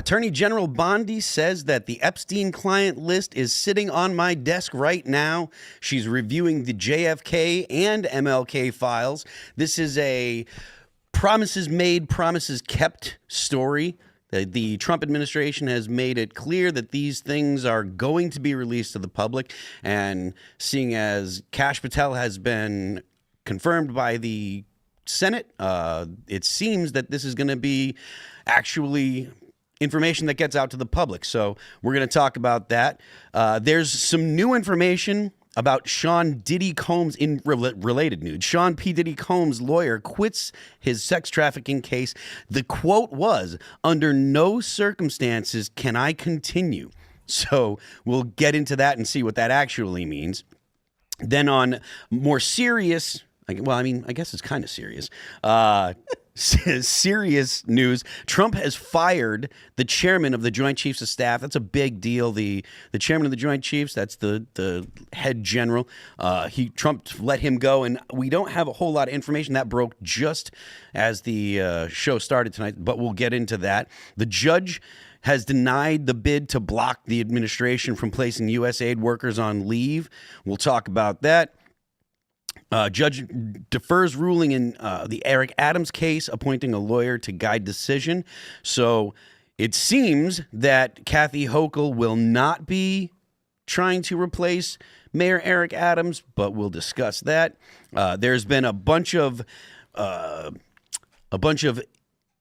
Attorney General Bondi says that the Epstein client list is sitting on my desk right now. She's reviewing the JFK and MLK files. This is a promises made, promises kept story. The Trump administration has made it clear that these things are going to be released to the public. And seeing as Kash Patel has been confirmed by the Senate, it seems that this is going to be actually information that gets out to the public. So we're going to talk about that. There's some new information about Sean Diddy Combs in related news. Sean P. Diddy Combs' lawyer quits his sex trafficking case. The quote was, "Under no circumstances can I continue." So we'll get into that and see what that actually means. Then on more serious, well, I mean, I guess it's kind of serious. Serious news. Trump has fired the chairman of the Joint Chiefs of Staff. That's a big deal. The chairman of the Joint Chiefs, that's the head general. Trump let him go, and we don't have a whole lot of information. That broke just as the show started tonight, but we'll get into that. The judge has denied the bid to block the administration from placing U.S. aid workers on leave. We'll talk about that. Judge defers ruling in the Eric Adams case, appointing a lawyer to guide decision. So it seems that Kathy Hochul will not be trying to replace Mayor Eric Adams, but we'll discuss that. There's been a bunch of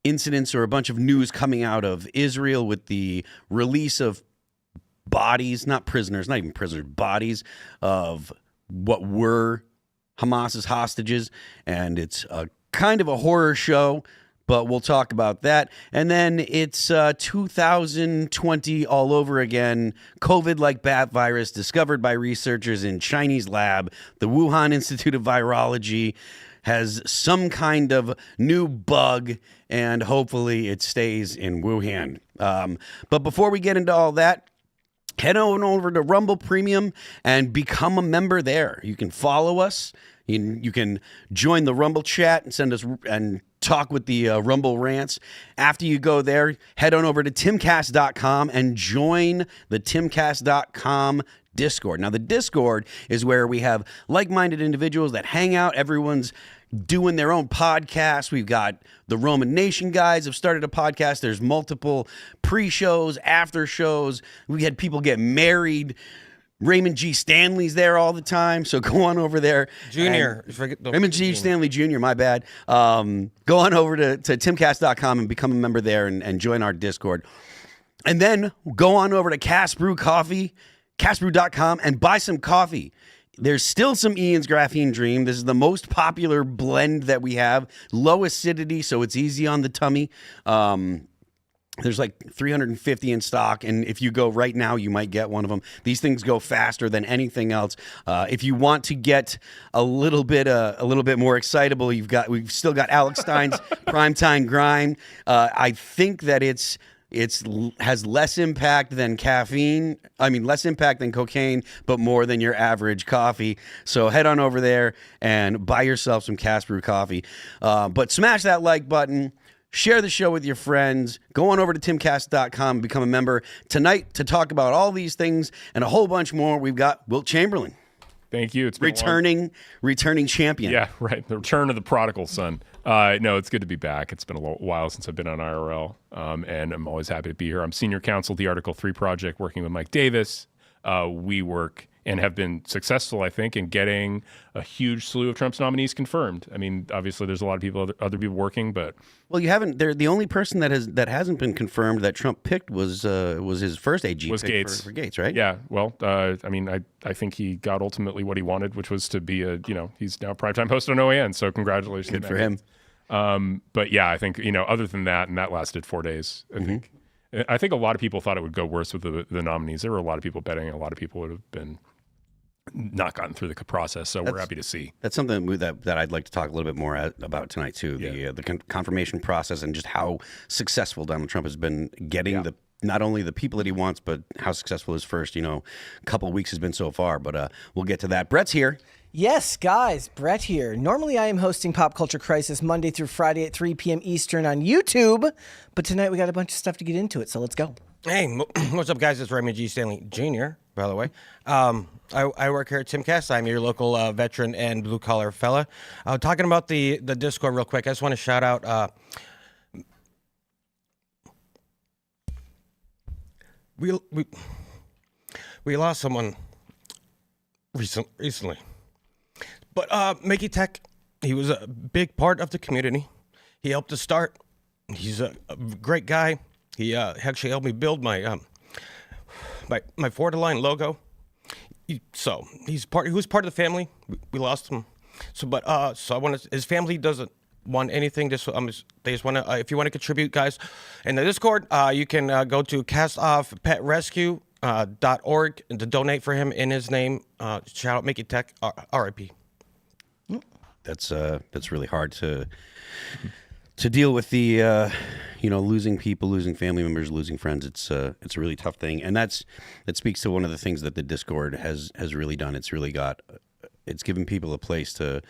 incidents or a bunch of news coming out of Israel with the release of bodies, not prisoners, not even prisoners, bodies of what were Hamas's hostages, and it's a kind of a horror show, but we'll talk about that. And then it's 2020 all over again. COVID-like bat virus discovered by researchers in Chinese lab. The Wuhan Institute of Virology has some kind of new bug, and hopefully it stays in Wuhan. But before we get into all that, head on over to Rumble Premium and become a member there. You can follow us. You can join the Rumble chat and send us and talk with the Rumble rants. After you go there, head on over to Timcast.com and join the Timcast.com Discord. Now, the Discord is where we have like-minded individuals that hang out. Everyone's doing their own podcast. We've got the Roman Nation guys have started a podcast. There's multiple pre-shows, after shows. We had people get married. Raymond G. Stanley's there all the time, so go on over there. Junior. Raymond G. Stanley Jr., my bad. Go on over to timcast.com and become a member there and join our Discord. And then go on over to Castbrew Coffee, castbrew.com, and buy some coffee. There's still some Ian's Graphene Dream. This is the most popular blend that we have. Low acidity, so it's easy on the tummy. There's like 350 in stock, and if you go right now, you might get one of them. These things go faster than anything else. If you want to get a little bit more excitable, we've still got Alex Stein's Primetime Grind. I think that it has less impact than caffeine. I mean, less impact than cocaine, but more than your average coffee. So head on over there and buy yourself some Castbrew coffee. But smash that like button. Share the show with your friends. Go on over to timcast.com and become a member. Tonight, to talk about all these things and a whole bunch more, we've got Wilt Chamberlain. Thank you. It's been returning champion. Yeah, right. The return of the prodigal son. No, it's good to be back. It's been a while since I've been on IRL, and I'm always happy to be here. I'm senior counsel at the Article 3 Project, working with Mike Davis. We work and have been successful, I think, in getting a huge slew of Trump's nominees confirmed. I mean, obviously, there's a lot of other people working, but well, you haven't. The only person that hasn't been confirmed that Trump picked was his first AG. Was pick Gates for Gates, right? Yeah. Well, I mean, I think he got ultimately what he wanted, which was to be he's now a primetime host on OAN. So congratulations. Good for him. But yeah, I think other than that, and that lasted 4 days. I think a lot of people thought it would go worse with the nominees. There were a lot of people betting. A lot of people would have been not gotten through the process, so we're happy to see. That's something that I'd like to talk a little bit more about tonight too. Yeah. The confirmation process and just how successful Donald Trump has been getting not only the people that he wants, but how successful his first couple of weeks has been so far. But we'll get to that. Brett's here. Yes, guys, Brett here. Normally I am hosting Pop Culture Crisis Monday through Friday at 3 p.m. Eastern on YouTube, but tonight we got a bunch of stuff to get into it, so let's go. Hey, what's up, guys? It's Raymond G. Stanley Jr., by the way. I work here at Timcast. I'm your local veteran and blue-collar fella. Talking about the Discord real quick, I just want to shout out... We lost someone recently. But Mickey Tech, he was a big part of the community. He helped us start. He's a great guy. He actually helped me build my my Fortiline logo. So he was part of the family. We lost him. So I want to. His family doesn't want anything. They just want to. If you want to contribute, guys, in the Discord, you can go to castoffpetrescue.org to donate for him in his name. Shout out Mickey Tech, R.I.P. That's really hard to deal with, the losing people, losing family members, losing friends. It's a really tough thing, and that speaks to one of the things that the Discord has really done. It's given people a place to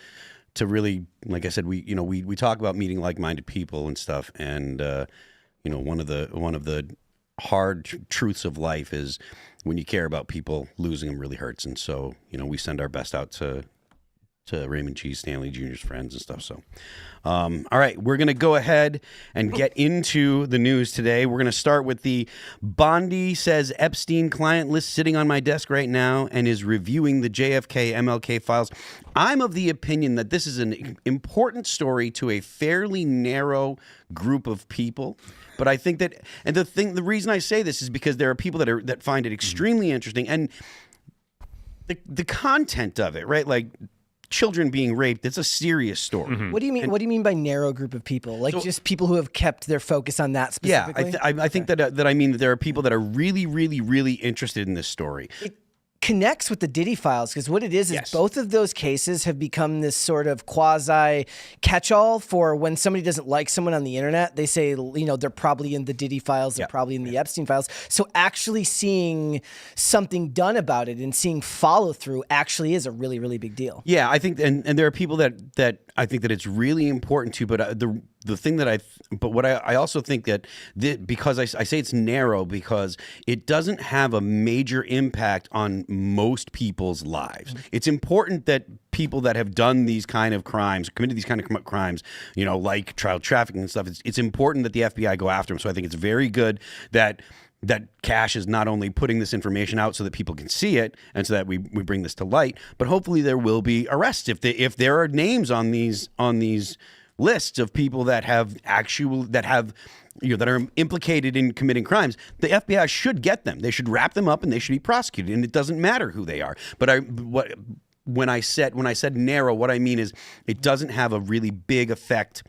really, like I said, we talk about meeting like-minded people and stuff, and one of the hard truths of life is when you care about people, losing them really hurts, and so we send our best out to Raymond G. Stanley Jr.'s friends and stuff. So, all right, we're going to go ahead and get into the news today. We're going to start with the Bondi says Epstein client list sitting on my desk right now and is reviewing the JFK MLK files. I'm of the opinion that this is an important story to a fairly narrow group of people. But I think that, and the reason I say this is because there are people that find it extremely interesting, and the content of it, right? Like, children being raped, it's a serious story. Mm-hmm. What do you mean? What do you mean by narrow group of people? Like, just people who have kept their focus on that specifically? Yeah, I think that I mean that there are people that are really, really, really interested in this story. It connects with the Diddy files, because what it is both of those cases have become this sort of quasi catch-all for when somebody doesn't like someone on the internet. They say, they're probably in the Diddy files, they're probably in the Epstein files. So actually seeing something done about it and seeing follow through actually is a really, really big deal. Yeah, I think, and there are people that I think that it's really important to, but the thing that I also think that because I say it's narrow because it doesn't have a major impact on most people's lives. Mm-hmm. It's important that people that have done these kind of crimes, committed these kind of crimes, like child trafficking and stuff, it's important that the FBI go after them. So I think it's very good that Cash is not only putting this information out so that people can see it and so that we bring this to light, but hopefully there will be arrests if there are names on these lists of people that are implicated in committing crimes. The FBI should get them. They should wrap them up and they should be prosecuted. And it doesn't matter who they are. But when I said narrow, what I mean is it doesn't have a really big effect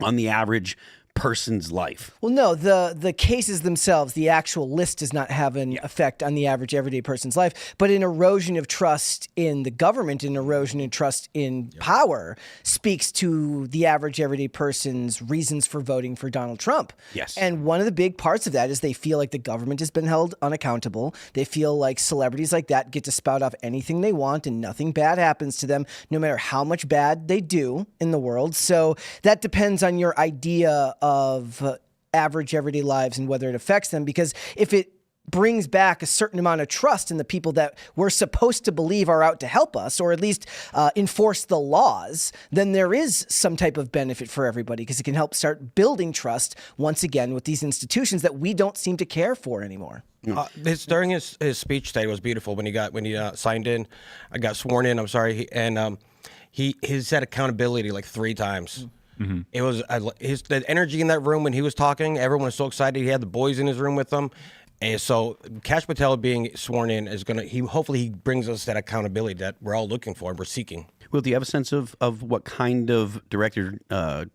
on the average person's life. Well, no, the cases themselves, the actual list does not have an effect on the average everyday person's life, but an erosion of trust in the government, an erosion in trust in power speaks to the average everyday person's reasons for voting for Donald Trump. Yes. And one of the big parts of that is they feel like the government has been held unaccountable. They feel like celebrities like that get to spout off anything they want and nothing bad happens to them, no matter how much bad they do in the world. So that depends on your idea of average everyday lives and whether it affects them, because if it brings back a certain amount of trust in the people that we're supposed to believe are out to help us, or at least enforce the laws, then there is some type of benefit for everybody, because it can help start building trust once again with these institutions that we don't seem to care for anymore. During his speech today, it was beautiful when he signed in. I got sworn in. I'm sorry, he said accountability like 3 times. Mm-hmm. It was the energy in that room when he was talking. Everyone was so excited. He had the boys in his room with him, and so Kash Patel being sworn in is hopefully he brings us that accountability that we're all looking for and we're seeking. Will, do you have a sense of what kind of director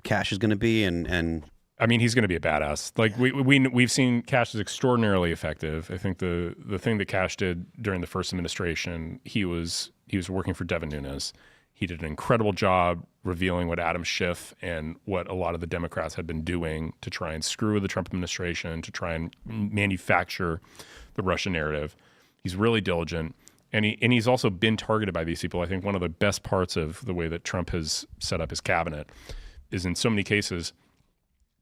Kash is going to be? And I mean, he's going to be a badass. Like we've seen Kash is extraordinarily effective. I think the thing that Kash did during the first administration, he was working for Devin Nunes. He did an incredible job revealing what Adam Schiff and what a lot of the Democrats had been doing to try and screw with the Trump administration, to try and manufacture the Russia narrative. He's really diligent. And he's also been targeted by these people. I think one of the best parts of the way that Trump has set up his cabinet is in so many cases,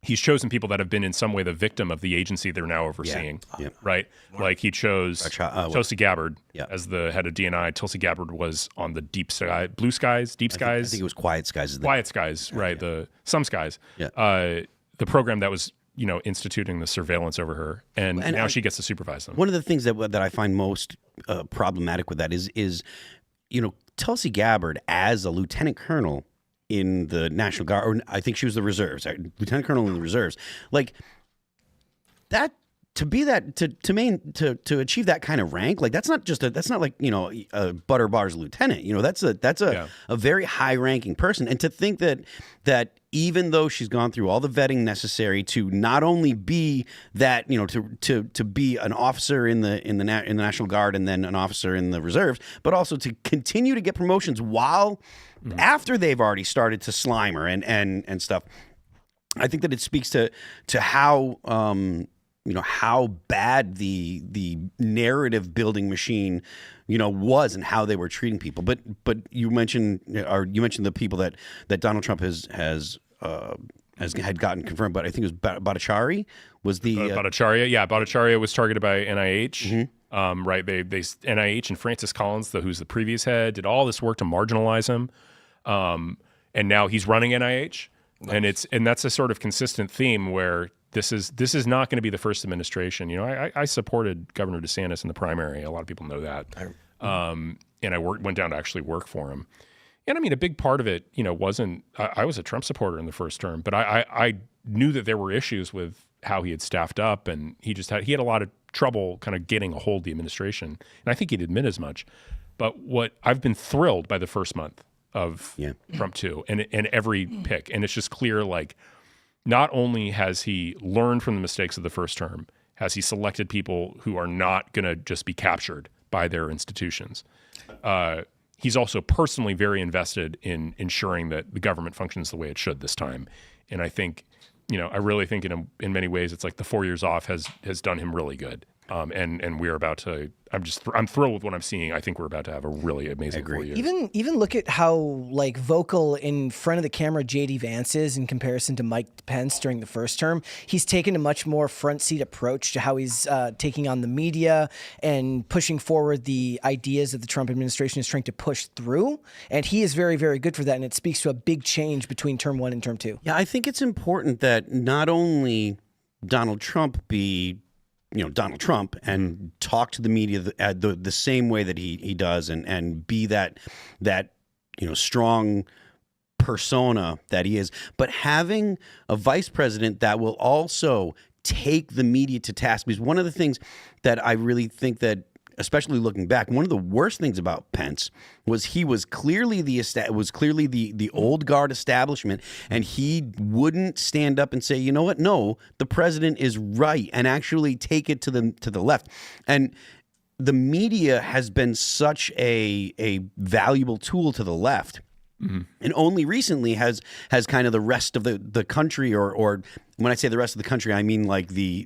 he's chosen people that have been in some way the victim of the agency they're now overseeing, right? Like he chose Tulsi Gabbard as the head of DNI. Tulsi Gabbard was on the Deep Skies. I think it was Quiet Skies. Quiet Skies, right? The Some Skies. The program that was instituting the surveillance over her, and now she gets to supervise them. One of the things that I find most problematic with that is Tulsi Gabbard as a lieutenant colonel in the National Guard, or I think she was the reserves, lieutenant colonel in the reserves, like that. To be that to achieve that kind of rank, like that's not like a butter bars lieutenant. That's a very high ranking person, and to think that even though she's gone through all the vetting necessary to not only be that to be an officer in the National Guard and then an officer in the reserves, but also to continue to get promotions while after they've already started to slime her and stuff. I think that it speaks to how. How bad the narrative building machine, was, and how they were treating people. But you mentioned the people that Donald Trump has had gotten confirmed. But I think it was Bhattacharya was the Bhattacharya. Yeah, Bhattacharya was targeted by NIH. Right, they NIH and Francis Collins, who's the previous head, did all this work to marginalize him, and now he's running NIH, and that's a sort of consistent theme where. This is not going to be the first administration. I supported Governor DeSantis in the primary. A lot of people know that. And I went down to actually work for him. And I mean, a big part of it, wasn't. I was a Trump supporter in the first term, but I knew that there were issues with how he had staffed up, and he had a lot of trouble kind of getting a hold of the administration. And I think he'd admit as much. But I've been thrilled by the first month of Trump 2 and every pick, and it's just clear like. Not only has he learned from the mistakes of the first term, has he selected people who are not going to just be captured by their institutions. He's also personally very invested in ensuring that the government functions the way it should this time. And I think, I really think in many ways, it's like the 4 years off has done him really good. And we're about to. I'm thrilled with what I'm seeing. I think we're about to have a really amazing 4 years. Even look at how vocal in front of the camera JD Vance is in comparison to Mike Pence during the first term. He's taken a much more front seat approach to how he's taking on the media and pushing forward the ideas that the Trump administration is trying to push through. And he is very, very good for that. And it speaks to a big change between term 1 and term 2. Yeah, I think it's important that not only Donald Trump be Donald Trump and talk to the media the same way that he does and be that strong persona that he is, but having a vice president that will also take the media to task. Because one of the things that I really think that, especially looking back, one of the worst things about Pence was he was clearly the old guard establishment, and he wouldn't stand up and say, you know what, no, the president is right, and actually take it to the left. And the media has been such a valuable tool to the left. Mm-hmm. And only recently has kind of the rest of the country, or when I say the rest of the country, I mean like the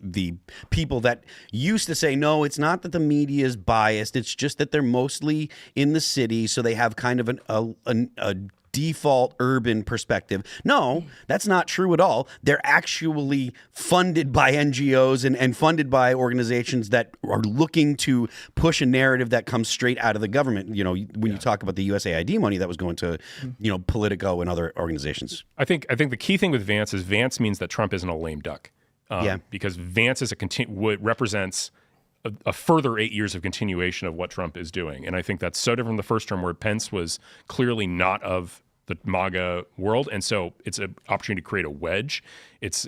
people that used to say, no, it's not that the media is biased. It's just that they're mostly in the city, so they have kind of a default urban perspective. No, that's not true at all. They're actually funded by NGOs and funded by organizations that are looking to push a narrative that comes straight out of the government. When you talk about the USAID money that was going to, Politico and other organizations. I think the key thing with Vance is Vance means that Trump isn't a lame duck. Because Vance is represents a further 8 years of continuation of what Trump is doing. And I think that's so different from the first term, where Pence was clearly not of the MAGA world. And so it's an opportunity to create a wedge. It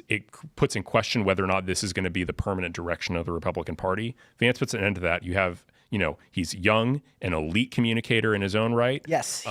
puts in question whether or not this is going to be the permanent direction of the Republican Party. Vance puts an end to that. You have, he's young, an elite communicator in his own right. Yes,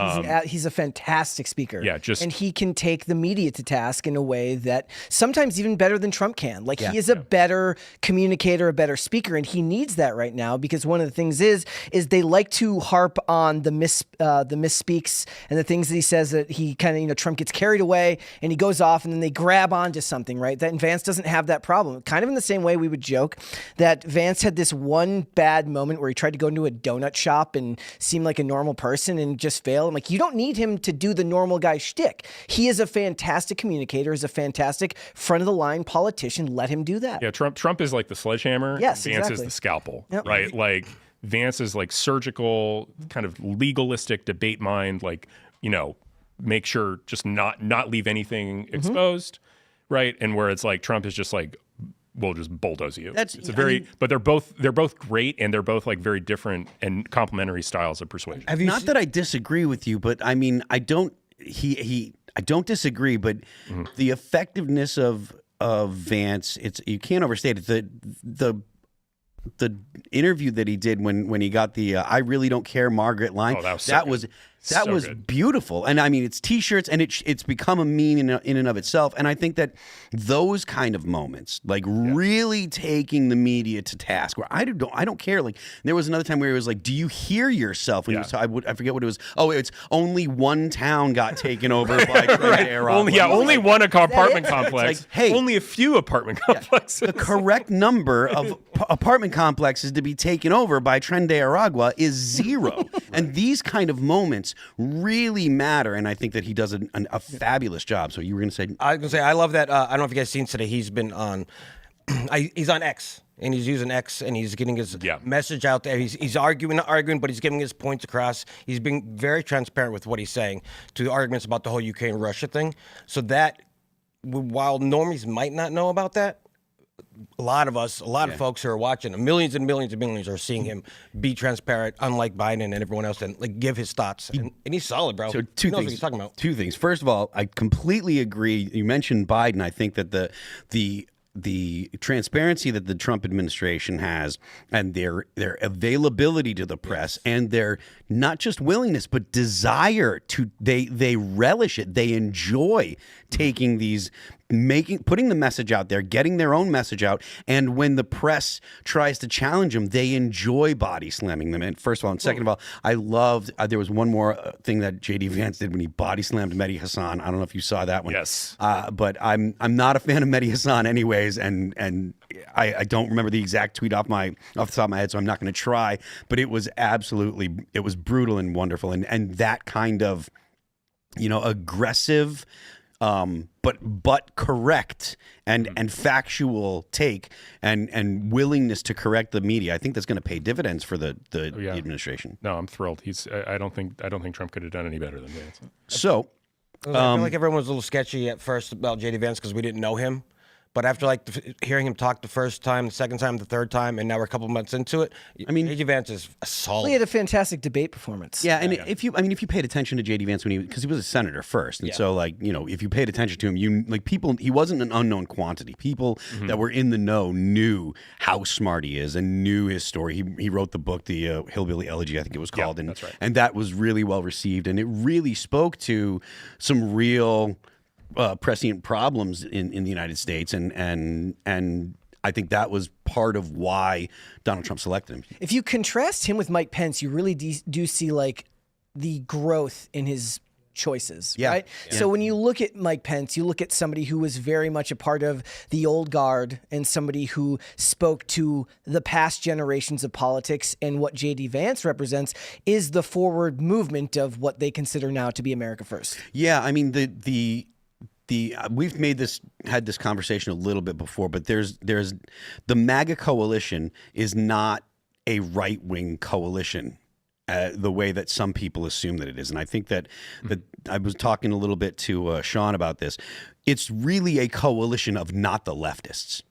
he's a fantastic speaker. Yeah, and he can take the media to task in a way that sometimes even better than Trump can. He is a better communicator, a better speaker, and he needs that right now, because one of the things is they like to harp on the misspeaks and the things that he says that he kind of, Trump gets carried away and he goes off and then they grab onto something, right? That Vance doesn't have that problem. Kind of in the same way we would joke that Vance had this one bad moment where he tried tried to go into a donut shop and seem like a normal person and just fail. I'm like, you don't need him to do the normal guy shtick. He is a fantastic communicator, is a fantastic front of the line politician. Let him do that. Yeah, Trump is like the sledgehammer. Yes, Vance exactly. is the scalpel, Yep. right? Like Vance is like surgical, kind of legalistic debate mind, like, make sure just not leave anything exposed, right? And where it's like Trump is just like, we'll just bulldoze you. But they're both great, and they're both like very different and complementary styles of persuasion. Not that I disagree with you, but I mean, I don't disagree, but the effectiveness of Vance, you can't overstate it. The interview that he did when he got the "I really don't care" Margaret line, that was good. beautiful. And I mean, it's T-shirts, and it's become a meme in and of itself. And I think that those kind of moments, like really taking the media to task, where I don't care. Like there was another time where he was like, "Do you hear yourself?" When he was, I forget what it was. Oh, it's only one town got taken over by only one apartment complex. Like, hey, only a few apartment complexes. The correct number of apartment complexes to be taken over by Tren de Aragua is 0. And these kind of moments really matter. And I think that he does a fabulous job. So you were going to say? I was going to say, I love that. I don't know if you guys seen today. He's been on, he's on X. And he's using X, and he's getting his message out there. He's not arguing, but he's giving his points across. He's being very transparent with what he's saying to the arguments about the whole Ukraine-Russia thing. So that, while normies might not know about that, a lot of folks who are watching, millions and millions and millions are seeing him be transparent, unlike Biden and everyone else, and like give his thoughts. And he's solid, bro. So he knows what he's talking about. Two things. First of all, I completely agree. You mentioned Biden. I think that the transparency that the Trump administration has, and their availability to the press, and their not just willingness but desire to, they relish it. They enjoy taking these, putting the message out there, getting their own message out, and when the press tries to challenge them, they enjoy body slamming them. And first of all, and second of all, I loved. There was one more thing that J.D. Vance did when he body slammed Mehdi Hassan. I don't know if you saw that one. Yes. But I'm not a fan of Mehdi Hassan anyways, and I don't remember the exact tweet off the top of my head, so I'm not going to try. But it was brutal and wonderful, and that kind of aggressive. But correct and factual take and willingness to correct the media. I think that's going to pay dividends for the administration. No, I'm thrilled. I don't think Trump could have done any better than Vance. So I feel like everyone was a little sketchy at first about J.D. Vance because we didn't know him. But after hearing him talk the first time, the second time, the third time, and now we're a couple months into it, I mean, J.D. Vance is a solid. He had a fantastic debate performance. Yeah, and if you paid attention to J.D. Vance because he was a senator first, and so if you paid attention to him, he wasn't an unknown quantity. People that were in the know knew how smart he is and knew his story. He wrote the book, the Hillbilly Elegy, I think it was called, and that's right. And that was really well received, and it really spoke to some real prescient problems in the United States, and I think that was part of why Donald Trump selected him. If you contrast him with Mike Pence, you really do see like the growth in his choices, right? Yeah. So when you look at Mike Pence, you look at somebody who was very much a part of the old guard and somebody who spoke to the past generations of politics, and what J.D. Vance represents is the forward movement of what they consider now to be America First. Yeah, I mean we've had this conversation a little bit before, but there's the MAGA coalition is not a right-wing coalition the way that some people assume that it is. And I think that I was talking a little bit to Sean about this. It's really a coalition of not the leftists.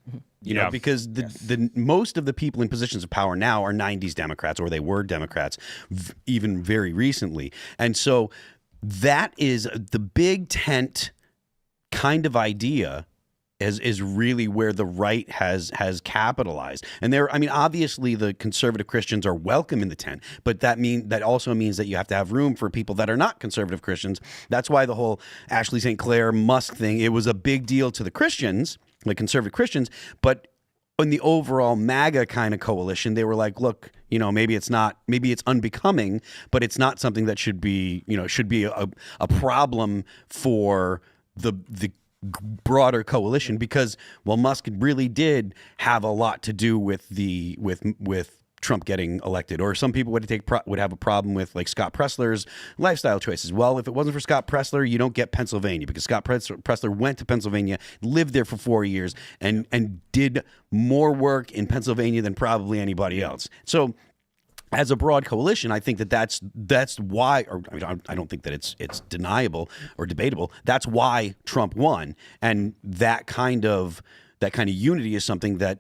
You know, because the most of the people in positions of power now are 90s Democrats, or they were Democrats even very recently. And so that is the big tent kind of idea is really where the right has capitalized. And obviously the conservative Christians are welcome in the tent, but that also means that you have to have room for people that are not conservative Christians. That's why the whole Ashley St. Clair Musk thing, it was a big deal to the Christians, like conservative Christians, but in the overall MAGA kind of coalition, they were like, look, maybe it's unbecoming, but it's not something that should be a problem for the broader coalition, because Musk really did have a lot to do with Trump getting elected, or some people would have a problem with like Scott Pressler's lifestyle choices. Well, if it wasn't for Scott Pressler, you don't get Pennsylvania, because Scott Pressler went to Pennsylvania, lived there for 4 years, and did more work in Pennsylvania than probably anybody else. So, as a broad coalition, I think that's why, or I mean, I don't think that it's deniable or debatable. That's why Trump won, and that kind of unity is something that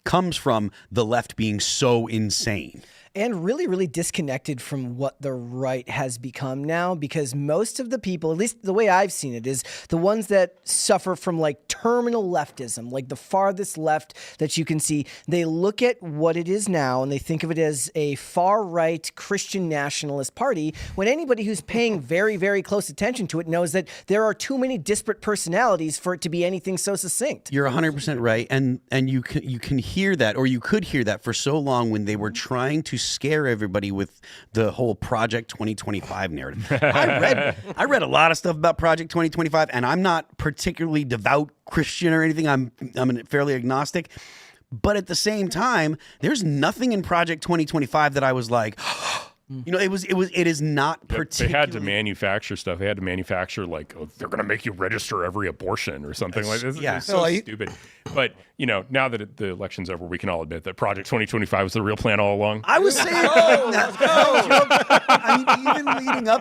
comes from the left being so insane. And really, really disconnected from what the right has become now, because most of the people, at least the way I've seen it, is the ones that suffer from like terminal leftism, like the farthest left that you can see. They look at what it is now and they think of it as a far right Christian nationalist party, when anybody who's paying very, very close attention to it knows that there are too many disparate personalities for it to be anything so succinct. You're 100% right, and you can hear that, or you could hear that for so long when they were trying to scare everybody with the whole Project 2025 narrative. I read a lot of stuff about Project 2025, and I'm not particularly devout Christian or anything. I'm fairly agnostic, but at the same time, there's nothing in Project 2025 that I was like, it is not particularly. They had to manufacture stuff. They had to manufacture like, oh, they're going to make you register every abortion or something like this. Yeah. It's so stupid. But now that the election's over, we can all admit that Project 2025 was the real plan all along. I was saying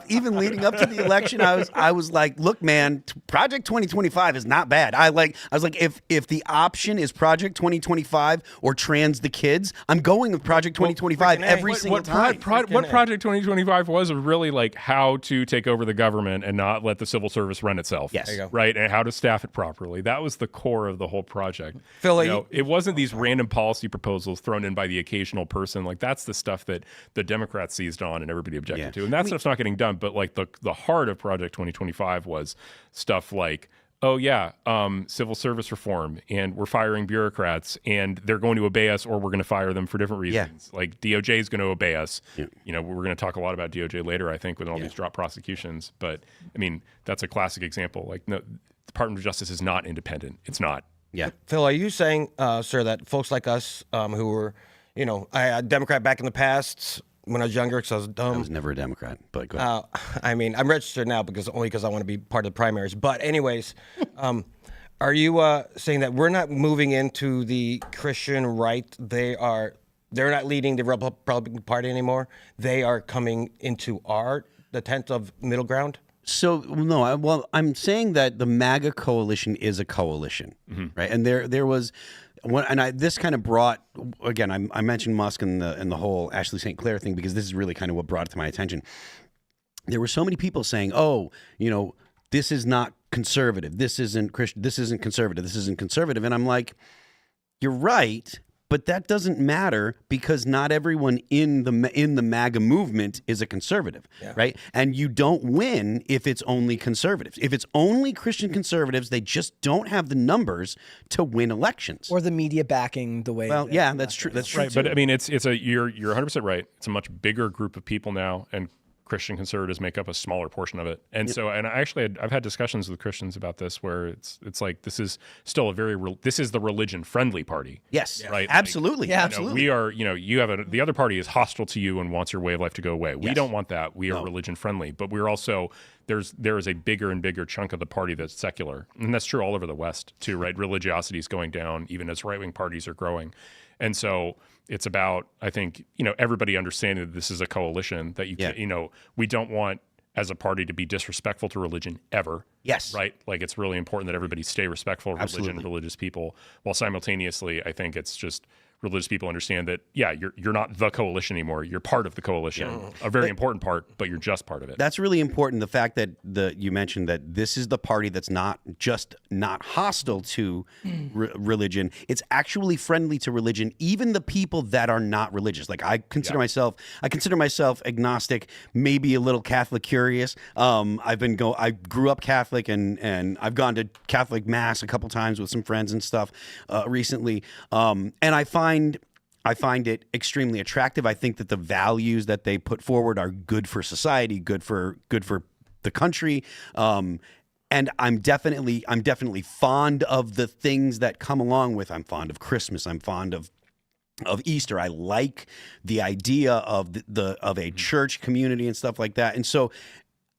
even leading up to the election, I was like, look, man, Project 2025 is not bad. I was like, if the option is Project 2025 or trans the kids, I'm going with Project 2025 every single time. What Project 2025 was really like how to take over the government and not let the civil service run itself. Yes. There you go. Right, and how to staff it properly. That was the core of the whole project. Phil, it wasn't these random policy proposals thrown in by the occasional person. Like that's the stuff that the Democrats seized on and everybody objected to, and that stuff's not getting done. But like the heart of Project 2025 was stuff like, oh yeah, civil service reform, and we're firing bureaucrats, and they're going to obey us, or we're going to fire them for different reasons. Yeah. Like DOJ is going to obey us. Yeah. We're going to talk a lot about DOJ later, I think, with all these drop prosecutions. But I mean, that's a classic example. Like, no, the Department of Justice is not independent. It's not. Yeah. Phil, are you saying, sir, that folks like us who were, a Democrat back in the past, when I was younger, because I was dumb. I was never a Democrat, but go ahead. I mean, I'm registered now because I want to be part of the primaries. But anyways, are you saying that we're not moving into the Christian right? They're not leading the Republican Party anymore. They are coming into the tent of middle ground? So no, I'm saying that the MAGA coalition is a coalition, right? And there was one, and this kind of brought, again, I mentioned Musk and the whole Ashley St. Clair thing, because this is really kind of what brought it to my attention. There were so many people saying, "Oh, this is not conservative. This isn't Christian. This isn't conservative. This isn't conservative." And I'm like, you're right. But that doesn't matter, because not everyone in the MAGA movement is a conservative, right? And you don't win if it's only conservatives. If it's only Christian conservatives, they just don't have the numbers to win elections. Or the media backing the way. Well, yeah, that's true. That's true. Right, but I mean, you're 100% right. It's a much bigger group of people now, and Christian conservatives make up a smaller portion of it. And so, and I've had discussions with Christians about this, where it's like, this is still this is the religion friendly party. Yes, right. Absolutely. Like, absolutely. We are, you have the other party is hostile to you and wants your way of life to go away. We don't want that. We are religion friendly, but we're also, there is a bigger and bigger chunk of the party that's secular. And that's true all over the West too, right? Religiosity is going down even as right-wing parties are growing. And so it's about, I think, everybody understanding that this is a coalition, that we don't want as a party to be disrespectful to religion ever. Yes. Right? Like, it's really important that everybody stay respectful of religion and religious people, while simultaneously, I think it's just religious people understand that, you're not the coalition anymore. You're part of the coalition, a very important part, but you're just part of it. That's really important. The fact that you mentioned that this is the party that's not hostile to religion. It's actually friendly to religion, even the people that are not religious. Like, I consider myself agnostic, maybe a little Catholic curious. I grew up Catholic, and I've gone to Catholic mass a couple times with some friends and stuff recently. And I find it extremely attractive. I think that the values that they put forward are good for society, good for the country. And I'm definitely fond of the things that come along with. I'm fond of Christmas. I'm fond of Easter. I like the idea of of a church community and stuff like that. And so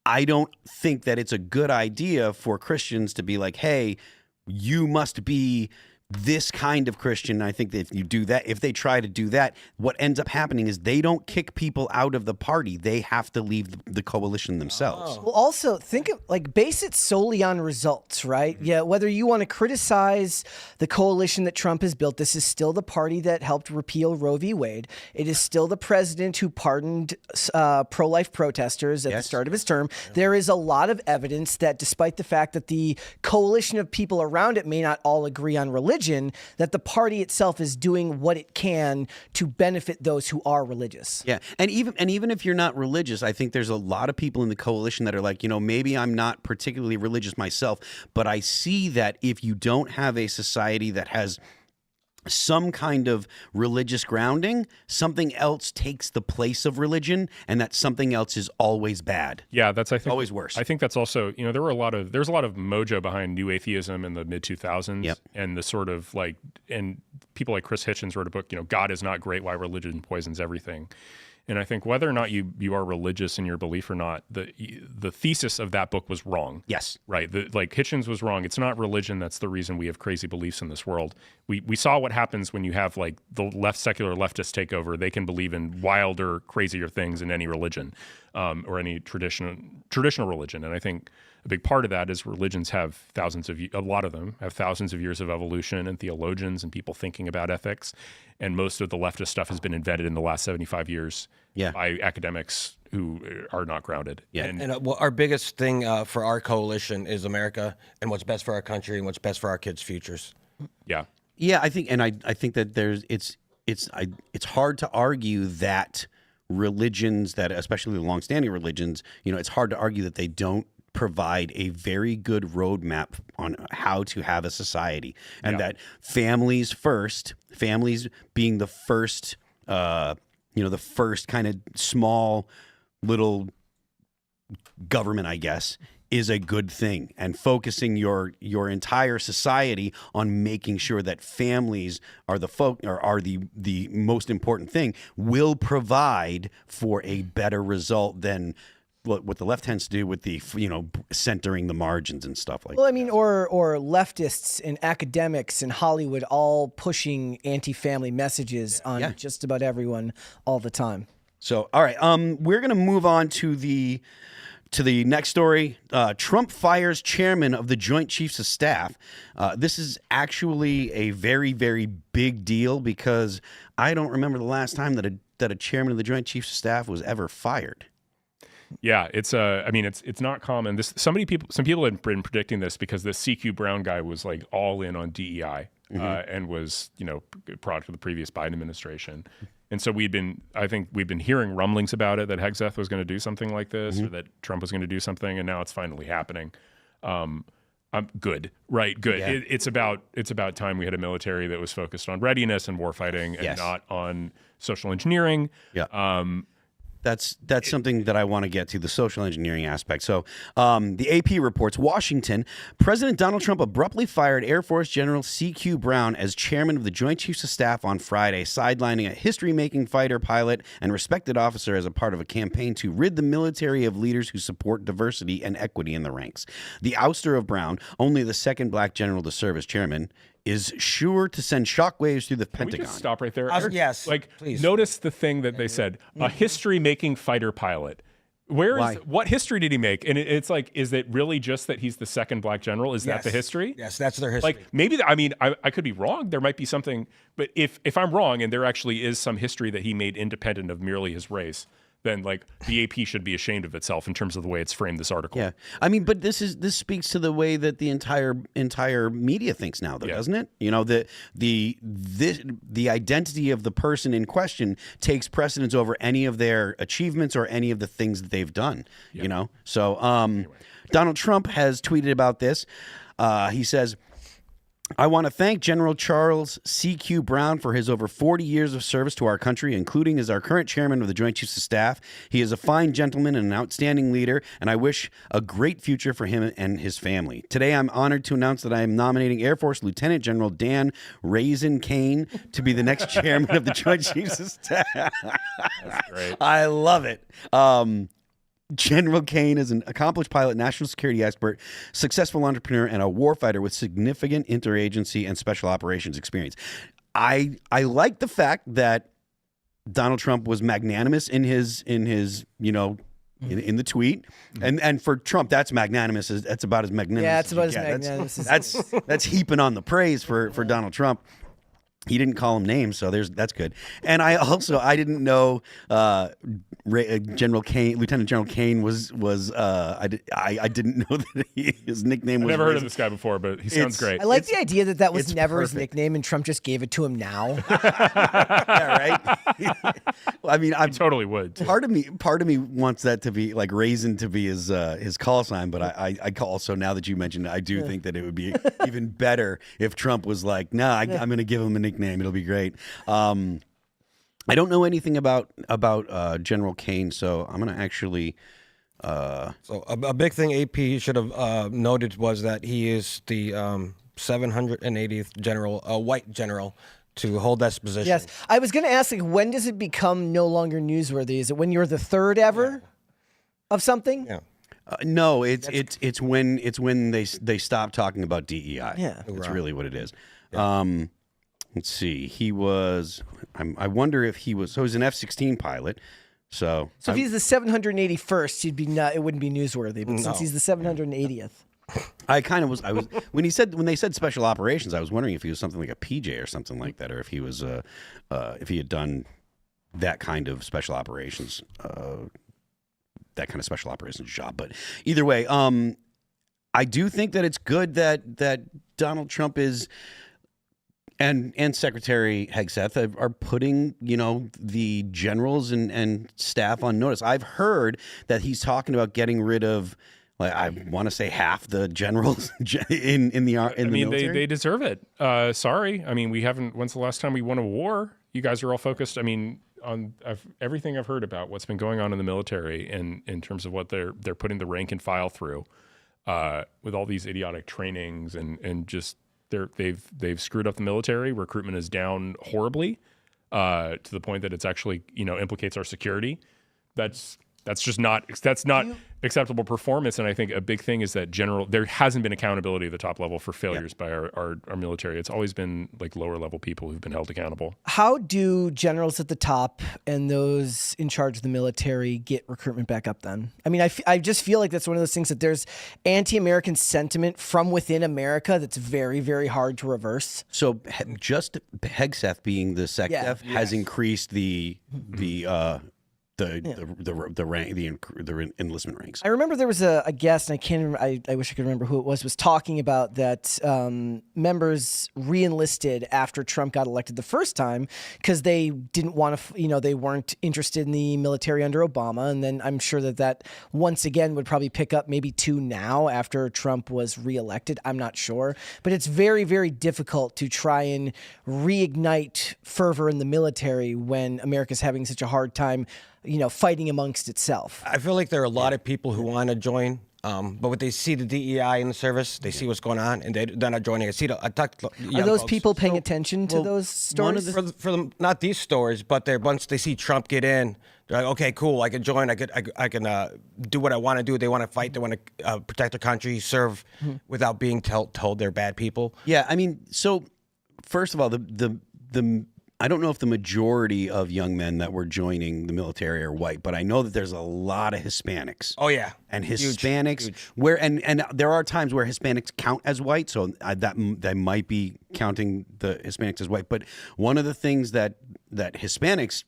I don't think that it's a good idea for Christians to be like, hey, you must be this kind of Christian. I think that if you do that, if they try to do that, what ends up happening is they don't kick people out of the party. They have to leave the coalition themselves. Well, also think of base it solely on results, right? Yeah, whether you want to criticize the coalition that Trump has built, this is still the party that helped repeal Roe v. Wade. It is still the president who pardoned pro-life protesters at the start of his term. There is a lot of evidence that despite the fact that the coalition of people around it may not all agree on religion, that the party itself is doing what it can to benefit those who are religious. Yeah, and even if you're not religious, I think there's a lot of people in the coalition that are like, maybe I'm not particularly religious myself, but I see that if you don't have a society that has some kind of religious grounding, something else takes the place of religion, and that something else is always bad. Yeah, that's I think always worse. I think that's also there's a lot of mojo behind new atheism in the mid 2000s, Yep. and the sort of and people like Chris Hitchens wrote a book, God is not great, why religion poisons everything. And I think whether or not you are religious in your belief or not, the thesis of that book was wrong. Yes. Right. Hitchens was wrong. It's not religion that's the reason we have crazy beliefs in this world. We saw what happens when you have the secular leftists take over. They can believe in wilder, crazier things in any religion, or any traditional religion. And I think a big part of that is religions have a lot of them have thousands of years of evolution and theologians and people thinking about ethics. And most of the leftist stuff has been invented in the last 75 years by academics who are not grounded. Yeah. And our biggest thing for our coalition is America and what's best for our country and what's best for our kids' futures. Yeah. Yeah, I think that it's hard to argue that religions that, especially the longstanding religions, it's hard to argue that they don't provide a very good roadmap on how to have a society, and that families being the first, the first kind of small little government, I guess, is a good thing, and focusing your entire society on making sure that families are the most important thing will provide for a better result than what the left tends to do with the centering the margins and stuff like that. Well, I mean, or leftists and academics in Hollywood all pushing anti-family messages on just about everyone all the time. So, all right, we're gonna move on to the next story. Trump fires chairman of the Joint Chiefs of Staff. This is actually a very, very big deal because I don't remember the last time that a chairman of the Joint Chiefs of Staff was ever fired. Yeah, it's not common. Some people have been predicting this because the CQ Brown guy was all in on DEI and was product of the previous Biden administration. And so we've been hearing rumblings about it, that Hegseth was going to do something like this, or that Trump was going to do something, and now it's finally happening. Good, right? Good. Yeah. It's about time we had a military that was focused on readiness and warfighting, and not on social engineering. Yeah. That's something that I want to get to, the social engineering aspect. So the AP reports, Washington, President Donald Trump abruptly fired Air Force General CQ Brown as chairman of the Joint Chiefs of Staff on Friday, sidelining a history-making fighter pilot and respected officer as a part of a campaign to rid the military of leaders who support diversity and equity in the ranks. The ouster of Brown, only the second black general to serve as chairman, is sure to send shockwaves through the Pentagon. Can we just stop right there? Yes, please. Notice the thing that they said: a history-making fighter pilot. What history did he make? And it's is it really just that he's the second black general? Is that the history? Yes, that's their history. Maybe I could be wrong. There might be something, but if I'm wrong and there actually is some history that he made independent of merely his race, then the AP should be ashamed of itself in terms of the way it's framed this article. Yeah, I mean, but this speaks to the way that the entire media thinks now, though, doesn't it? The identity of the person in question takes precedence over any of their achievements or any of the things that they've done. So Donald Trump has tweeted about this. He says, I want to thank General Charles C.Q. Brown for his over 40 years of service to our country, including as our current chairman of the Joint Chiefs of Staff. He is a fine gentleman and an outstanding leader, and I wish a great future for him and his family. Today, I'm honored to announce that I am nominating Air Force Lieutenant General Dan Raisin Kane to be the next chairman of the Joint Chiefs of Staff. That's great. I love it. General Kane is an accomplished pilot, national security expert, successful entrepreneur, and a warfighter with significant interagency and special operations experience. I like the fact that Donald Trump was magnanimous in his in the tweet, and for Trump, that's magnanimous. That's about as magnanimous. Yeah, it's about as as magnanimous as that's heaping on the praise for Donald Trump. He didn't call him names, so that's good. And I didn't know Lieutenant General Kane was I didn't know that his nickname was. I've never heard of this guy before, but he sounds great. I like the idea that was never perfect. his nickname, and Trump just gave it to him now. Yeah, right. Well, I mean, I totally would. Part of me wants that to be like Raisin to be his call sign, but I also, now that you mentioned it, I do think that it would be even better if Trump was like, nah, I'm going to give him a nickname. It'll be great. I don't know anything about General Kane, so I'm going to actually. So a big thing AP should have noted was that he is the 780th general, white general, to hold that position. Yes, I was going to ask, like, when does it become no longer newsworthy? Is it when you're the third ever of something? Yeah. No, it's when they stop talking about DEI. Yeah. That's really what it is. Let's see. He was. I wonder if he was. So he's an F-16 pilot. So if he's the 781st, he'd be not. It wouldn't be newsworthy. But since he's the 780th, I kind of was. I was when they said special operations. I was wondering if he was something like a PJ or something like that, or if he was if he had done that kind of special operations. That kind of special operations job. But either way, I do think that it's good that Donald Trump is and Secretary Hegseth are putting, the generals and staff on notice. I've heard that he's talking about getting rid of, like, I want to say half the generals in the military. They deserve it. Sorry. I mean, we haven't. When's the last time we won a war? You guys are all focused. I mean, on everything I've heard about what's been going on in the military and in terms of what they're putting the rank and file through with all these idiotic trainings and just they've screwed up the military. Recruitment is down horribly to the point that it's actually implicates our security. That's not acceptable performance. And I think a big thing is that there hasn't been accountability at the top level for failures by our military. It's always been like lower level people who've been held accountable. How do generals at the top and those in charge of the military get recruitment back up then? I mean, I just feel like that's one of those things that there's anti-American sentiment from within America that's very, very hard to reverse. So just Hegseth being the SecDef has increased the enlistment ranks. I remember there was a guest, and I can't remember, I wish I could remember who it was talking about that members re-enlisted after Trump got elected the first time because they didn't want to, they weren't interested in the military under Obama. And then I'm sure that once again would probably pick up maybe two now after Trump was reelected. I'm not sure. But it's very, very difficult to try and reignite fervor in the military when America's having such a hard time fighting amongst itself. I feel like there are a lot of people who want to join, but when they see the DEI in the service, they see what's going on, and they're not joining. I talked to young Are those folks. people paying attention to those stories? For them, not these stories, but once they see Trump get in, they're like, okay, cool, I can join. I can do what I want to do. They want to fight. They want to protect their country, serve without being told they're bad people. Yeah, I mean, so first of all, the I don't know if the majority of young men that were joining the military are white, but I know that there's a lot of Hispanics. Oh yeah, and Hispanics huge. Where and there are times where Hispanics count as white, so that might be counting the Hispanics as white. But one of the things that Hispanics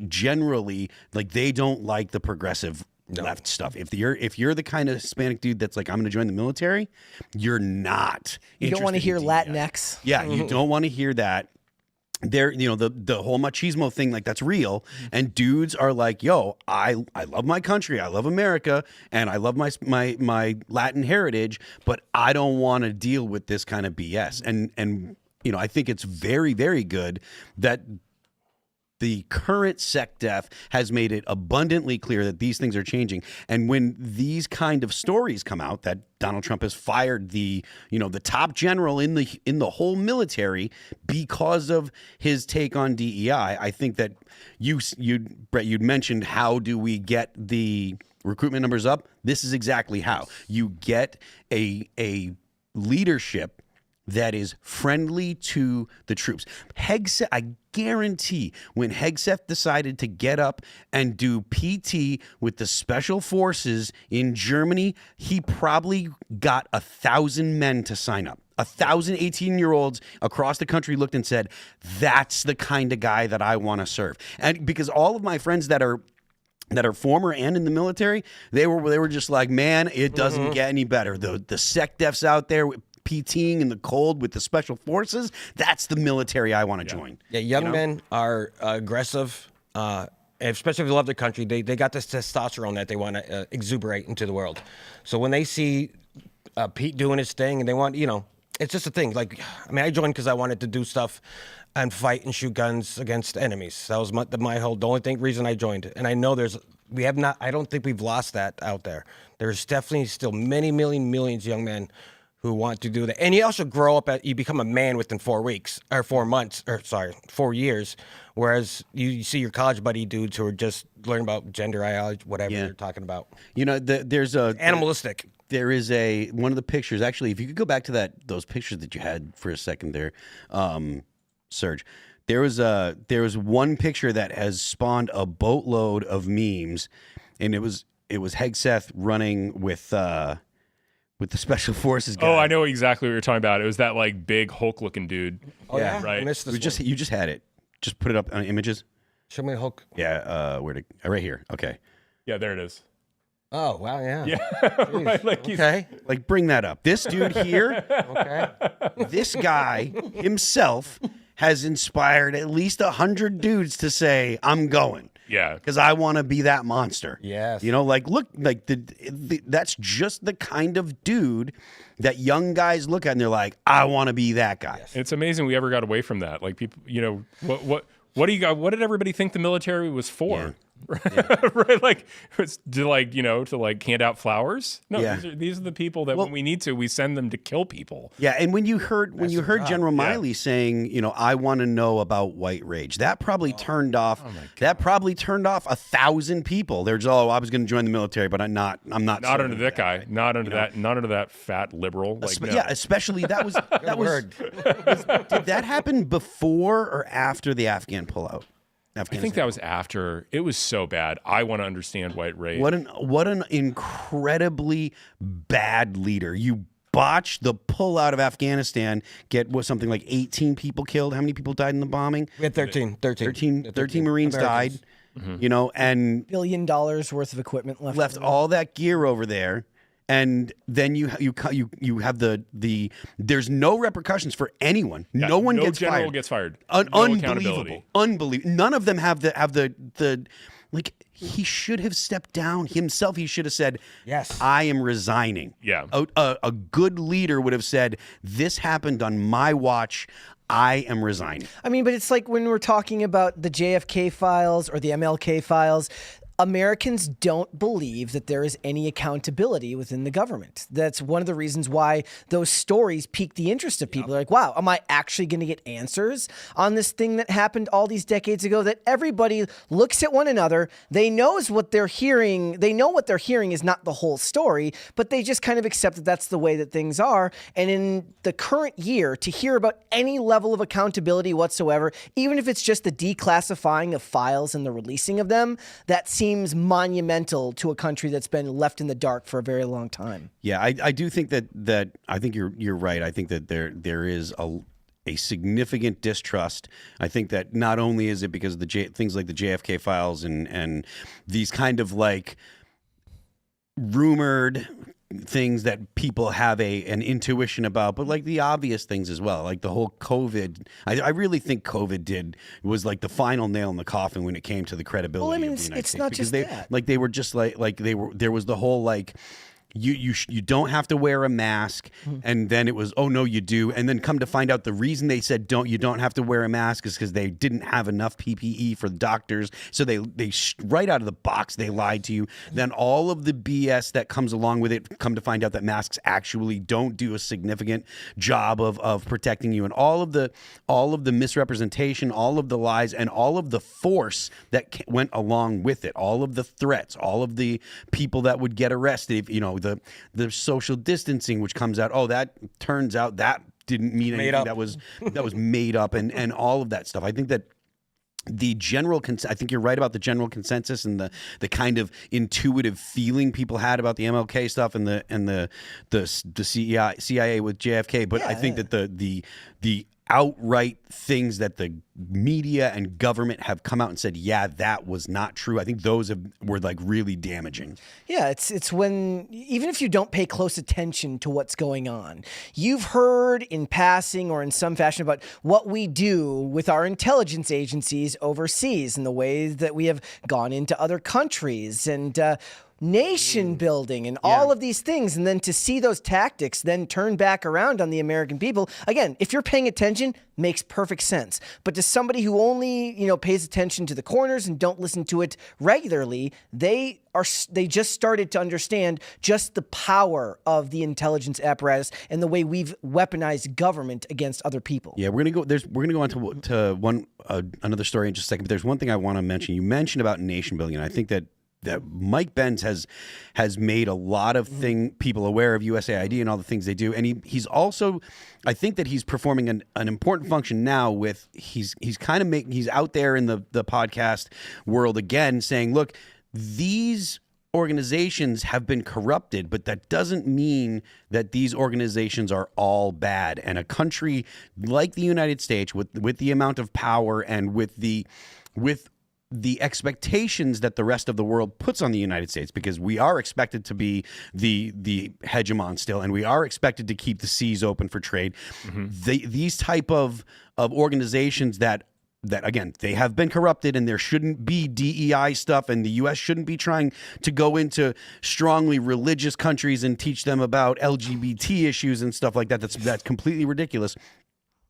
generally like, they don't like the progressive left stuff. If you're the kind of Hispanic dude that's like, I'm going to join the military, you're not. You don't want to hear DEI. Latinx. Yeah, you don't want to hear that. they're, the whole machismo thing, like, that's real, and dudes are like, yo, I love my country, I love America, and I love my Latin heritage, but I don't want to deal with this kind of BS. And I think it's very, very good that the current SecDef has made it abundantly clear that these things are changing. And when these kind of stories come out that Donald Trump has fired the top general in the whole military because of his take on DEI, I think that Brett, you'd mentioned, how do we get the recruitment numbers up? This is exactly how. You get a leadership that is friendly to the troops. Hegseth, I guarantee, when Hegseth decided to get up and do PT with the special forces in Germany, he probably got 1,000 men to sign up. 1,000 18-year-olds across the country looked and said, that's the kind of guy that I want to serve. And because all of my friends that are former and in the military, they were just like, man, it doesn't get any better. The SecDefs out there PTing in the cold with the special forces, that's the military I want to join. Yeah, young men are aggressive, especially if they love their country. They got this testosterone that they want to exuberate into the world. So when they see Pete doing his thing and they want, it's just a thing. Like, I joined because I wanted to do stuff and fight and shoot guns against enemies. That was the only reason I joined. And I know I don't think we've lost that out there. There's definitely still many millions young men who want to do that. And you also grow up, you become a man within 4 years, whereas you see your college buddy dudes who are just learning about gender ideology, whatever they're talking about. There's a... Animalistic. There is one of the pictures, actually, if you could go back to those pictures that you had for a second there, Serge, there was one picture that has spawned a boatload of memes, and it was Hegseth running with the special forces guy. Oh, I know exactly what you're talking about. It was that like big Hulk looking dude. Oh yeah, right. I missed this You just had it. Just put it up on images. Show me the Hulk. Yeah, right here. Okay. Yeah, there it is. Oh wow, yeah. Yeah, right. Like Okay. Like, bring that up. This dude here, Okay. this guy himself has inspired at least 100 dudes to say, I'm going. Yeah, Because I want to be that monster. Yes. Look, like that's just the kind of dude that young guys look at and they're like, I want to be that guy. And it's amazing we ever got away from that. Like people, what do you got? What did everybody think the military was for? Yeah. Right? Like it's to hand out flowers. No, Yeah. these are the people that when we need to, we send them to kill people. Yeah, and when you heard General Miley saying, I want to know about white rage, that probably turned off. That probably turned off 1,000 people. They're just, I was going to join the military, but I'm not. Not under that guy. Not under that. Not under that fat liberal. Like, no. Yeah, especially that was. Did that happen before or after the Afghan pullout? I think that was after. It was so bad. I want to understand white rage. What an incredibly bad leader. You botched the pullout of Afghanistan. Something like 18 people killed. How many people died in the bombing? We had 13 Marines Americans. died. And $1 billion worth of equipment left. all that gear over there. And then you have the there's no repercussions for anyone. Yeah, no one no gets general fired. gets fired. Unbelievable. None of them have the like. He should have stepped down himself. He should have said, Yes, I am resigning. Yeah. A good leader would have said, this happened on my watch. I am resigning. I mean, but it's like when we're talking about the JFK files or the MLK files, Americans don't believe that there is any accountability within the government. That's one of the reasons why those stories pique the interest of people. They're like, wow, am I actually going to get answers on this thing that happened all these decades ago? That everybody looks at one another. They knows what they're hearing. They know what they're hearing is not the whole story, but they just kind of accept that that's the way that things are. And in the current year, to hear about any level of accountability whatsoever, even if it's just the declassifying of files and the releasing of them, that seems monumental to a country that's been left in the dark for a very long time. Yeah, I do think that I think you're right. I think that there is a significant distrust. I think that not only is it because of things like the JFK files and these kind of like rumored things that people have an intuition about, but like the obvious things as well, like the whole COVID. I really think COVID was like the final nail in the coffin when it came to the credibility. Well, I mean, of the United it's States, not because just that. Like they were just there was the whole like. You don't have to wear a mask, and then it was, oh no, you do, and then come to find out the reason they said you don't have to wear a mask is because they didn't have enough PPE for the doctors, so they right out of the box they lied to you. Then all of the BS that comes along with it, come to find out that masks actually don't do a significant job of protecting you, and all of the misrepresentation, all of the lies, and all of the force that went along with it, all of the threats, all of the people that would get arrested, the social distancing, which comes out, that turns out that didn't mean anything, that was made up, and all of that stuff. I think that the general I think you're right about the general consensus and the kind of intuitive feeling people had about the MLK stuff and the CIA with JFK, but I think that the outright things that the media and government have come out and said, yeah, that was not true. I think those were like really damaging. Yeah, it's when, even if you don't pay close attention to what's going on, you've heard in passing or in some fashion about what we do with our intelligence agencies overseas and the ways that we have gone into other countries and nation building and all of these things, and then to see those tactics then turn back around on the American people, again, if you're paying attention, makes perfect sense. But to somebody who only pays attention to the corners and don't listen to it regularly, they just started to understand just the power of the intelligence apparatus and the way we've weaponized government against other people. Yeah, we're gonna go on to one another story in just a second. But there's one thing I want to mention. You mentioned about nation building, and I think that Mike Benz has made a lot of people aware of USAID and all the things they do, and he's also, I think that he's performing an important function now with he's out there in the podcast world again saying, look, these organizations have been corrupted, but that doesn't mean that these organizations are all bad. And a country like the United States, with the amount of power and with the expectations that the rest of the world puts on the United States, because we are expected to be the hegemon still, and we are expected to keep the seas open for trade. These type of organizations that again, they have been corrupted, and there shouldn't be DEI stuff, and the U.S. shouldn't be trying to go into strongly religious countries and teach them about LGBT issues and stuff like that. That's completely ridiculous.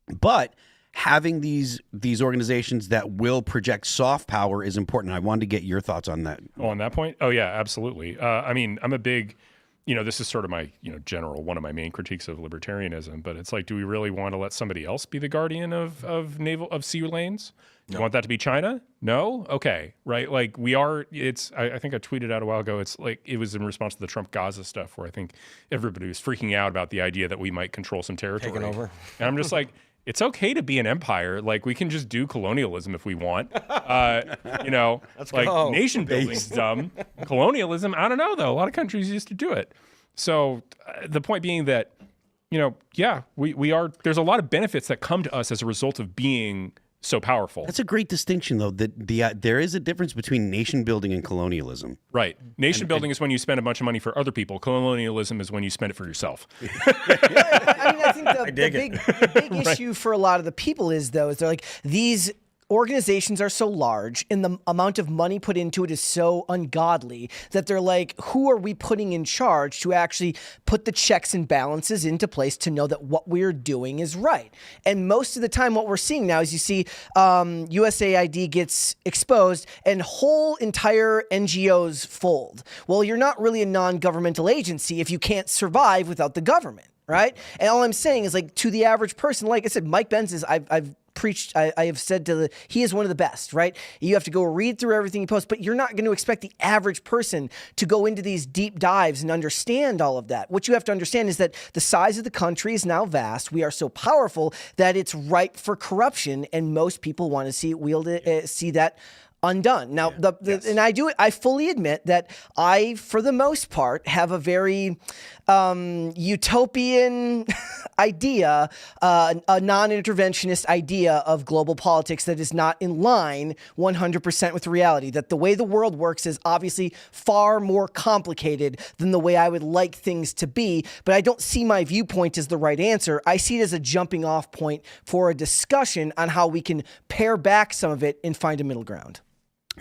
But having these organizations that will project soft power is important. I wanted to get your thoughts on that. Oh, on that point? Oh, yeah, absolutely. I mean, I'm a big, this is sort of my, one of my main critiques of libertarianism, but it's like, do we really want to let somebody else be the guardian of sea lanes? No. You want that to be China? No? Okay. Right. Like I think I tweeted out a while ago, it's like, it was in response to the Trump Gaza stuff where I think everybody was freaking out about the idea that we might control some territory. Taking over. And I'm just like, it's okay to be an empire. Like, we can just do colonialism if we want. Let's like go. Nation building's dumb. Colonialism, I don't know though. A lot of countries used to do it. So the point being that, we are. There's a lot of benefits that come to us as a result of being so powerful. That's a great distinction, though. That there is a difference between nation building and colonialism. Right. Nation building is when you spend a bunch of money for other people. Colonialism is when you spend it for yourself. I think the big issue for a lot of the people is they're like, these organizations are so large and the amount of money put into it is so ungodly that they're like, who are we putting in charge to actually put the checks and balances into place to know that what we're doing is right? And most of the time what we're seeing now is you see USAID gets exposed and whole entire NGOs fold. Well, you're not really a non-governmental agency if you can't survive without the government, right? And all I'm saying is, like, to the average person, like I said, Mike Benz is, I've preached, I have said he is one of the best, right? You have to go read through everything he posts, but you're not going to expect the average person to go into these deep dives and understand all of that. What you have to understand is that the size of the country is now vast. We are so powerful that it's ripe for corruption, and most people want to see that undone. Now, and I fully admit that I, for the most part, have a very utopian idea, a non-interventionist idea of global politics that is not in line 100% with reality, that the way the world works is obviously far more complicated than the way I would like things to be, but I don't see my viewpoint as the right answer. I see it as a jumping off point for a discussion on how we can pare back some of it and find a middle ground.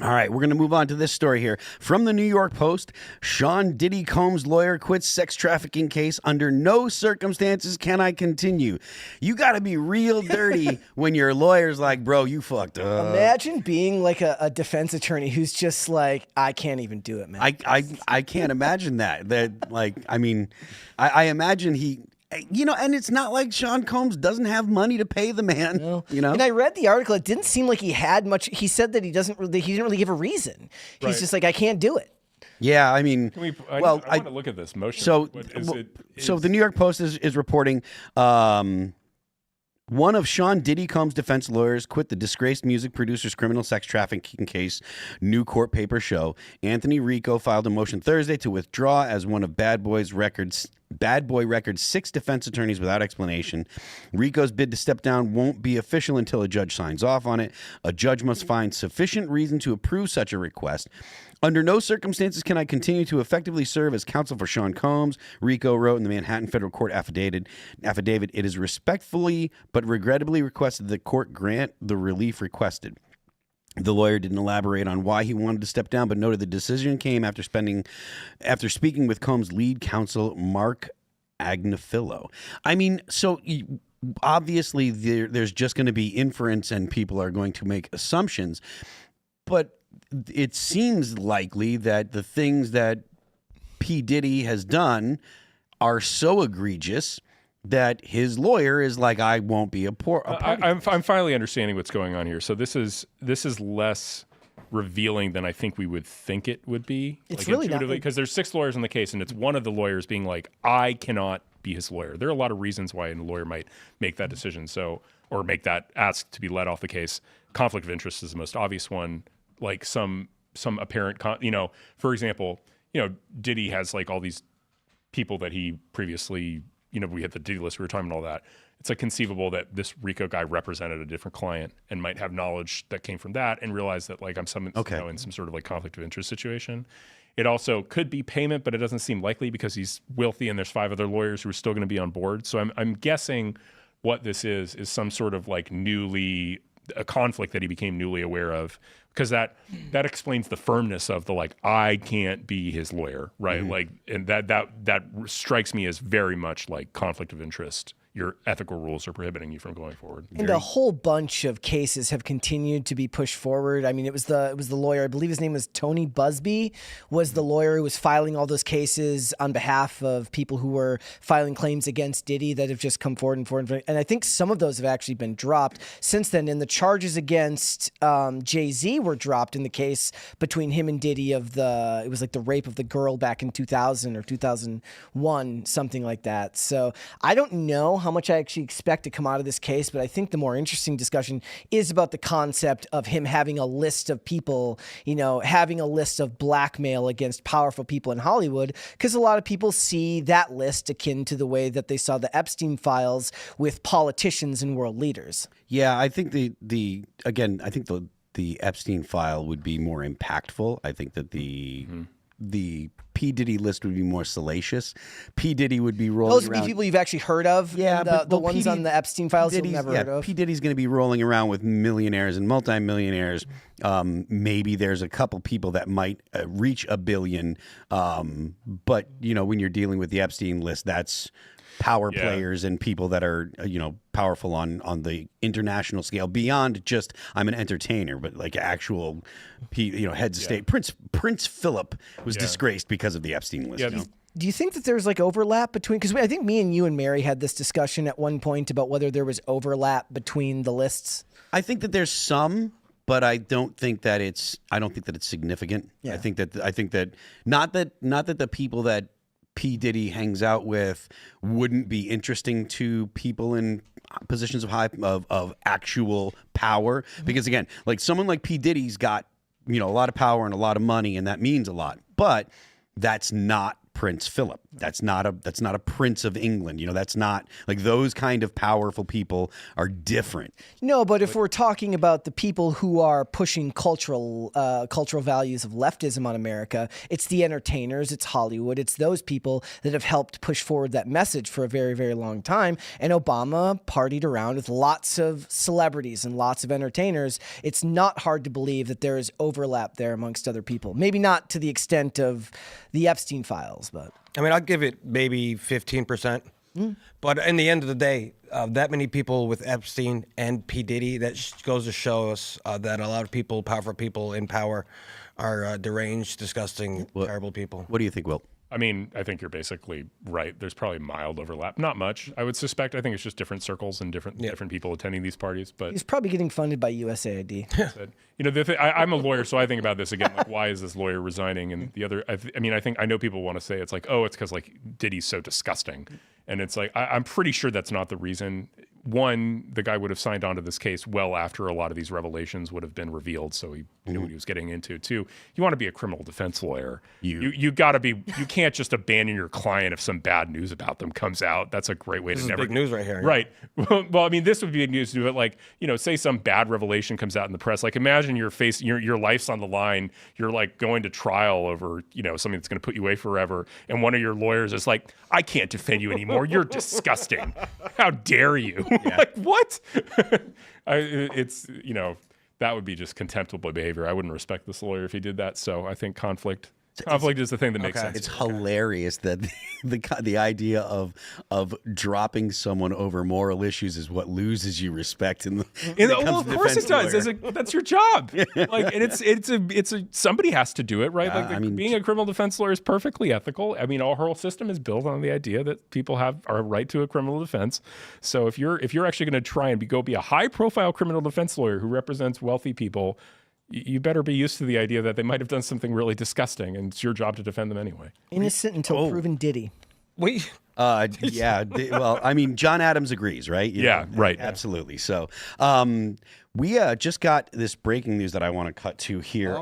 All right, we're going to move on to this story here. From the New York Post, Sean Diddy Combs' lawyer quits sex trafficking case. Under no circumstances can I continue. You got to be real dirty when your lawyer's like, bro, you fucked up. Imagine being like a defense attorney who's just like, I can't even do it, man. I can't imagine that. I imagine he... and it's not like Sean Combs doesn't have money to pay the man. No. And I read the article. It didn't seem like he had much. He said that he didn't really give a reason. He's just like, I can't do it. Yeah, I mean, I want to look at this motion. So the New York Post is reporting. One of Sean Diddy Combs' defense lawyers quit the disgraced music producer's criminal sex trafficking case, new court paper show. Anthony Rico filed a motion Thursday to withdraw as one of Bad Boy Records' 6 defense attorneys without explanation. Rico's bid to step down won't be official until a judge signs off on it. A judge must find sufficient reason to approve such a request. Under no circumstances can I continue to effectively serve as counsel for Sean Combs, Rico wrote in the Manhattan Federal Court affidavit. It is respectfully but regrettably requested the court grant the relief requested. The lawyer didn't elaborate on why he wanted to step down, but noted the decision came after speaking with Combs' lead counsel, Mark Agnafilo. I mean, so obviously there's just going to be inference and people are going to make assumptions, but it seems likely that the things that P. Diddy has done are so egregious that his lawyer is like, I won't be a party. I'm finally understanding what's going on here. So this is less revealing than I think we would think it would be. It's really not, because there's 6 lawyers in the case, and it's one of the lawyers being like, I cannot be his lawyer. There are a lot of reasons why a lawyer might make that decision, or make that ask to be let off the case. Conflict of interest is the most obvious one. Like some apparent, for example, Diddy has like all these people that he previously, we had the Diddy list, we were talking about all that. It's like conceivable that this Rico guy represented a different client and might have knowledge that came from that and realize that like I'm in some sort of like conflict of interest situation. It also could be payment, but it doesn't seem likely because he's wealthy and there's 5 other lawyers who are still going to be on board. So I'm guessing what this is some sort of like a conflict that he became newly aware of, because that explains the firmness of the like, I can't be his lawyer, right? Mm-hmm. Like, and that strikes me as very much like conflict of interest. Your ethical rules are prohibiting you from going forward. And a whole bunch of cases have continued to be pushed forward. I mean, it was the lawyer, I believe his name was Tony Busby, was the lawyer who was filing all those cases on behalf of people who were filing claims against Diddy that have just come forward and forward. And I think some of those have actually been dropped since then. And the charges against Jay-Z were dropped in the case between him and Diddy it was like the rape of the girl back in 2000 or 2001, something like that. So I don't know how much I actually expect to come out of this case, but I think the more interesting discussion is about the concept of him having a list of people, having a list of blackmail against powerful people in Hollywood, because a lot of people see that list akin to the way that they saw the Epstein files with politicians and world leaders. Yeah, I think the Epstein file would be more impactful. I think that the P. Diddy list would be more salacious. P. Diddy would be rolling Those would around. be people you've actually heard of. Yeah, the ones on the Epstein files you've never heard of. P. Diddy's going to be rolling around with millionaires and multimillionaires. Maybe there's a couple people that might reach $1 billion. But, when you're dealing with the Epstein list, that's power players and people that are, powerful on the international scale beyond just I'm an entertainer, but like actual, heads of state. Prince Philip was disgraced because of the Epstein list. Yeah, Do you think that there's like overlap between, because I think me and you and Mary had this discussion at one point about whether there was overlap between the lists? I think that there's some, but I don't think that it's significant. Yeah. I think that not that the people that P. Diddy hangs out with wouldn't be interesting to people in positions of actual power, because again, like someone like P. Diddy's got a lot of power and a lot of money, and that means a lot. But that's not Prince Philip. That's not a Prince of England. That's not like those kind of powerful people are different. No, but if we're talking about the people who are pushing cultural values of leftism on America, it's the entertainers, it's Hollywood, it's those people that have helped push forward that message for a very, very long time. And Obama partied around with lots of celebrities and lots of entertainers. It's not hard to believe that there is overlap there amongst other people. Maybe not to the extent of the Epstein files, but I mean, I'll give it maybe 15%. But in the end of the day, that many people with Epstein and P. Diddy, that goes to show us that a lot of people, powerful people in power, are deranged, disgusting, terrible people. What do you think, Will? I mean, I think you're basically right. There's probably mild overlap. Not much, I would suspect. I think it's just different circles and different people attending these parties. But he's probably getting funded by USAID. I'm a lawyer, so I think about this again. Like, why is this lawyer resigning? And the other, I know people want to say it's like, oh, it's because like Diddy's so disgusting, and it's like I'm pretty sure that's not the reason. One, the guy would have signed on to this case well after a lot of these revelations would have been revealed, so he knew what he was getting into. Two, you want to be a criminal defense lawyer. You got to be. You can't just abandon your client if some bad news about them comes out. That's a great way This to is never. big news right here. Right. Well, I mean, this would be big news to do it. Like, say some bad revelation comes out in the press. Like, imagine your life's on the line. You're like going to trial over, something that's going to put you away forever. And one of your lawyers is like, I can't defend you anymore. You're disgusting. How dare you? Like, what? That would be just contemptible behavior. I wouldn't respect this lawyer if he did that. So I think conflict is the thing that makes sense. It's hilarious that the idea of dropping someone over moral issues is what loses you respect in the. Well, of course it does. That's your job. Like, and it's somebody has to do it, right? Being a criminal defense lawyer is perfectly ethical. I mean, our whole system is built on the idea that people have a right to a criminal defense. So if you're actually going to try and go be a high profile criminal defense lawyer who represents wealthy people, you better be used to the idea that they might have done something really disgusting, and it's your job to defend them anyway. Innocent until proven Diddy. Wait. Well, I mean, John Adams agrees, right? Right. Absolutely. So we just got this breaking news that I want to cut to here.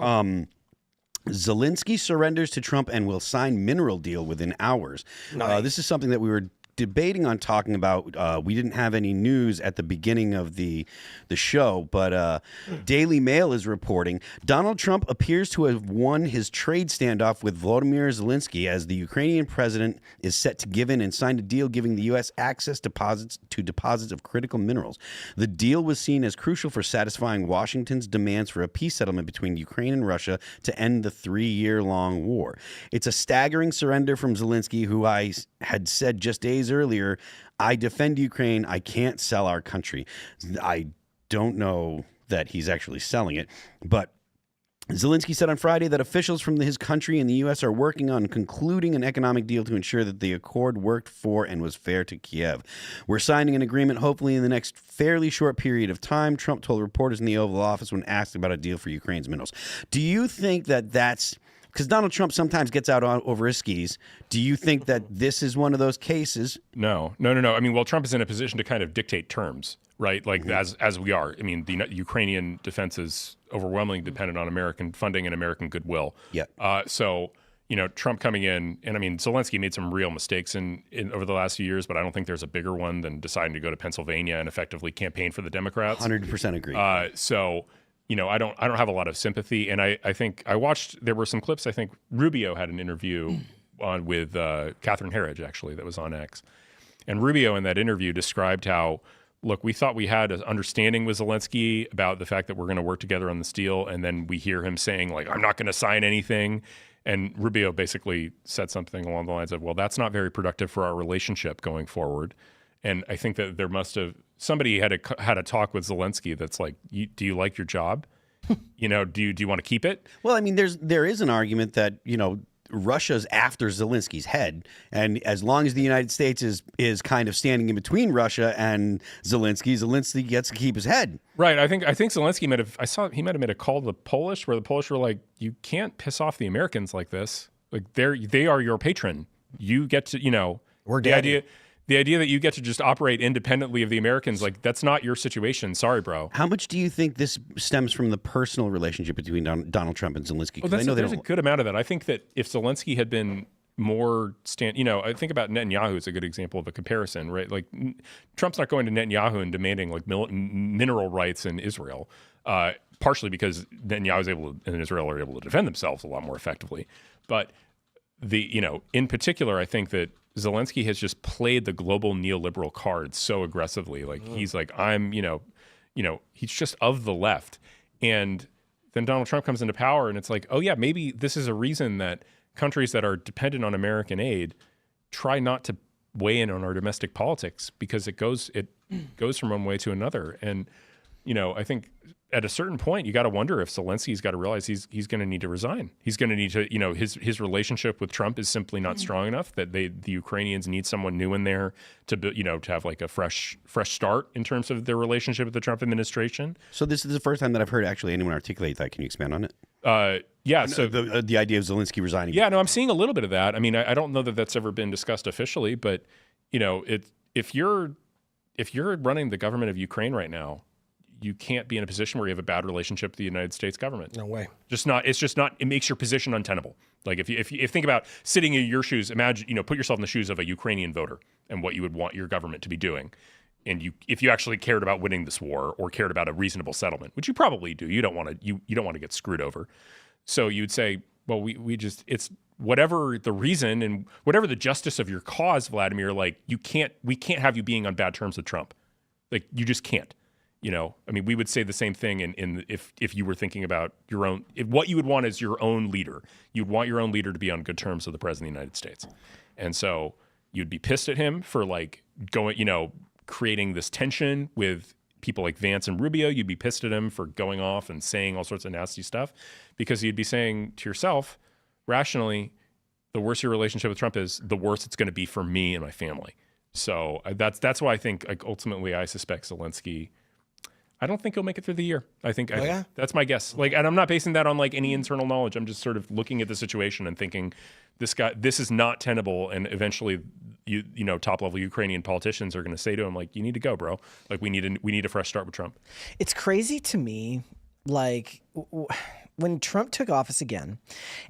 Zelensky surrenders to Trump and will sign mineral deal within hours. Nice. This is something that we were debating on talking about. We didn't have any news at the beginning of the show, but Daily Mail is reporting Donald Trump appears to have won his trade standoff with Volodymyr Zelensky as the Ukrainian president is set to give in and sign a deal giving the U.S. access to deposits of critical minerals. The deal was seen as crucial for satisfying Washington's demands for a peace settlement between Ukraine and Russia to end the 3-year-long war. It's a staggering surrender from Zelensky, who I had said just days earlier, I defend Ukraine. I can't sell our country. I don't know that he's actually selling it, but Zelensky said on Friday that officials from his country and the U.S. are working on concluding an economic deal to ensure that the accord worked for and was fair to Kiev. We're signing an agreement hopefully in the next fairly short period of time, Trump told reporters in the Oval Office when asked about a deal for Ukraine's minerals. Do you think that that's because Donald Trump sometimes gets out over his skis? Do you think that this is one of those cases? No. I mean, well, Trump is in a position to kind of dictate terms, right? Like as we are. I mean, the Ukrainian defense is overwhelmingly dependent on American funding and American goodwill. Yeah. So, Trump coming in, and I mean, Zelensky made some real mistakes in over the last few years, but I don't think there's a bigger one than deciding to go to Pennsylvania and effectively campaign for the Democrats. 100% agree. I don't have a lot of sympathy, and I think I watched. There were some clips. I think Rubio had an interview with Catherine Herridge, actually, that was on X, and Rubio in that interview described how, look, we thought we had an understanding with Zelensky about the fact that we're going to work together on this deal, and then we hear him saying, like, I'm not going to sign anything. And Rubio basically said something along the lines of, well, that's not very productive for our relationship going forward. And I think that there must have somebody had a talk with Zelensky that's like, do you like your job? Do you want to keep it? Well, I mean, there is an argument that Russia's after Zelensky's head, and as long as the United States is kind of standing in between Russia and Zelensky gets to keep his head. Right. I think Zelensky might have made a call to the Polish where the Polish were like, you can't piss off the Americans like this. Like they are your patron. You get to, we're the idea. The idea that you get to just operate independently of the Americans, like, that's not your situation. Sorry, bro. How much do you think this stems from the personal relationship between Donald Trump and Zelensky? Well, there's a good amount of that. I think that if Zelensky had been more I think about Netanyahu as a good example of a comparison, right? Like, Trump's not going to Netanyahu and demanding like mineral rights in Israel, partially because Netanyahu and Israel are able to defend themselves a lot more effectively. But in particular, I think that Zelensky has just played the global neoliberal card so aggressively. Like, he's like, he's just of the left. And then Donald Trump comes into power and it's like, oh yeah, maybe this is a reason that countries that are dependent on American aid try not to weigh in on our domestic politics, because it goes from one way to another. And, I think at a certain point, you got to wonder if Zelensky's got to realize he's going to need to resign. He's going to need to, his relationship with Trump is simply not strong enough, that the Ukrainians need someone new in there to have like a fresh start in terms of their relationship with the Trump administration. So this is the first time that I've heard actually anyone articulate that. Can you expand on it? Yeah. So the idea of Zelensky resigning. Yeah, no, I'm seeing a little bit of that. I mean, I don't know that that's ever been discussed officially, but if you're running the government of Ukraine right now, you can't be in a position where you have a bad relationship with the United States government. No way. It makes your position untenable. Like, if you think about sitting in your shoes, imagine, put yourself in the shoes of a Ukrainian voter and what you would want your government to be doing. And if you actually cared about winning this war or cared about a reasonable settlement, which you probably do, you don't want to get screwed over. So you'd say, well, it's whatever the reason and whatever the justice of your cause, Vladimir, like, we can't have you being on bad terms with Trump. Like, you just can't. I mean, we would say the same thing if you were thinking about your own, what you would want as your own leader. You'd want your own leader to be on good terms with the president of the United States. And so you'd be pissed at him for like creating this tension with people like Vance and Rubio. You'd be pissed at him for going off and saying all sorts of nasty stuff, because you'd be saying to yourself, rationally, the worse your relationship with Trump is, the worse it's going to be for me and my family. So that's why I think, like, ultimately I suspect Zelensky, I don't think he'll make it through the year. I think that's my guess. Like, and I'm not basing that on like any internal knowledge. I'm just sort of looking at the situation and thinking, this is not tenable. And eventually, top level Ukrainian politicians are going to say to him, like, you need to go, bro. Like, we need a fresh start with Trump. It's crazy to me, like, when Trump took office again,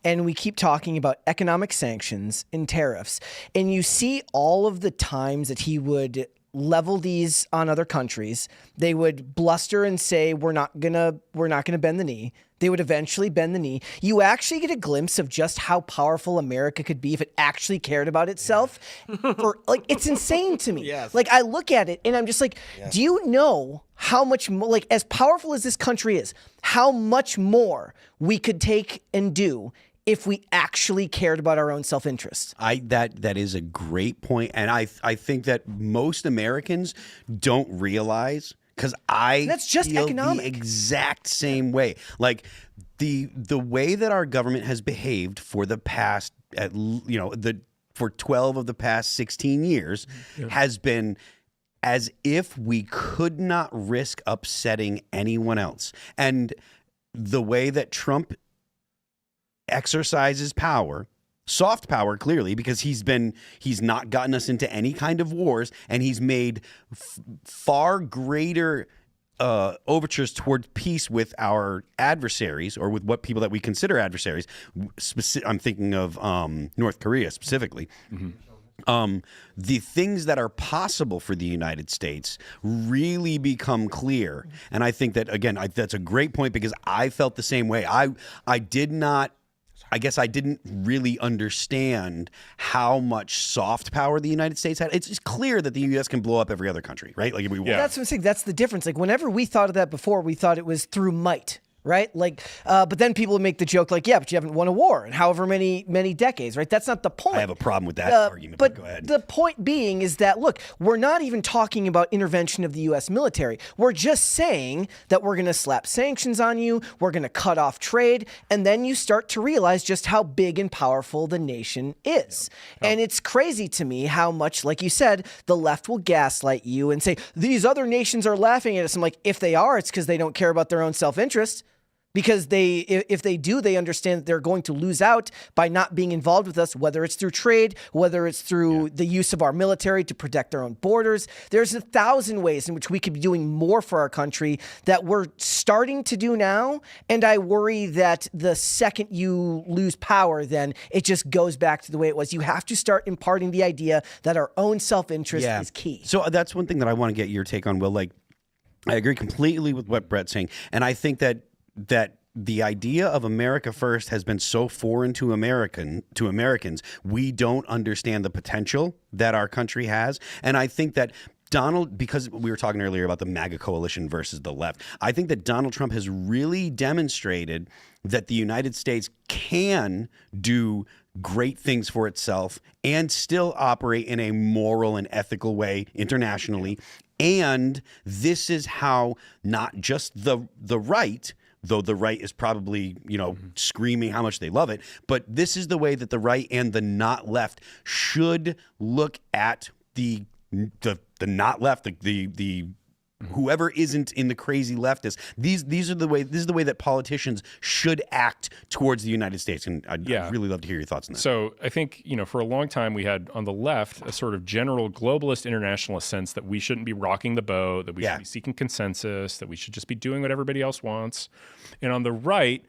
and we keep talking about economic sanctions and tariffs, and you see all of the times that he would level these on other countries, they would bluster and say, we're not gonna bend the knee. They would eventually bend the knee. You actually get a glimpse of just how powerful America could be if it actually cared about itself. It's insane to me. Yes. Like, I look at it and I'm just like, do you know how much more, like, as powerful as this country is, how much more we could take and do if we actually cared about our own self-interest? That is a great point, and I think that most Americans don't realize, because that's just feel economic. The exact same way. Like, the way that our government has behaved for the past, for 12 of the past 16 years has been as if we could not risk upsetting anyone else. And the way that Trump exercises power, soft power, clearly, because he's not gotten us into any kind of wars, and he's made far greater overtures toward peace with our adversaries, or with what people that we consider adversaries. I'm thinking of North Korea specifically. Mm-hmm. The things that are possible for the United States really become clear. And I think that, again, that's a great point, because I felt the same way. I guess I didn't really understand how much soft power the United States had. It's clear that the U.S. can blow up every other country, right? Like, if we want. That's what I'm saying. That's the difference. Like, whenever we thought of that before, we thought it was through might. Right? Like, but then people would make the joke like, yeah, but you haven't won a war in however many decades, right? That's not the point. I have a problem with that argument, but go ahead. The point being is that, look, we're not even talking about intervention of the U.S. military. We're just saying that we're going to slap sanctions on you, we're going to cut off trade, and then you start to realize just how big and powerful the nation is. Yeah. And it's crazy to me how much, like you said, the left will gaslight you and say, these other nations are laughing at us. I'm like, if they are, it's because they don't care about their own self-interest. because if they do, they understand that they're going to lose out by not being involved with us, whether it's through trade, whether it's through the use of our military to protect our own borders. There's 1,000 ways in which we could be doing more for our country that we're starting to do now. And I worry that the second you lose power, then it just goes back to the way it was. You have to start imparting the idea that our own self-interest is key. So that's one thing that I want to get your take on, Will. Like, I agree completely with what Brett's saying. And I think that the idea of America first has been so foreign to Americans. We don't understand the potential that our country has. And I think that Donald, because we were talking earlier about the MAGA coalition versus the left, I think that Donald Trump has really demonstrated that the United States can do great things for itself and still operate in a moral and ethical way internationally. And this is how not just the right, though the right is probably, screaming how much they love it, but this is the way that the right and the not left should look at the not left, the whoever isn't in the crazy leftist. This is the way that politicians should act towards the United States. And I'd really love to hear your thoughts on that. So I think, for a long time we had on the left a sort of general globalist internationalist sense that we shouldn't be rocking the boat, that we should be seeking consensus, that we should just be doing what everybody else wants. And on the right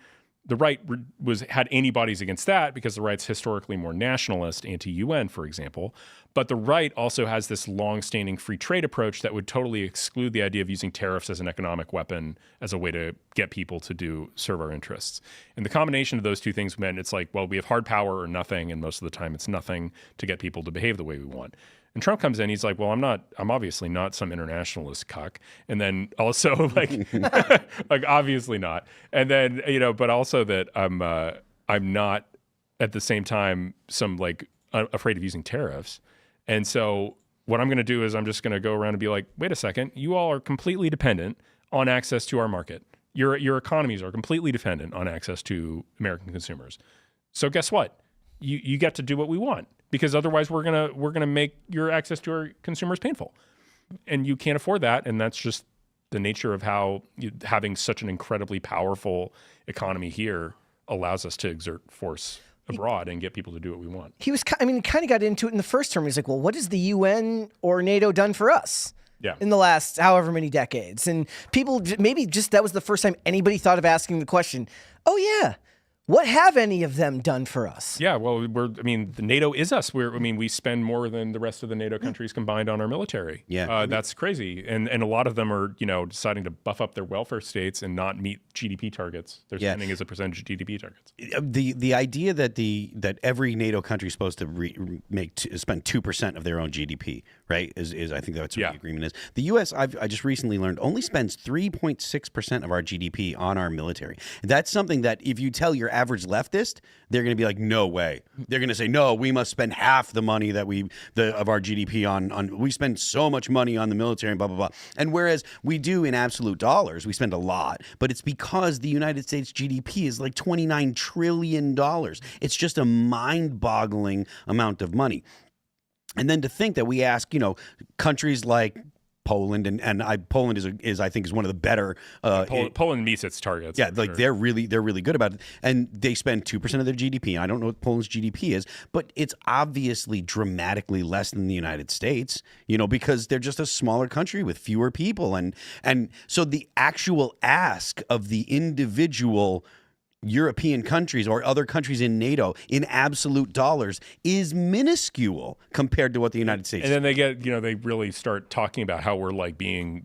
had antibodies against that because the right's historically more nationalist, anti-UN, for example. But the right also has this long-standing free trade approach that would totally exclude the idea of using tariffs as an economic weapon as a way to get people to serve our interests. And the combination of those two things meant it's like, well, we have hard power or nothing, and most of the time it's nothing to get people to behave the way we want. And Trump comes in, he's like, well, I'm obviously not some internationalist cuck. And then also like obviously not. And then, but also that I'm not at the same time afraid of using tariffs. And so what I'm going to do is I'm just going to go around and be like, wait a second, you all are completely dependent on access to our market. Your economies are completely dependent on access to American consumers. So guess what? You get to do what we want, because otherwise we're gonna make your access to our consumers painful, and you can't afford that. And that's just the nature of how having such an incredibly powerful economy here allows us to exert force abroad and get people to do what we want. He kind of got into it in the first term. He's like, well, what has the UN or NATO done for us? In the last however many decades? And people, maybe just that was the first time anybody thought of asking the question, oh yeah, what have any of them done for us? Yeah, well, the NATO is us. We spend more than the rest of the NATO countries combined on our military. Yeah. That's crazy. And a lot of them are, deciding to buff up their welfare states and not meet GDP targets. Their spending as a percentage of GDP targets. The idea that every NATO country is supposed to spend 2% of their own GDP, right? Is I think that's what the agreement is. The U.S. I just recently learned only spends 3.6% of our GDP on our military. That's something that if you tell your average leftist, they're going to be like, no way. They're going to say, no, we must spend half the money that of our GDP on. We spend so much money on the military and blah blah blah. And whereas we do in absolute dollars, we spend a lot, but it's because the United States GDP is like $29 trillion. It's just a mind-boggling amount of money. And then to think that we ask, countries like Poland Poland is I think is one of the better. Poland meets its targets. Yeah, like sure. they're really good about it, and they spend 2% of their GDP. And I don't know what Poland's GDP is, but it's obviously dramatically less than the United States. Because they're just a smaller country with fewer people, and so the actual ask of the individual European countries or other countries in NATO in absolute dollars is minuscule compared to what the United States. And then they get, they really start talking about how we're like being,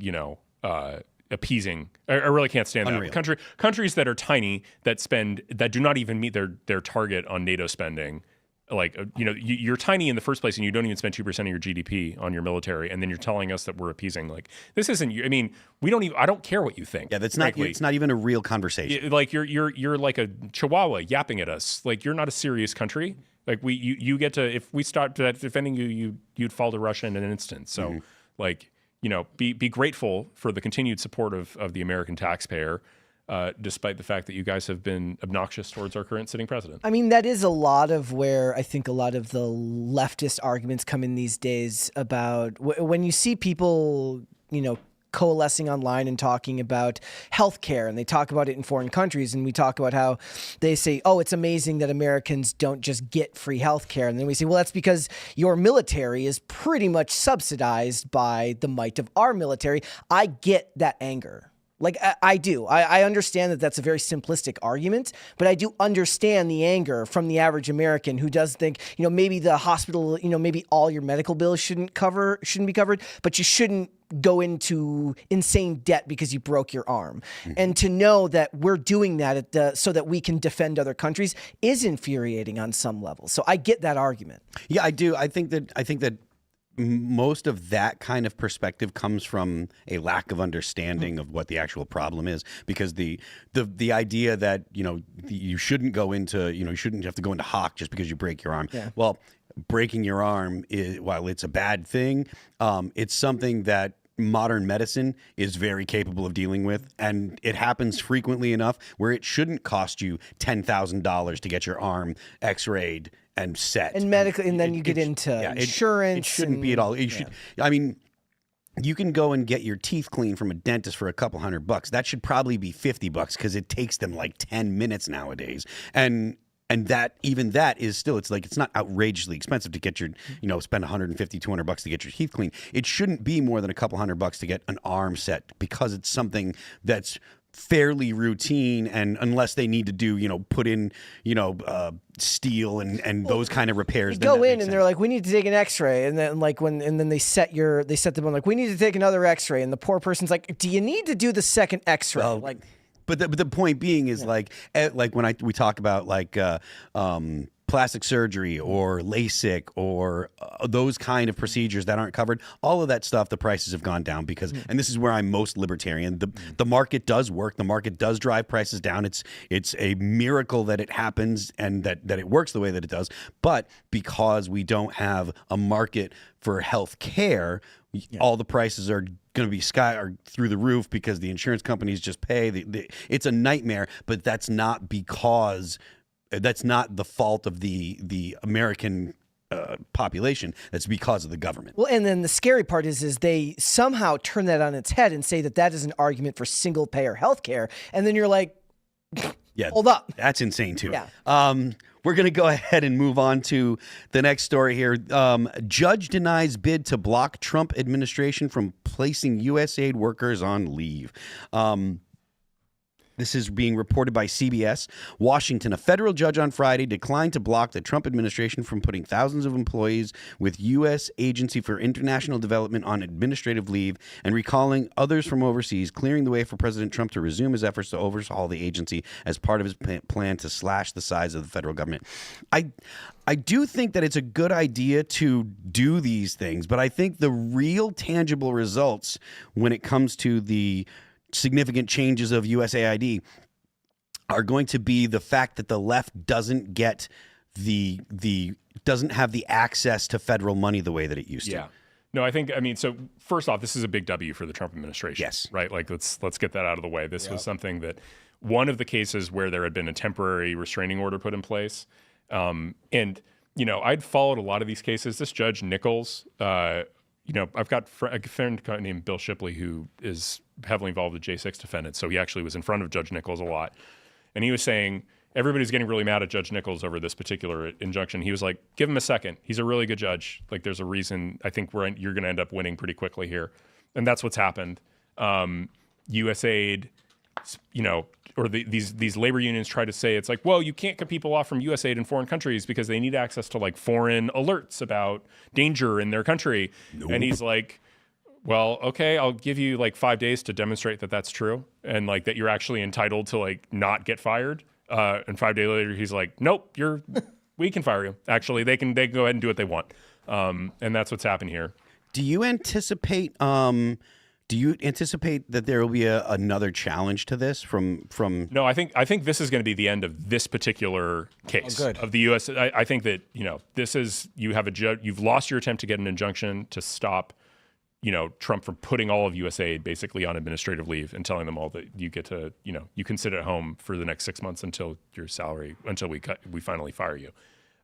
appeasing. I really can't stand Unreal. that. Countries that are tiny that do not even meet their target on NATO spending. Like, you're tiny in the first place and you don't even spend 2% of your GDP on your military. And then you're telling us that we're appeasing. Like, this isn't, I don't care what you think. Yeah, it's not even a real conversation. Like you're like a chihuahua yapping at us. Like, you're not a serious country. Like you get to, if we start defending you, you'd fall to Russia in an instant. So be grateful for the continued support of the American taxpayer. Despite the fact that you guys have been obnoxious towards our current sitting president. That is a lot of where I think a lot of the leftist arguments come in these days about when you see people, coalescing online and talking about healthcare, and they talk about it in foreign countries, and we talk about how they say, oh, it's amazing that Americans don't just get free healthcare. And then we say, well, that's because your military is pretty much subsidized by the might of our military. I get that anger. Like, I do. I understand that that's a very simplistic argument, but I do understand the anger from the average American who does think, maybe the hospital, maybe all your medical bills shouldn't be covered, but you shouldn't go into insane debt because you broke your arm. And to know that we're doing that so that we can defend other countries is infuriating on some level. So I get that argument. Yeah, I do. I think that most of that kind of perspective comes from a lack of understanding of what the actual problem is, because the idea that you shouldn't go into you shouldn't have to go into hock just because you break your arm. Yeah. Well, breaking your arm is, while it's a bad thing, it's something that modern medicine is very capable of dealing with, and it happens frequently enough where it shouldn't cost you $10,000 to get your arm x-rayed and set. And medical, and then you get into insurance. It shouldn't be at all. You should. I mean, you can go and get your teeth cleaned from a dentist for a couple $100. That should probably be $50 because it takes them like 10 minutes nowadays. And that is still, it's not outrageously expensive to get your, spend $150, $200 to get your teeth cleaned. It shouldn't be more than a couple $100 to get an arm set, because it's something that's fairly routine, and unless they need to do, put in, steel and those kind of repairs. You go in and they're like, we need to take an x-ray. And then then they set them on, like, we need to take another x-ray. And the poor person's like, do you need to do the second x-ray? Well, but the point being is like when we talk about plastic surgery or LASIK or those kind of procedures that aren't covered, all of that stuff, the prices have gone down because, and this is where I'm most libertarian, the market does work. The market does drive prices down. It's a miracle that it happens and that it works the way that it does. But because we don't have a market for health care, all the prices are going to be through the roof because the insurance companies just pay. It's a nightmare, but that's not the fault of the American population. That's because of the government. Well, and then the scary part is they somehow turn that on its head and say that is an argument for single payer healthcare, and then you're like, yeah, hold up, that's insane too. Yeah. We're going to go ahead and move on to the next story here. Judge denies bid to block Trump administration from placing USAID workers on leave. This is being reported by CBS. Washington, a federal judge on Friday declined to block the Trump administration from putting thousands of employees with U.S. Agency for International Development on administrative leave and recalling others from overseas, clearing the way for President Trump to resume his efforts to overhaul the agency as part of his plan to slash the size of the federal government. I do think that it's a good idea to do these things, but I think the real tangible results when it comes to the significant changes of USAID are going to be the fact that the left doesn't get doesn't have the access to federal money the way that it used to. Yeah. No, so first off, this is a big W for the Trump administration. Yes. Right? Like, let's get that out of the way. This was something that one of the cases where there had been a temporary restraining order put in place. And I'd followed a lot of these cases. This Judge Nichols, I've got a friend named Bill Shipley who is heavily involved with J6 defendants. So he actually was in front of Judge Nichols a lot. And he was saying, everybody's getting really mad at Judge Nichols over this particular injunction. He was like, give him a second. He's a really good judge. Like, there's a reason. I think you're going to end up winning pretty quickly here. And that's what's happened. USAID, or these labor unions try to say it's like, well, you can't cut people off from USAID in foreign countries because they need access to like foreign alerts about danger in their country. Nope. And he's like, well, okay, I'll give you like 5 days to demonstrate that that's true and like that you're actually entitled to like not get fired. And 5 days later, he's like, nope, we can fire you. Actually, they can go ahead and do what they want. And that's what's happened here. Do you anticipate that there will be another challenge to this from? No, I think this is going to be the end of this particular case of the U.S. I think that this is you've lost your attempt to get an injunction to stop Trump from putting all of USAID basically on administrative leave and telling them all that you get to you can sit at home for the next 6 months until your salary we finally fire you.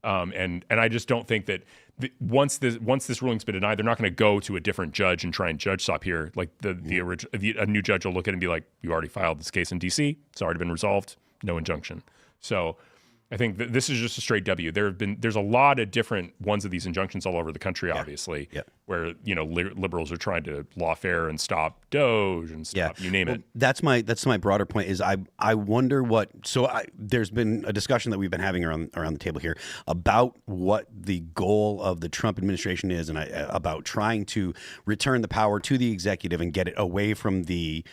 And I just don't think that once this ruling's been denied, they're not going to go to a different judge and try and judge stop here. Like a new judge will look at it and be like, you already filed this case in D.C. It's already been resolved. No injunction. So I think this is just a straight W. There's a lot of different ones of these injunctions all over the country, obviously, where liberals are trying to lawfare and stop Doge and stop you name it. That's my broader point. Is I wonder what. So there's been a discussion that we've been having around the table here about what the goal of the Trump administration is, and about trying to return the power to the executive and get it away from the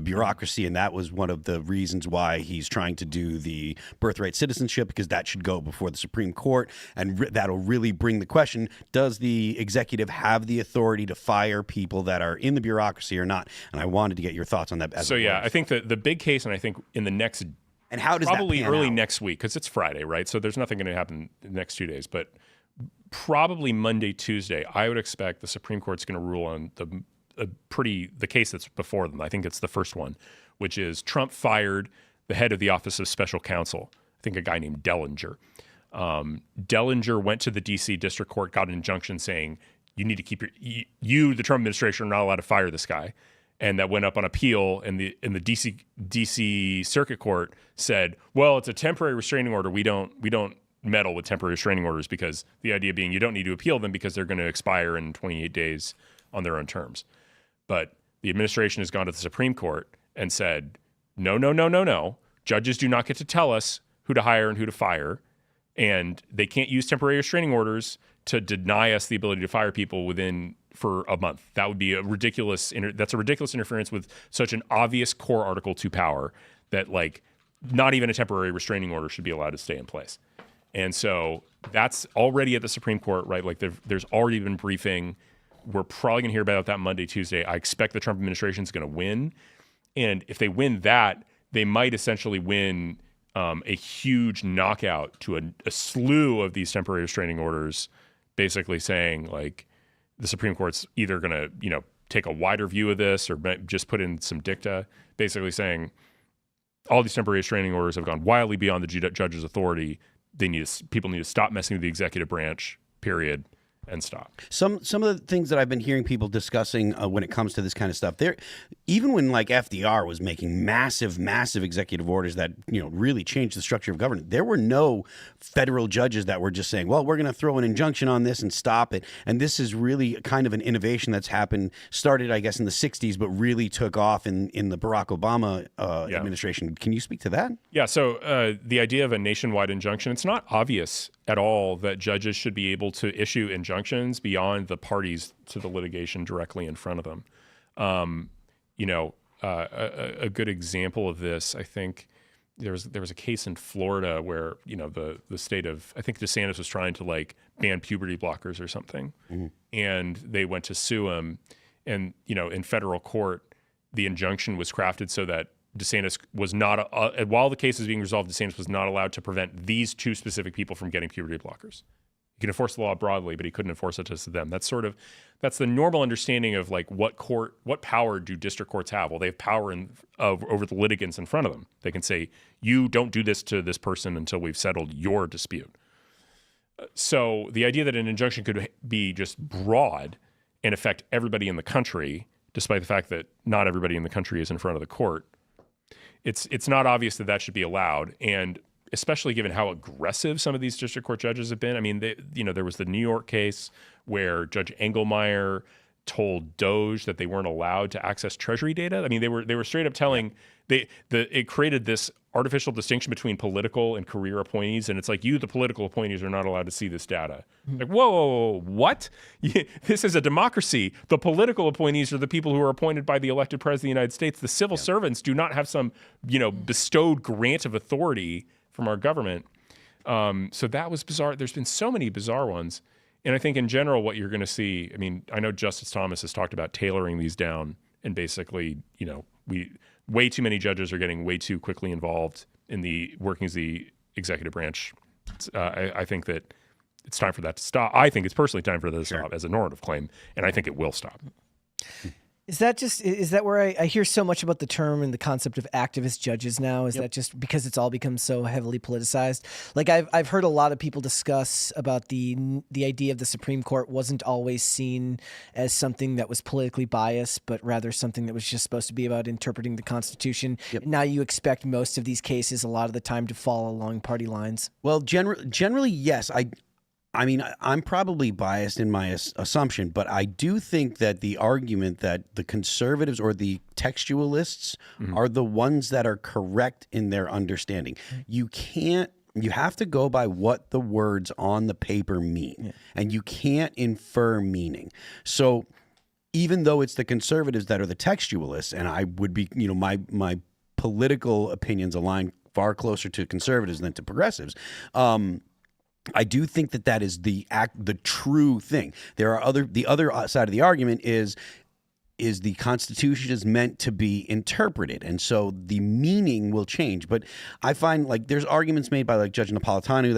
bureaucracy, and that was one of the reasons why he's trying to do the birthright citizenship, because that should go before the Supreme Court, and that'll really bring the question: does the executive have the authority to fire people that are in the bureaucracy or not? And I wanted to get your thoughts on that. I think the big case, and I think in the next and how does probably that pan early out? next week, because it's Friday, right? So there's nothing going to happen the next 2 days, but probably Monday, Tuesday, I would expect the Supreme Court's going to rule on the case that's before them. I think it's the first one, which is Trump fired the head of the Office of Special Counsel, I think a guy named Dellinger. Dellinger went to the D.C. District Court, got an injunction saying, you need to keep the Trump administration, are not allowed to fire this guy. And that went up on appeal, and the D.C. Circuit Court said, well, it's a temporary restraining order. We don't meddle with temporary restraining orders, because the idea being you don't need to appeal them because they're going to expire in 28 days on their own terms. But the administration has gone to the Supreme Court and said, no. Judges do not get to tell us who to hire and who to fire. And they can't use temporary restraining orders to deny us the ability to fire people for a month. That would be that's a ridiculous interference with such an obvious core Article 2 power that, like, not even a temporary restraining order should be allowed to stay in place. And so that's already at the Supreme Court, right? Like there's already been briefing. We're probably going to hear about that Monday, Tuesday. I expect the Trump administration is going to win. And if they win that, they might essentially win a huge knockout to a slew of these temporary restraining orders, basically saying, like, the Supreme Court's either going to, take a wider view of this or just put in some dicta, basically saying all these temporary restraining orders have gone wildly beyond the judge's authority. People need to stop messing with the executive branch, period. And stop. Some of the things that I've been hearing people discussing when it comes to this kind of stuff, even when like FDR was making massive executive orders that really changed the structure of government, there were no federal judges that were just saying, well, we're going to throw an injunction on this and stop it. And this is really kind of an innovation that's started, I guess, in the 60s, but really took off in the Barack Obama administration. Can you speak to that? Yeah. So the idea of a nationwide injunction, it's not obvious at all that judges should be able to issue injunctions beyond the parties to the litigation directly in front of them. A good example of this, I think there was a case in Florida where, the state of, I think DeSantis was trying to like ban puberty blockers or something. Mm-hmm. And they went to sue him. And, in federal court, the injunction was crafted so that DeSantis was not, while the case is being resolved, DeSantis was not allowed to prevent these two specific people from getting puberty blockers. He can enforce the law broadly, but he couldn't enforce it to them. That's the normal understanding of like what power do district courts have? Well, they have power over the litigants in front of them. They can say, you don't do this to this person until we've settled your dispute. So the idea that an injunction could be just broad and affect everybody in the country, despite the fact that not everybody in the country is in front of the court, it's not obvious that should be allowed. And especially given how aggressive some of these district court judges have been. I mean, there was the New York case where Judge Engelmeyer told Doge that they weren't allowed to access Treasury data. I mean, they were straight up telling it created this artificial distinction between political and career appointees, and it's like the political appointees are not allowed to see this data. Mm-hmm. Like, whoa, what? This is a democracy. The political appointees are the people who are appointed by the elected president of the United States. The civil servants do not have some bestowed grant of authority from our government. So that was bizarre. There's been so many bizarre ones. And I think in general, what you're going to see, I mean, I know Justice Thomas has talked about tailoring these down, and basically, way too many judges are getting way too quickly involved in the workings of the executive branch. I think that it's time for that to stop. I think it's personally time for that to stop as a normative claim, and I think it will stop. Is that where I hear so much about the term and the concept of activist judges now? Is that just because it's all become so heavily politicized? Like I've heard a lot of people discuss about the idea of the Supreme Court wasn't always seen as something that was politically biased, but rather something that was just supposed to be about interpreting the Constitution. Yep. Now you expect most of these cases a lot of the time to fall along party lines. Well, generally, yes. I mean, I'm probably biased in my assumption, but I do think that the argument that the conservatives or the textualists are the ones that are correct in their understanding. You have to go by what the words on the paper mean, and you can't infer meaning. So even though it's the conservatives that are the textualists, and I would be, my political opinions align far closer to conservatives than to progressives, I do think that is the true thing. The other side of the argument is the Constitution is meant to be interpreted, and so the meaning will change. But I find like there's arguments made by like Judge Napolitano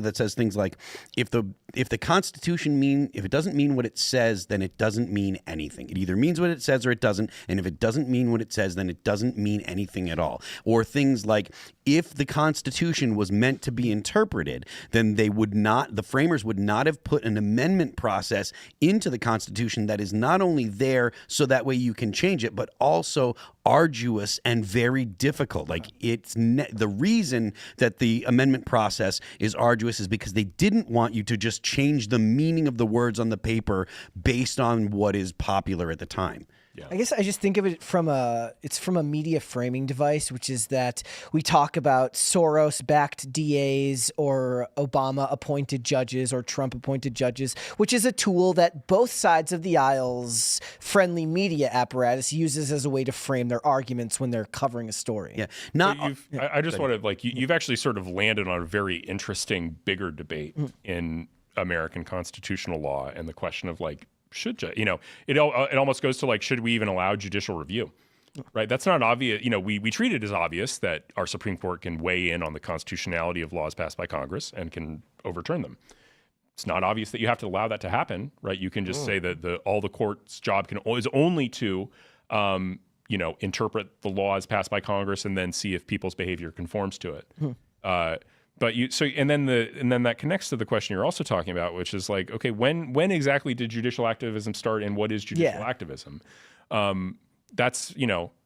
that says things like if the Constitution if it doesn't mean what it says, then it doesn't mean anything. It either means what it says or it doesn't, and if it doesn't mean what it says, then it doesn't mean anything at all. Or things like if the Constitution was meant to be interpreted, then the framers would not have put an amendment process into the Constitution that is not only there so that way you can change it, but also arduous and very difficult. Like the reason that the amendment process is arduous is because they didn't want you to just change the meaning of the words on the paper based on what is popular at the time. I guess I just think of it from a media framing device, which is that we talk about Soros-backed DAs or Obama-appointed judges or Trump-appointed judges, which is a tool that both sides of the aisle's friendly media apparatus uses as a way to frame their arguments when they're covering a story. Yeah, I just want to you've actually sort of landed on a very interesting, bigger debate in American constitutional law and the question of like, it almost goes to like, should we even allow judicial review? Right? That's not obvious. We treat it as obvious that our Supreme Court can weigh in on the constitutionality of laws passed by Congress and can overturn them. It's not obvious that you have to allow that to happen, right? You can just say that all the court's job is only to, interpret the laws passed by Congress and then see if people's behavior conforms to it. And then that connects to the question you're also talking about, which is like, okay, when exactly did judicial activism start, and what is judicial activism? That's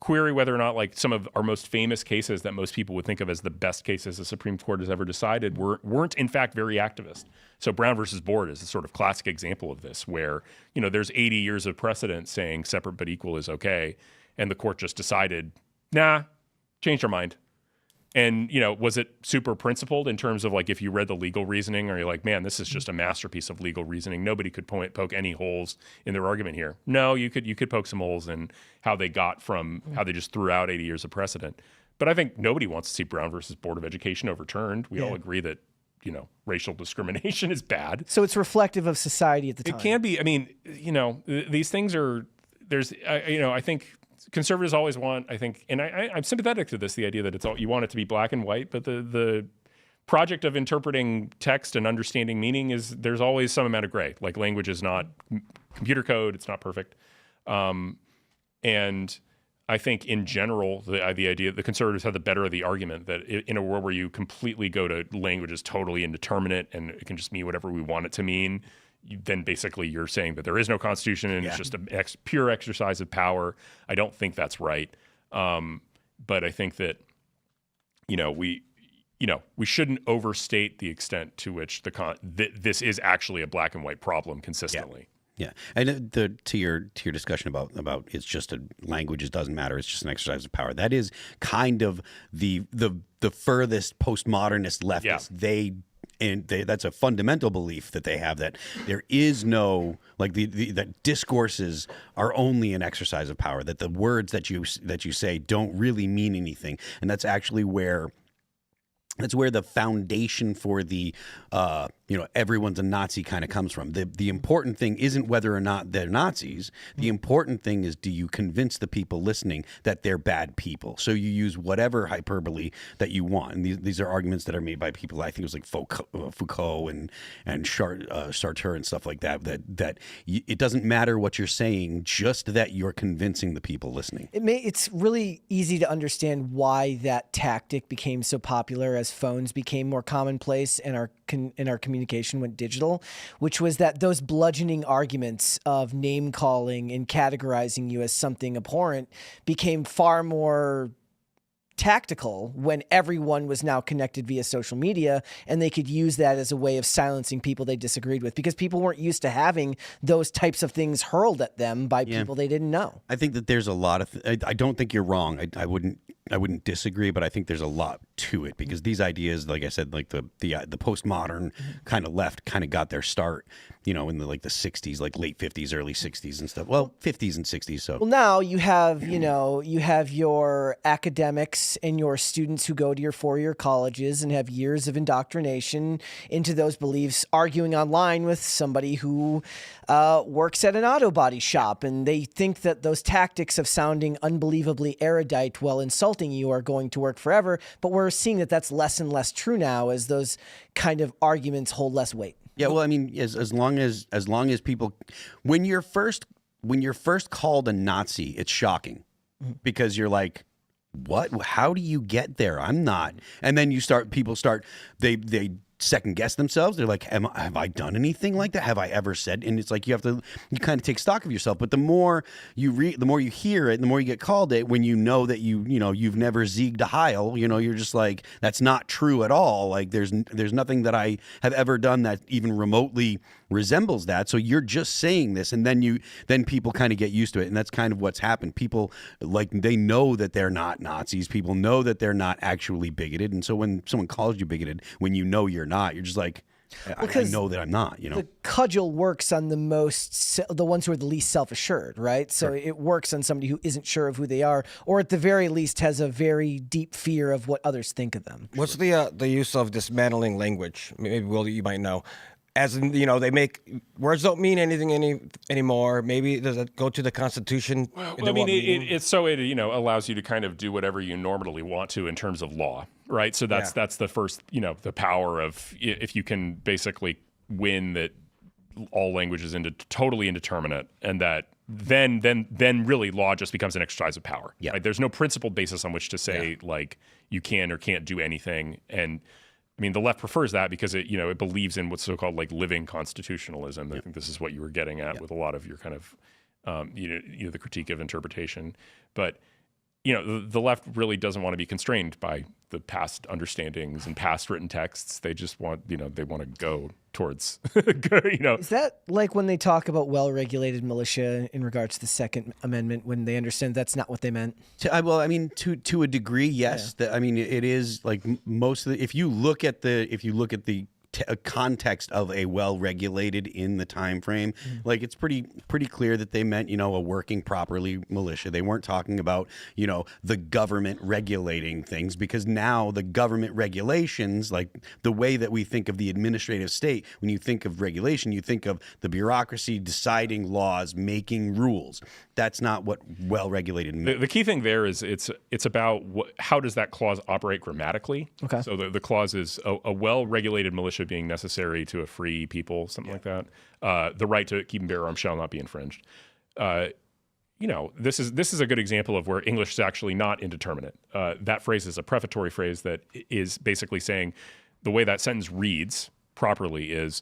query whether or not like some of our most famous cases that most people would think of as the best cases the Supreme Court has ever decided weren't in fact very activist. So Brown versus Board is a sort of classic example of this, where there's 80 years of precedent saying separate but equal is okay, and the court just decided, nah, changed our mind. And, was it super principled in terms of like, if you read the legal reasoning, or you're like, man, this is just a masterpiece of legal reasoning. Nobody could poke any holes in their argument here. No, you could poke some holes in how they just threw out 80 years of precedent. But I think nobody wants to see Brown versus Board of Education overturned. We all agree that, racial discrimination is bad. So it's reflective of society at the time. It can be. I mean, these things are, I think conservatives always want, I think, and I'm sympathetic to this, the idea that you want it to be black and white, but the project of interpreting text and understanding meaning there's always some amount of gray. Like language is not computer code, it's not perfect. And I think in general, the idea the conservatives have the better of the argument that in a world where you completely go to language is totally indeterminate and it can just mean whatever we want it to mean, then basically you're saying that there is no constitution and it's just a pure exercise of power. I don't think that's right. But I think that, we shouldn't overstate the extent to which this is actually a black and white problem consistently. Yeah. And to your discussion about it's just language doesn't matter. It's just an exercise of power. That is kind of the furthest postmodernist leftists. That's a fundamental belief that they have, that there is no, like that discourses are only an exercise of power, that the words that you say don't really mean anything. And that's actually where That's where the foundation for the, everyone's a Nazi kind of comes from. The important thing isn't whether or not they're Nazis. The important thing is, do you convince the people listening that they're bad people? So you use whatever hyperbole that you want. And these are arguments that are made by people, I think it was like Foucault and Sartre and stuff like that, that it doesn't matter what you're saying, just that you're convincing the people listening. It's really easy to understand why that tactic became so popular as phones became more commonplace and our communication went digital, which was that those bludgeoning arguments of name calling and categorizing you as something abhorrent became far more tactical when everyone was now connected via social media, and they could use that as a way of silencing people they disagreed with, because people weren't used to having those types of things hurled at them by people they didn't know. I think that there's a lot of I don't think you're wrong. I wouldn't disagree, but I think there's a lot to it, because these ideas, like I said, like the postmodern kind of left kind of got their start, in the the 60s, like late 50s, early 60s and stuff. Well, 50s and 60s. So now you have, you have your academics and your students who go to your 4-year colleges and have years of indoctrination into those beliefs, arguing online with somebody who works at an auto body shop, and they think that those tactics of sounding unbelievably erudite while insulting you are going to work forever. But we're seeing that that's less and less true now as those kind of arguments hold less weight. Yeah, well, I mean, as long as people, when you're first called a Nazi, it's shocking, because you're like, what? How do you get there? I'm not. And then people start, they second guess themselves. They're like, have I done anything like that? Have I ever said? And it's like you kind of take stock of yourself. But the more you read, the more you hear it, the more you get called it. When you know that you've never zigged a Heil, you're just like, that's not true at all. Like there's nothing that I have ever done that even remotely resembles that. So you're just saying this, and then people kind of get used to it, and that's kind of what's happened. People, like, they know that they're not Nazis. People know that they're not actually bigoted, and so when someone calls you bigoted, when you know you're not, you're just like, I know that I'm not. The cudgel works on the ones who are the least self-assured, right? So Sure. It works on somebody who isn't sure of who they are, or at the very least has a very deep fear of what others think of them. What's the use of dismantling language? Maybe, Will, you might know. As in, they make words don't mean anything anymore. Maybe does it go to the Constitution? Well, I mean, it allows you to kind of do whatever you normally want to in terms of law, right? So that's the first, the power of, if you can basically win that all language is totally indeterminate, and that then really law just becomes an exercise of power. Yeah, right? There's no principled basis on which to say like you can or can't do anything. And I mean, the left prefers that because it believes in what's so-called like living constitutionalism. I think this is what you were getting at with a lot of your kind of, the critique of interpretation. But, the left really doesn't want to be constrained by the past understandings and past written texts. They just want, they want to go towards, Is that like when they talk about well-regulated militia in regards to the Second Amendment, when they understand that's not what they meant? Well, I mean, to a degree, yes. Yeah. I mean, it is like most of the. If you look at the context of a well-regulated in the time frame, like it's pretty clear that they meant a working properly militia. They weren't talking about the government regulating things, because now the government regulations, like the way that we think of the administrative state, when you think of regulation, you think of the bureaucracy deciding laws, making rules. That's not what well-regulated means. The key thing there is it's about how does that clause operate grammatically. Okay. So the clause is a well-regulated militia being necessary to a free people, something like that. The right to keep and bear arms shall not be infringed. This is a good example of where English is actually not indeterminate. That phrase is a prefatory phrase that is basically saying the way that sentence reads properly is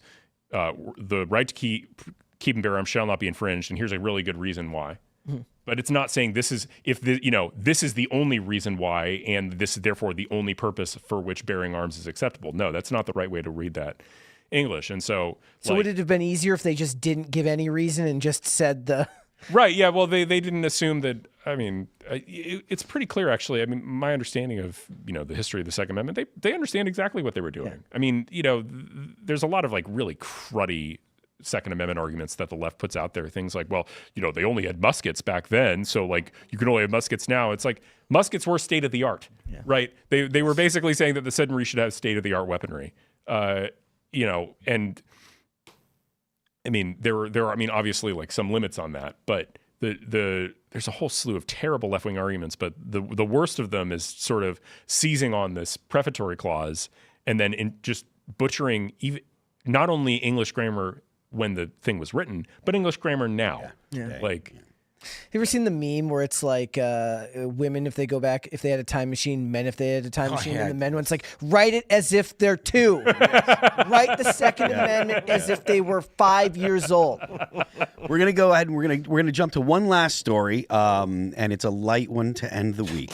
the right to keep and bear arms shall not be infringed, and here's a really good reason why. But it's not saying this is this is the only reason why, and this is therefore the only purpose for which bearing arms is acceptable. No, that's not the right way to read that English. And so would it have been easier if they just didn't give any reason and just said the right? Yeah. Well, they didn't assume that. I mean, it's pretty clear actually. I mean, my understanding of the history of the Second Amendment, they understand exactly what they were doing. Yeah. I mean, there's a lot of like really cruddy Second Amendment arguments that the left puts out there. Things like, well, they only had muskets back then, so like you can only have muskets now. It's like muskets were state of the art, right? They were basically saying that the citizenry should have state of the art weaponry, and I mean there are obviously like some limits on that, but there's a whole slew of terrible left-wing arguments, but the worst of them is sort of seizing on this prefatory clause and then just butchering even not only English grammar when the thing was written, but English grammar now. Like, you ever seen the meme where it's like women if they go back, if they had a time machine, men if they had a time machine, and the men one's like, write it as if they're 2. Write the Second Amendment as if they were 5 years old. We're gonna go ahead and we're gonna jump to one last story, and it's a light one to end the week.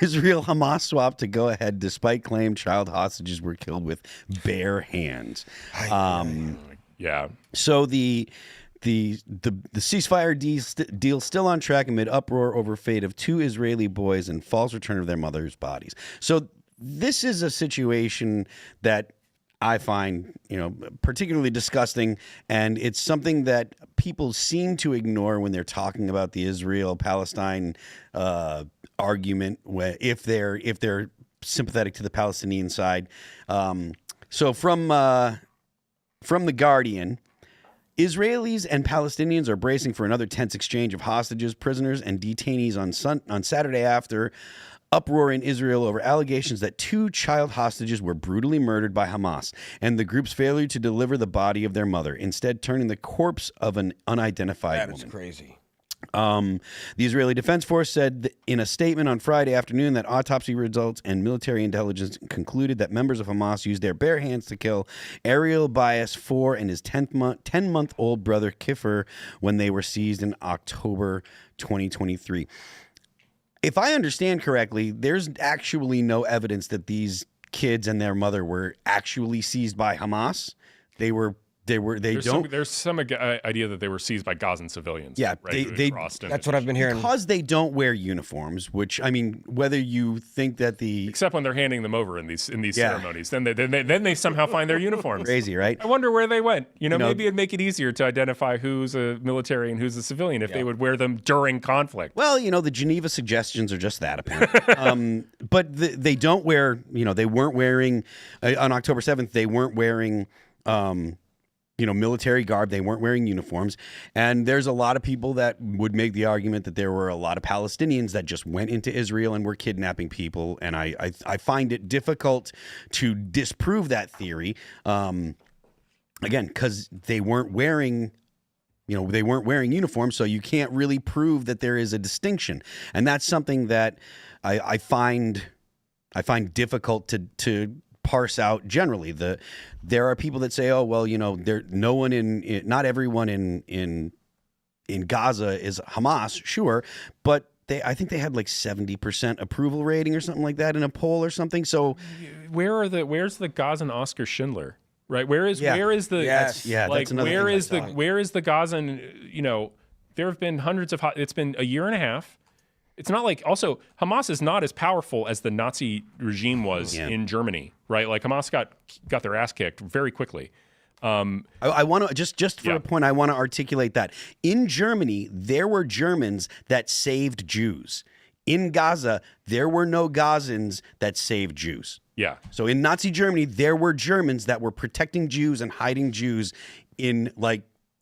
Israel Hamas swapped to go ahead despite claim child hostages were killed with bare hands. So the ceasefire deal still on track amid uproar over fate of 2 Israeli boys and false return of their mothers' bodies. So this is a situation that I find, particularly disgusting, and it's something that people seem to ignore when they're talking about the Israel-Palestine argument. If they're sympathetic to the Palestinian side, so from The Guardian. Israelis and Palestinians are bracing for another tense exchange of hostages, prisoners, and detainees on Saturday after uproar in Israel over allegations that 2 child hostages were brutally murdered by Hamas and the group's failure to deliver the body of their mother, instead turning the corpse of an unidentified woman. That is crazy. The Israeli Defense Force said in a statement on Friday afternoon that autopsy results and military intelligence concluded that members of Hamas used their bare hands to kill Ariel Bias 4 and his 10-month-old brother Kiffer when they were seized in October 2023. If I understand correctly, there's actually no evidence that these kids and their mother were actually seized by Hamas. There's some idea that they were seized by Gazan civilians. Yeah, that's what I've been hearing. Because they don't wear uniforms, which, I mean, whether you think that except when they're handing them over in these ceremonies, then they somehow find their uniforms. Crazy, right? I wonder where they went. Maybe it'd make it easier to identify who's a military and who's a civilian if they would wear them during conflict. Well, the Geneva suggestions are just that, apparently. But they don't wear, they weren't wearing, on October 7th, they weren't wearing military garb. They weren't wearing uniforms. And there's a lot of people that would make the argument that there were a lot of Palestinians that just went into Israel and were kidnapping people. And I find it difficult to disprove that theory. Again, because they weren't wearing uniforms, so you can't really prove that there is a distinction. And that's something that I find difficult to parse out generally. There are people that say, oh, well, not everyone in Gaza is Hamas, sure, but I think they had like 70% approval rating or something like that in a poll or something. So where's the Gazan Oscar Schindler? Right? Where is the that's another where thing is the Gazan, there have been hundreds of it's been a year and a half. It's not like, also, Hamas is not as powerful as the Nazi regime was in Germany, right? Like Hamas got their ass kicked very quickly. I want to just for a point, I want to articulate that in Germany there were Germans that saved Jews. In Gaza, there were no Gazans that saved Jews. Yeah. So in Nazi Germany, there were Germans that were protecting Jews and hiding Jews in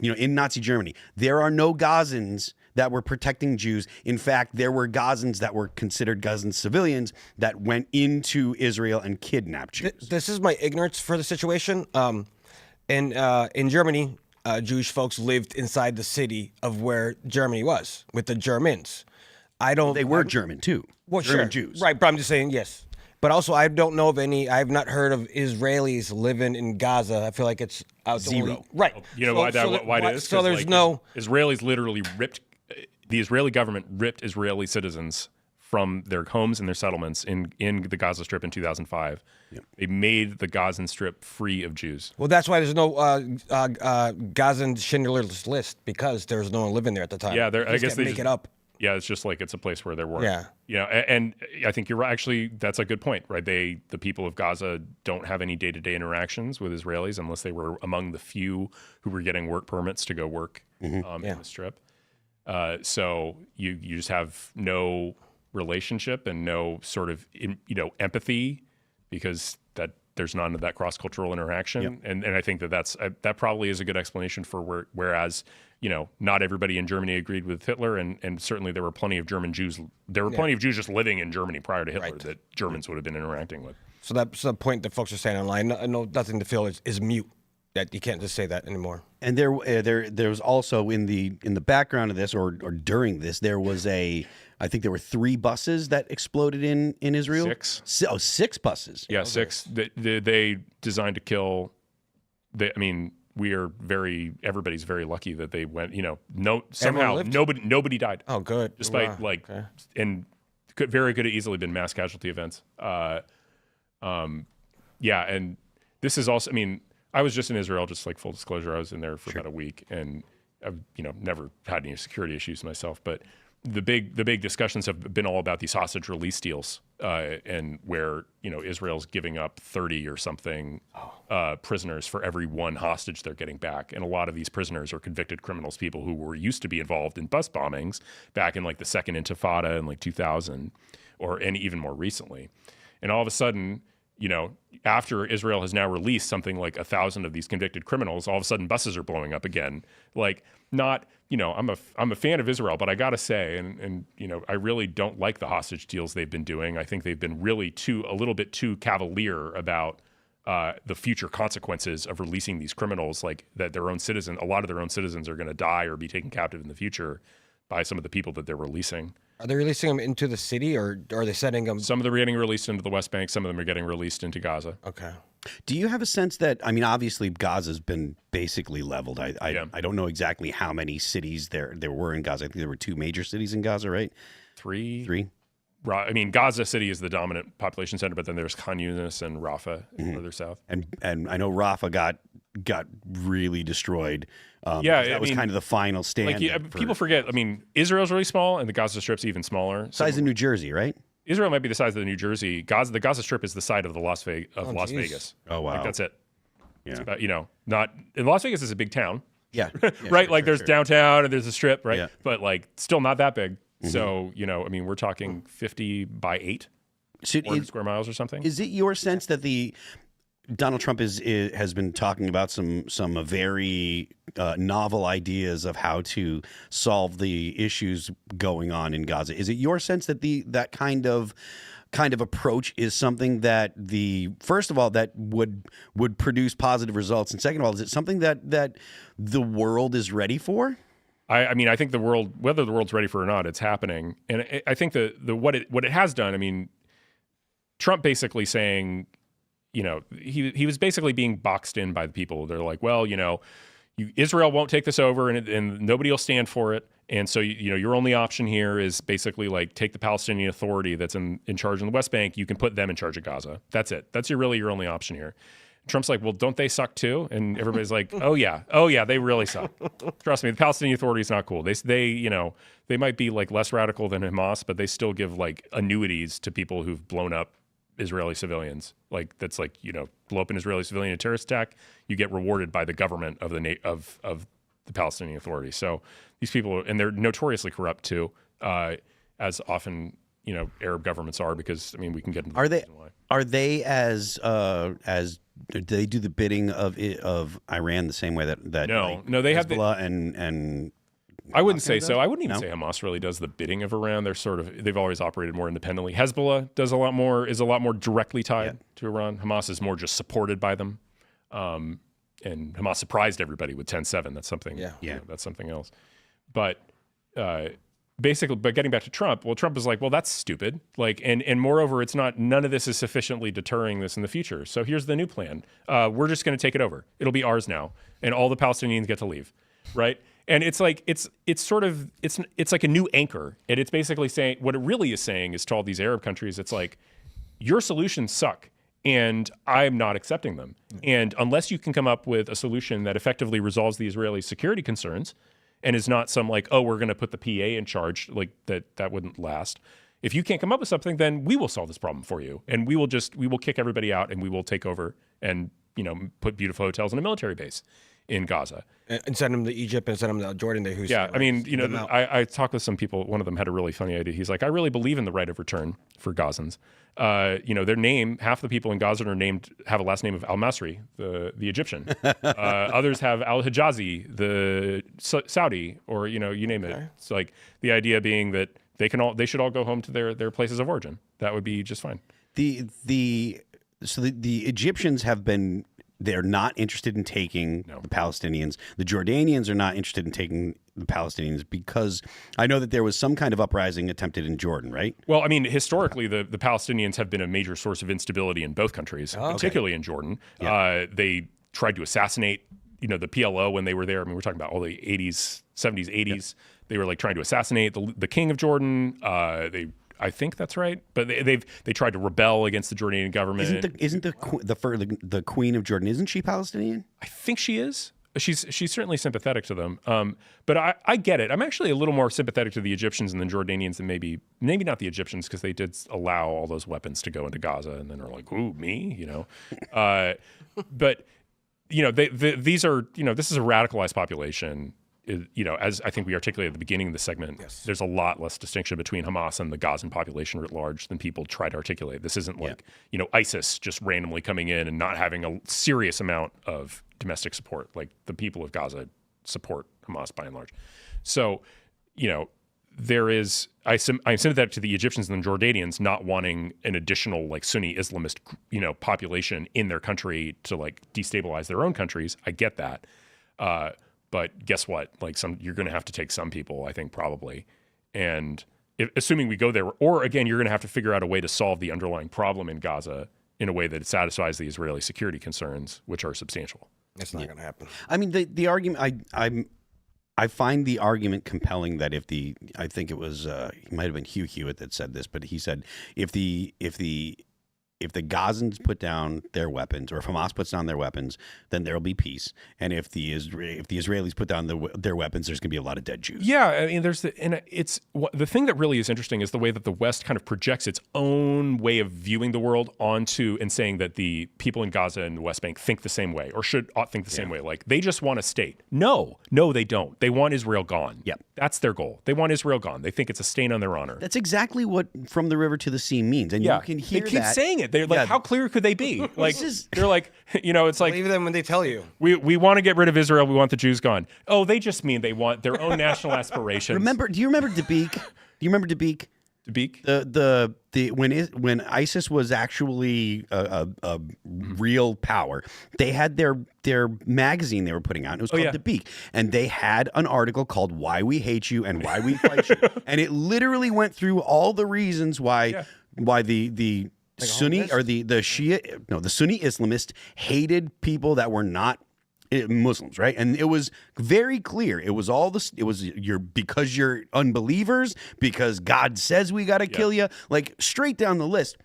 Nazi Germany. There are no Gazans that were protecting Jews. In fact, there were Gazans that were considered Gazan civilians that went into Israel and kidnapped Jews. This is my ignorance for the situation. In Germany, Jewish folks lived inside the city of where Germany was with the Germans. They were German too. Well, German sure. Jews. Right, but I'm just saying, yes. But also, I don't know of any, I've not heard of Israelis living in Gaza. I feel like it's out Zero. Right. Why it is? So there's no... Israelis literally the Israeli government ripped Israeli citizens from their homes and their settlements in the Gaza Strip in 2005. Yep. They made the Gazan Strip free of Jews. Well, that's why there's no Gazan Schindler's List, because there's no one living there at the time. Yeah, I guess they make it up. Yeah, it's just like it's a place where there were. Yeah. And I think you're right. Actually, that's a good point, right? The people of Gaza don't have any day-to-day interactions with Israelis unless they were among the few who were getting work permits to go work in the Strip. So you just have no relationship and no sort of empathy because there's none of that cross-cultural interaction. Yep. And I think that probably is a good explanation for whereas not everybody in Germany agreed with Hitler, and certainly there were plenty of German Jews. There were plenty of Jews just living in Germany prior to Hitler that Germans would have been interacting with. So that's the point that folks are saying online. No, nothing to feel is mute. That you can't just say that anymore. And there was also in the background of this or during this, there was I think there were 3 buses that exploded in Israel. 6. 6 buses. Yeah, 6. They designed to kill. Everybody's very lucky that they went. Somehow nobody died. Oh, good. Despite and very could have easily been mass casualty events. And this is also. I was just in Israel, just like full disclosure. I was in there for about a week, and I've never had any security issues myself. But the big discussions have been all about these hostage release deals, and where Israel's giving up 30 or something prisoners for every one hostage they're getting back, and a lot of these prisoners are convicted criminals, people who were used to be involved in bus bombings back in like the Second Intifada in like 2000, and even more recently, and all of a sudden. After Israel has now released something like 1,000 of these convicted criminals, all of a sudden buses are blowing up again. Like, not, I'm a fan of Israel, but I gotta say, and I really don't like the hostage deals they've been doing. I think they've been really a little bit too cavalier about the future consequences of releasing these criminals, like that a lot of their own citizens are going to die or be taken captive in the future by some of the people that they're releasing. Are they releasing them into the city, or are they sending them? Some of them are getting released into the West Bank. Some of them are getting released into Gaza. Okay. Do you have a sense that, obviously Gaza's been basically leveled. I don't know exactly how many cities there were in Gaza. I think there were 2 major cities in Gaza, right? 3. 3. Gaza City is the dominant population center, but then there's Khan Yunis and Rafah further south. And I know Rafah got really destroyed. That was kind of the final stand. People forget. Israel's really small, and the Gaza Strip's even smaller. Size of New Jersey, right? Israel might be the size of the New Jersey. The Gaza Strip is the side of Las Vegas. Oh wow, that's it. Yeah. It's about, not. And Las Vegas is a big town. Yeah. Right. Sure, there's downtown and there's a strip, right? Yeah. But still not that big. So we're talking 50 by 8 square miles or something. Is it your sense that Donald Trump has been talking about some very novel ideas of how to solve the issues going on in Gaza? Is it your sense that that kind of approach is something that first of all that would produce positive results, and second of all, is it something that the world is ready for? I think the world, whether the world's ready for it or not, it's happening, and I think what it has done. Trump basically saying. He was basically being boxed in by the people. They're like, well, Israel won't take this over, and nobody will stand for it. And so, your only option here is basically take the Palestinian Authority that's in charge in the West Bank. You can put them in charge of Gaza. That's it. That's your only option here. Trump's like, well, don't they suck too? And everybody's like, oh yeah, they really suck. Trust me, the Palestinian Authority is not cool. They might be less radical than Hamas, but they still give annuities to people who've blown up Israeli civilians. Blow up an Israeli civilian in a terrorist attack, you get rewarded by the government of the Palestinian Authority. So these people, and they're notoriously corrupt too, as often Arab governments are, because we can get into the reason why. Are they as do they do the bidding of Iran the same way that no they have Hezbollah and I wouldn't say so. I wouldn't even say Hamas really does the bidding of Iran. They've always operated more independently. Hezbollah is a lot more directly tied to Iran. Hamas is more just supported by them. And Hamas surprised everybody with 10/7. That's something. That's something else. But basically, getting back to Trump, Trump is like, well, that's stupid. And moreover, none of this is sufficiently deterring this in the future. So here's the new plan. We're just going to take it over. It'll be ours now, and all the Palestinians get to leave, right? And it's like it's like a new anchor, and it's basically saying what it really is saying is to all these Arab countries, it's like your solutions suck, and I'm not accepting them. And unless you can come up with a solution that effectively resolves the Israeli security concerns, and is not some like, oh, we're going to put the PA in charge, like that wouldn't last. If you can't come up with something, then we will solve this problem for you, and we will kick everybody out, and we will take over and put beautiful hotels and a military base in Gaza. And send them to Egypt and send them to Jordan. Yeah, I mean, I talked with some people. One of them had a really funny idea. He's like, I really believe in the right of return for Gazans. Their name, half the people in Gaza have a last name of Al-Masri, the Egyptian. Others have Al-Hijazi, the Saudi, or you name it. It's like the idea being that they should all go home to their places of origin. That would be just fine. The Egyptians have been. They're not interested in taking the Palestinians. The Jordanians are not interested in taking the Palestinians because I know that there was some kind of uprising attempted in Jordan, right? Well, I mean, historically, the Palestinians have been a major source of instability in both countries, particularly in Jordan. Yeah. They tried to assassinate, the PLO when they were there. I mean, we're talking about all the 70s, 80s. Yeah. They were like trying to assassinate the king of Jordan. I think that's right, but they tried to rebel against the Jordanian government. Isn't the queen of Jordan? Isn't she Palestinian? I think she is. She's certainly sympathetic to them. But I get it. I'm actually a little more sympathetic to the Egyptians and the Jordanians than maybe not the Egyptians, because they did allow all those weapons to go into Gaza, and then are like, ooh, me, But these are this is a radicalized population. As I think we articulated at the beginning of the segment, there's a lot less distinction between Hamas and the Gazan population writ large than people try to articulate. This isn't like, ISIS just randomly coming in and not having a serious amount of domestic support. Like the people of Gaza support Hamas by and large. So, I'm sympathetic to the Egyptians and the Jordanians not wanting an additional like Sunni Islamist, population in their country to like destabilize their own countries. I get that. But guess what? Like you're going to have to take some people, I think, probably. And assuming we go there, or again, you're going to have to figure out a way to solve the underlying problem in Gaza in a way that satisfies the Israeli security concerns, which are substantial. That's not going to happen. I mean, the argument, I find the argument compelling that I think it was, it might have been Hugh Hewitt that said this, but he said if the Gazans put down their weapons, or if Hamas puts down their weapons, then there'll be peace. And if the Israelis put down their weapons, there's going to be a lot of dead Jews. Yeah, I mean, the thing that really is interesting is the way that the West kind of projects its own way of viewing the world onto and saying that the people in Gaza and the West Bank think the same way, or ought think the same way. Like they just want a state. No, they don't. They want Israel gone. Yep. That's their goal. They want Israel gone. They think it's a stain on their honor. That's exactly what from the river to the sea means. And you can hear they keep saying it. They're like, how clear could they be? Like, they're like, it's like, believe them when they tell you. We want to get rid of Israel. We want the Jews gone. Oh, they just mean they want their own national aspirations. Do you remember Dabiq? Do you remember Dabiq? Dabiq? When ISIS was actually a real power, they had their magazine they were putting out. And it was called Dabiq, and they had an article called "Why We Hate You and Why We Fight You," and it literally went through all the reasons why the Sunni or the Sunni Islamist hated people that were not Muslims, right? And it was very clear. It was all this. It was because you're unbelievers, because God says we got to kill you, like straight down the list.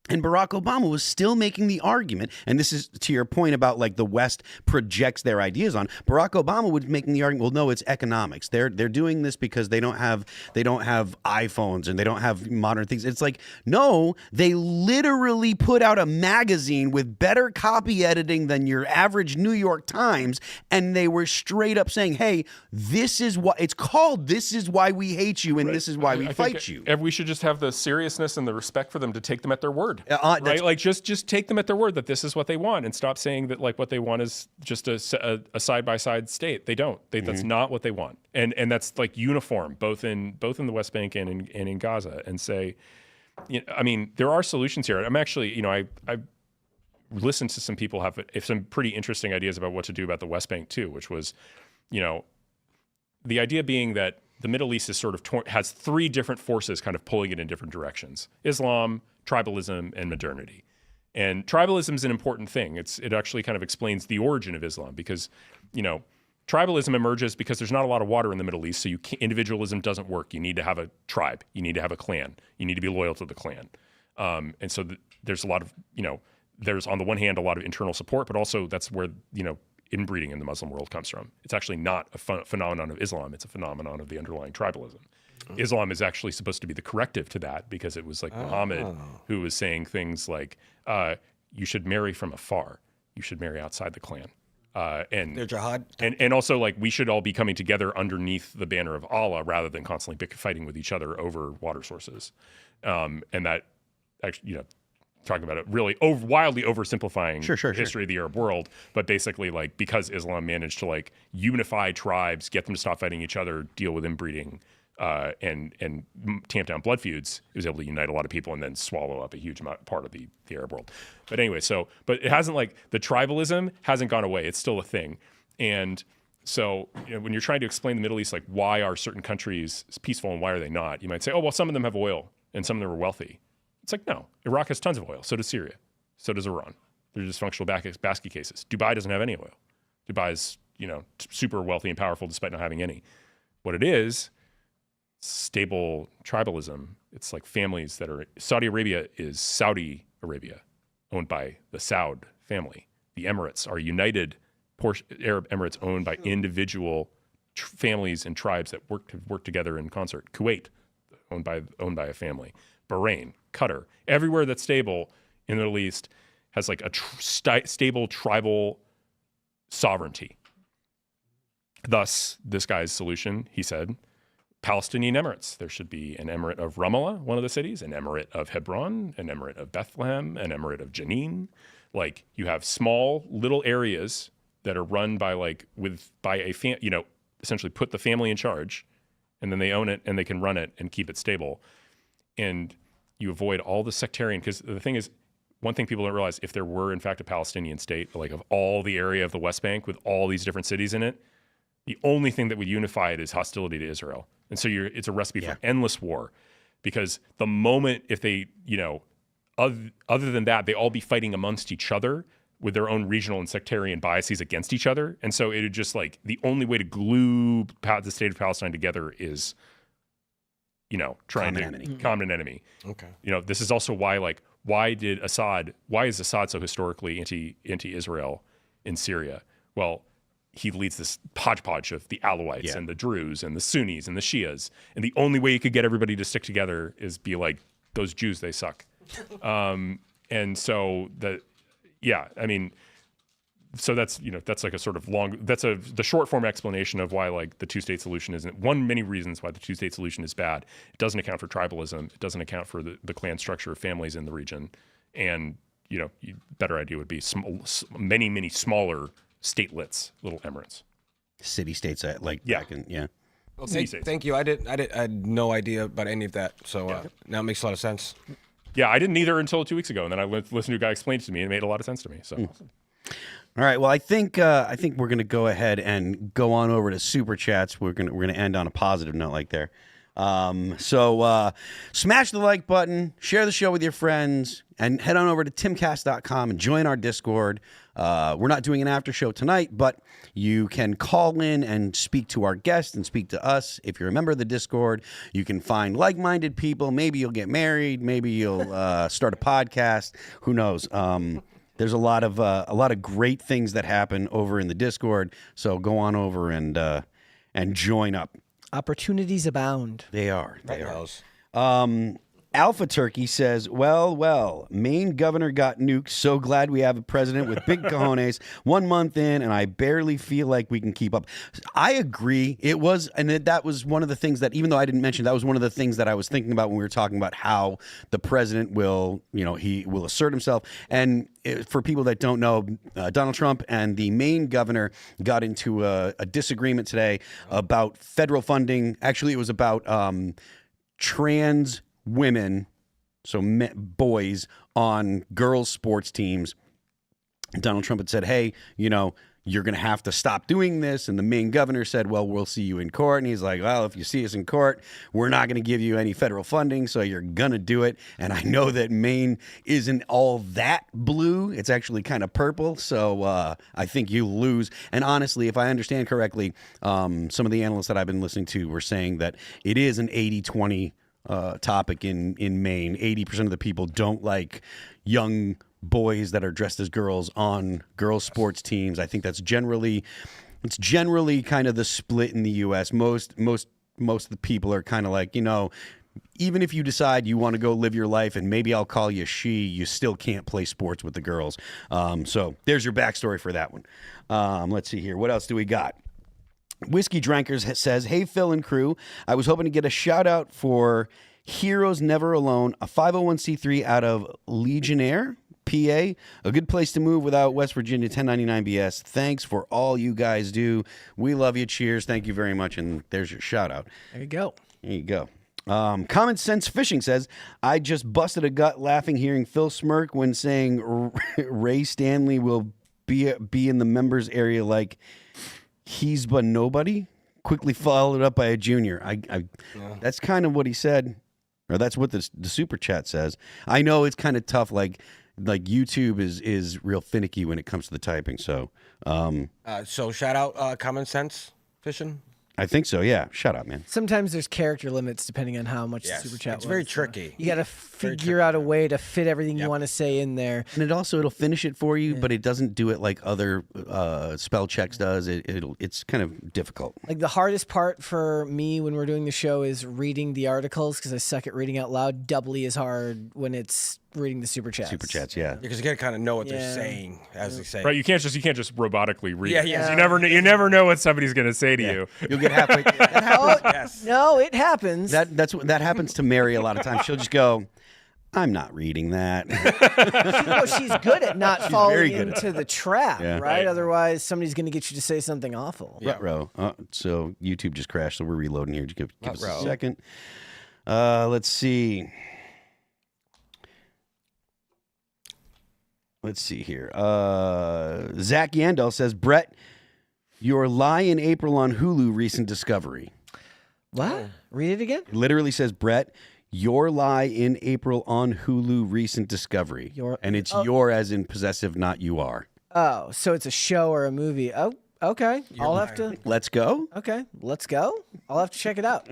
And Barack Obama was still making the argument, and this is to your point about like the West projects their ideas on. Barack Obama was making the argument, well, no, it's economics. They're doing this because they don't have iPhones and they don't have modern things. It's like, no, they literally put out a magazine with better copy editing than your average New York Times, and they were straight up saying, hey, this is what it's called. This is why we hate you, and this is why we fight you. We should just have the seriousness and the respect for them to take them at their word. Right? Like just take them at their word that this is what they want, and stop saying that like what they want is just a side-by-side state. They don't. That's not what they want. And that's like uniform both in the West Bank and in Gaza. And say, I mean, there are solutions here. I'm actually, I listened to some people have some pretty interesting ideas about what to do about the West Bank too, which was, the idea being that the Middle East is sort of has three different forces kind of pulling it in different directions: Islam, tribalism, and modernity. And tribalism is an important thing. It actually kind of explains the origin of Islam, because, tribalism emerges because there's not a lot of water in the Middle East, so individualism doesn't work. You need to have a tribe. You need to have a clan. You need to be loyal to the clan. And so there's a lot of, there's on the one hand a lot of internal support, but also that's where, inbreeding in the Muslim world comes from. It's actually not a phenomenon of Islam. It's a phenomenon of the underlying tribalism. Islam is actually supposed to be the corrective to that, because it was like Muhammad who was saying things like, you should marry from afar. You should marry outside the clan. And Their jihad. and also, like, we should all be coming together underneath the banner of Allah rather than constantly fighting with each other over water sources. And that actually, talking about it really wildly oversimplifying history of the Arab world, but basically, like, because Islam managed to like unify tribes, get them to stop fighting each other, deal with inbreeding, and tamp down blood feuds, it was able to unite a lot of people and then swallow up a huge part of the Arab world. But anyway, but it hasn't, like, the tribalism hasn't gone away. It's still a thing. And so when you're trying to explain the Middle East, like, why are certain countries peaceful and why are they not? You might say, oh, well, some of them have oil and some of them are wealthy. It's like, no, Iraq has tons of oil. So does Syria. So does Iran. They're dysfunctional basket cases. Dubai doesn't have any oil. Dubai is, super wealthy and powerful despite not having any. What it is, stable tribalism. It's like families that are, Saudi Arabia is Saudi Arabia, owned by the Saud family. The Emirates are united Arab Emirates owned by individual families and tribes that work together in concert. Kuwait, owned by a family. Bahrain, Qatar, everywhere that's stable in the Middle East has like a stable tribal sovereignty. Thus, this guy's solution, he said, Palestinian Emirates. There should be an emirate of Ramallah, one of the cities, an emirate of Hebron, an emirate of Bethlehem, an emirate of Jenin. Like, you have small little areas that are run by essentially put the family in charge, and then they own it and they can run it and keep it stable. And you avoid all the sectarian, because the thing is, one thing people don't realize, if there were in fact a Palestinian state, like of all the area of the West Bank with all these different cities in it, the only thing that would unify it is hostility to Israel. And so it's a recipe for endless war, because the moment if they, other than that, they all be fighting amongst each other with their own regional and sectarian biases against each other. And so it would just like, the only way to glue the state of Palestine together is, common enemy. Okay. This is also why is Assad so historically anti-Israel in Syria? Well, he leads this hodgepodge of the Alawites and the Druze and the Sunnis and the Shias. And the only way you could get everybody to stick together is be like, those Jews, they suck. And so so that's like a sort of the short form explanation of why like the two-state solution isn't many reasons why the two-state solution is bad. It doesn't account for tribalism. It doesn't account for the clan structure of families in the region. And, better idea would be many, many smaller statelets, little emirates. City states, back in, Well, thank you. I had no idea about any of that. So now it makes a lot of sense. Yeah, I didn't either until 2 weeks ago, and then I listened to a guy explain it to me, and it made a lot of sense to me. So, All right. Well, I think we're gonna go ahead and go on over to super chats. We're gonna end on a positive note, like there. So smash the like button, share the show with your friends, and head on over to timcast.com and join our Discord. We're not doing an after show tonight, but you can call in and speak to our guests and speak to us. If you're a member of the Discord, you can find like-minded people. Maybe you'll get married. Maybe you'll start a podcast. Who knows? There's a lot of great things that happen over in the Discord. So go on over and join up. Opportunities abound. They are. Alpha Turkey says, well, Maine governor got nuked. So glad we have a president with big cojones. 1 month in, and I barely feel like we can keep up. I agree. It was, and that was one of the things that, even though I didn't mention, that was one of the things that I was thinking about when we were talking about how the president will, he will assert himself. And for people that don't know, Donald Trump and the Maine governor got into a disagreement today about federal funding. Actually, it was about trans women, so boys on girls' sports teams. Donald Trump had said, hey, you're going to have to stop doing this. And the Maine governor said, well, we'll see you in court. And he's like, well, if you see us in court, we're not going to give you any federal funding, so you're going to do it. And I know that Maine isn't all that blue. It's actually kind of purple. So I think you lose. And honestly, if I understand correctly, some of the analysts that I've been listening to were saying that it is an 80-20 topic in Maine. 80% of the people don't like young boys that are dressed as girls on girls' sports teams. I think it's generally kind of the split in the U.S. Most of the people are kind of like, even if you decide you want to go live your life and maybe I'll call you she, you still can't play sports with the girls. So there's your backstory for that one. Let's see here. What else do we got? Whiskey Drankers says, "Hey, Phil and crew, I was hoping to get a shout out for Heroes Never Alone, a 501c3 out of Legionnaire, PA, a good place to move without West Virginia 1099 BS. Thanks for all you guys do. We love you. Cheers. Thank you very much." And there's your shout out. There you go. There you go. Common Sense Fishing says, "I just busted a gut laughing hearing Phil smirk when saying Ray Stanley will be in the members area like he's but nobody." Quickly followed up by a junior. That's kind of what he said, or that's what the super chat says. I know it's kind of tough. Like YouTube is real finicky when it comes to the typing. So, So shout out Common Sense Fishing. I think so. Yeah. Shut up, man. Sometimes there's character limits depending on how much the super chat it's was. very tricky. You got to figure out a way to fit everything you want to say in there. And it'll finish it for you, but it doesn't do it like other spell checks does. It's kind of difficult. Like the hardest part for me when we're doing the show is reading the articles because I suck at reading out loud. Doubly as hard when it's reading the super chats. Super chats, yeah. Because you gotta kind of know what they're saying as they say. Right, you can't just robotically read. Yeah, it, yeah. You never know what somebody's going to say to you. You'll get halfway. That happens. No, it happens. That happens to Mary a lot of times. She'll just go, "I'm not reading that." She's good at not falling very good into the trap, Yeah. right? Otherwise, somebody's going to get you to say something awful. Ruh-roh. So YouTube just crashed, so we're reloading here. Just give us a Ruh-roh. second. Let's see. Let's see here. Zach Yandel says, "Brett, your lie in April on Hulu recent discovery." What? Read it again? It literally says, "Brett, your lie in April on Hulu recent discovery." And it's your as in possessive, not you are. Oh, so it's a show or a movie. Oh, okay. I'll have to. Let's go. Okay, let's go. I'll have to check it out.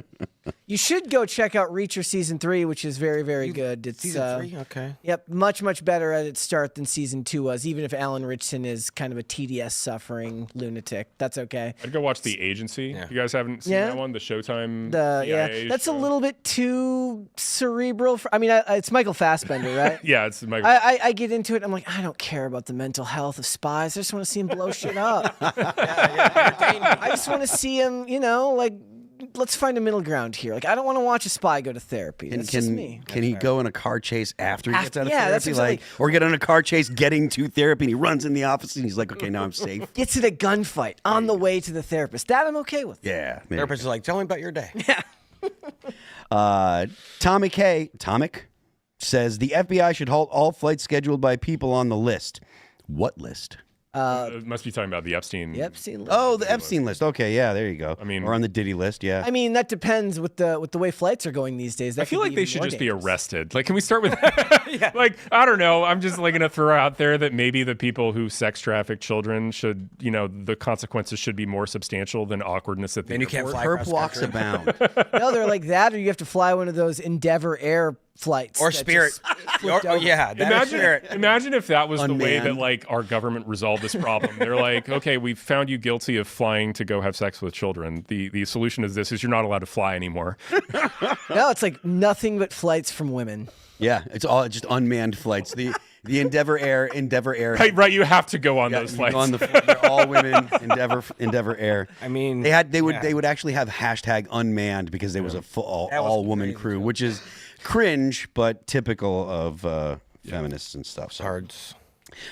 You should go check out Reacher Season 3, which is very, very good. It's Season 3? Okay. Yep, much better at its start than Season 2 was, even if Alan Richardson is kind of a TDS suffering lunatic. That's okay. I'd go watch The Agency. Yeah. You guys haven't seen that one? The Showtime CIA That's show? a little bit too cerebral. It's Michael Fassbender, right? Yeah, it's Michael. I get into it. I'm like, I don't care about the mental health of spies. I just want to see him blow shit up. I just want to see him, let's find a middle ground here. Like, I don't want to watch a spy go to therapy. That's just me. Can he go in a car chase after he gets out of Yeah, that's therapy? exactly- Or get in a car chase getting to therapy and he runs in the office and he's like, "Okay, now I'm safe." Gets in a gunfight on the way to the therapist. That I'm okay with. Yeah. there you Therapist is like, tell me about your day. Tomic says the FBI should halt all flights scheduled by people on the list. What list? It must be talking about the Epstein. The Epstein list. Oh, the Epstein list. Okay, yeah, there you go. I mean- or on the Diddy list, yeah. I mean, that depends with the way flights are going these days. That I feel could like be they even should more just be dangerous. arrested. Like, can we start with Like, I don't know. I'm just going to throw out there that maybe the people who sex traffic children should, the consequences should be more substantial than awkwardness at the And you can't airport. fly Herp across walks country. abound. No, they're like that, or you have to fly one of those Endeavor Air flights. Or that Spirit. just flipped over. Yeah, that is Spirit. Imagine if that was the way that Unmanned. like our government resolved this problem. They're like, okay, we've found you guilty of flying to go have sex with children. The solution is you're not allowed to fly anymore. No, it's like nothing but flights from women. Yeah, it's all just unmanned flights. The Endeavor Air. Right, you have to go on Yeah, those you flights. go on they're all women. Endeavor Air. I mean, they would actually have hashtag unmanned because there was a full That was all woman crazy, crew, too. which is cringe but typical of feminists and stuff. So. Cards.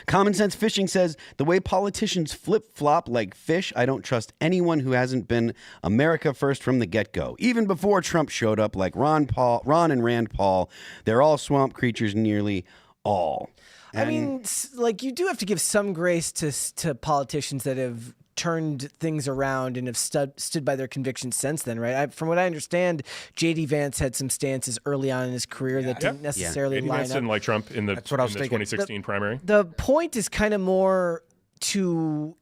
Common Sense Fishing says the way politicians flip-flop like fish, I don't trust anyone who hasn't been America first from the get-go. Even before Trump showed up, like Ron and Rand Paul, they're all swamp creatures, nearly all. I mean, like, you do have to give some grace to politicians that have turned things around and have stood by their convictions since then, right? From what I understand, J.D. Vance had some stances early on in his career that didn't necessarily J.D. line Vance up. didn't like Trump in the That's what I was thinking. 2016 primary. The point is kind of more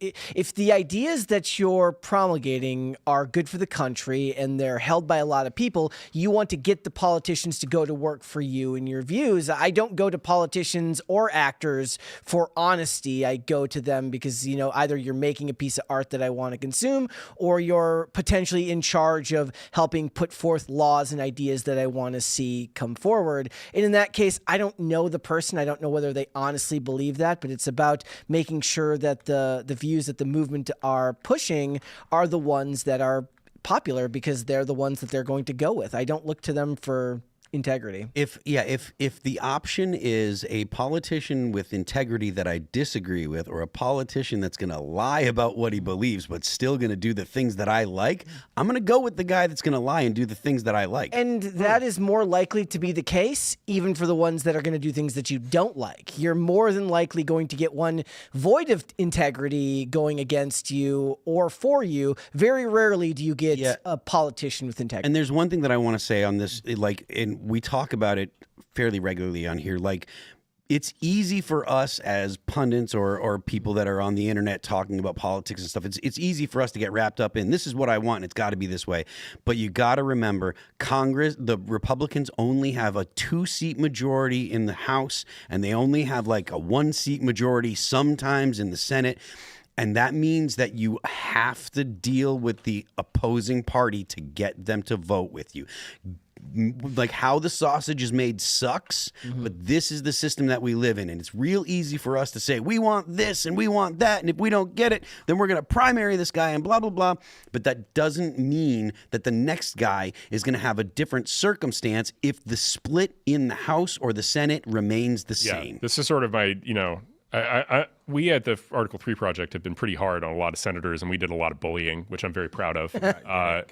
if the ideas that you're promulgating are good for the country and they're held by a lot of people, you want to get the politicians to go to work for you and your views. I don't go to politicians or actors for honesty. I go to them because, either you're making a piece of art that I want to consume, or you're potentially in charge of helping put forth laws and ideas that I want to see come forward. And in that case, I don't know the person. I don't know whether they honestly believe that, but it's about making sure that the views that the movement are pushing are the ones that are popular because they're the ones that they're going to go with. I don't look to them for integrity. If the option is a politician with integrity that I disagree with, or a politician that's going to lie about what he believes but still going to do the things that I like, I'm going to go with the guy that's going to lie and do the things that I like. And that is more likely to be the case even for the ones that are going to do things that you don't like. You're more than likely going to get one void of integrity going against you or for you. Very rarely do you get a politician with integrity. And there's one thing that I want to say on this, we talk about it fairly regularly on here. It's easy for us as pundits or people that are on the internet talking about politics and stuff. It's easy for us to get wrapped up in, this is what I want, and it's got to be this way. But you got to remember, Congress, the Republicans only have a 2-seat majority in the House, and they only have a 1-seat majority sometimes in the Senate. And that means that you have to deal with the opposing party to get them to vote with you. How the sausage is made sucks, but this is the system that we live in. And it's real easy for us to say, we want this and we want that. And if we don't get it, then we're going to primary this guy and blah, blah, blah. But that doesn't mean that the next guy is going to have a different circumstance if the split in the House or the Senate remains the same. This is sort of my, we at the Article 3 Project have been pretty hard on a lot of senators, and we did a lot of bullying, which I'm very proud of.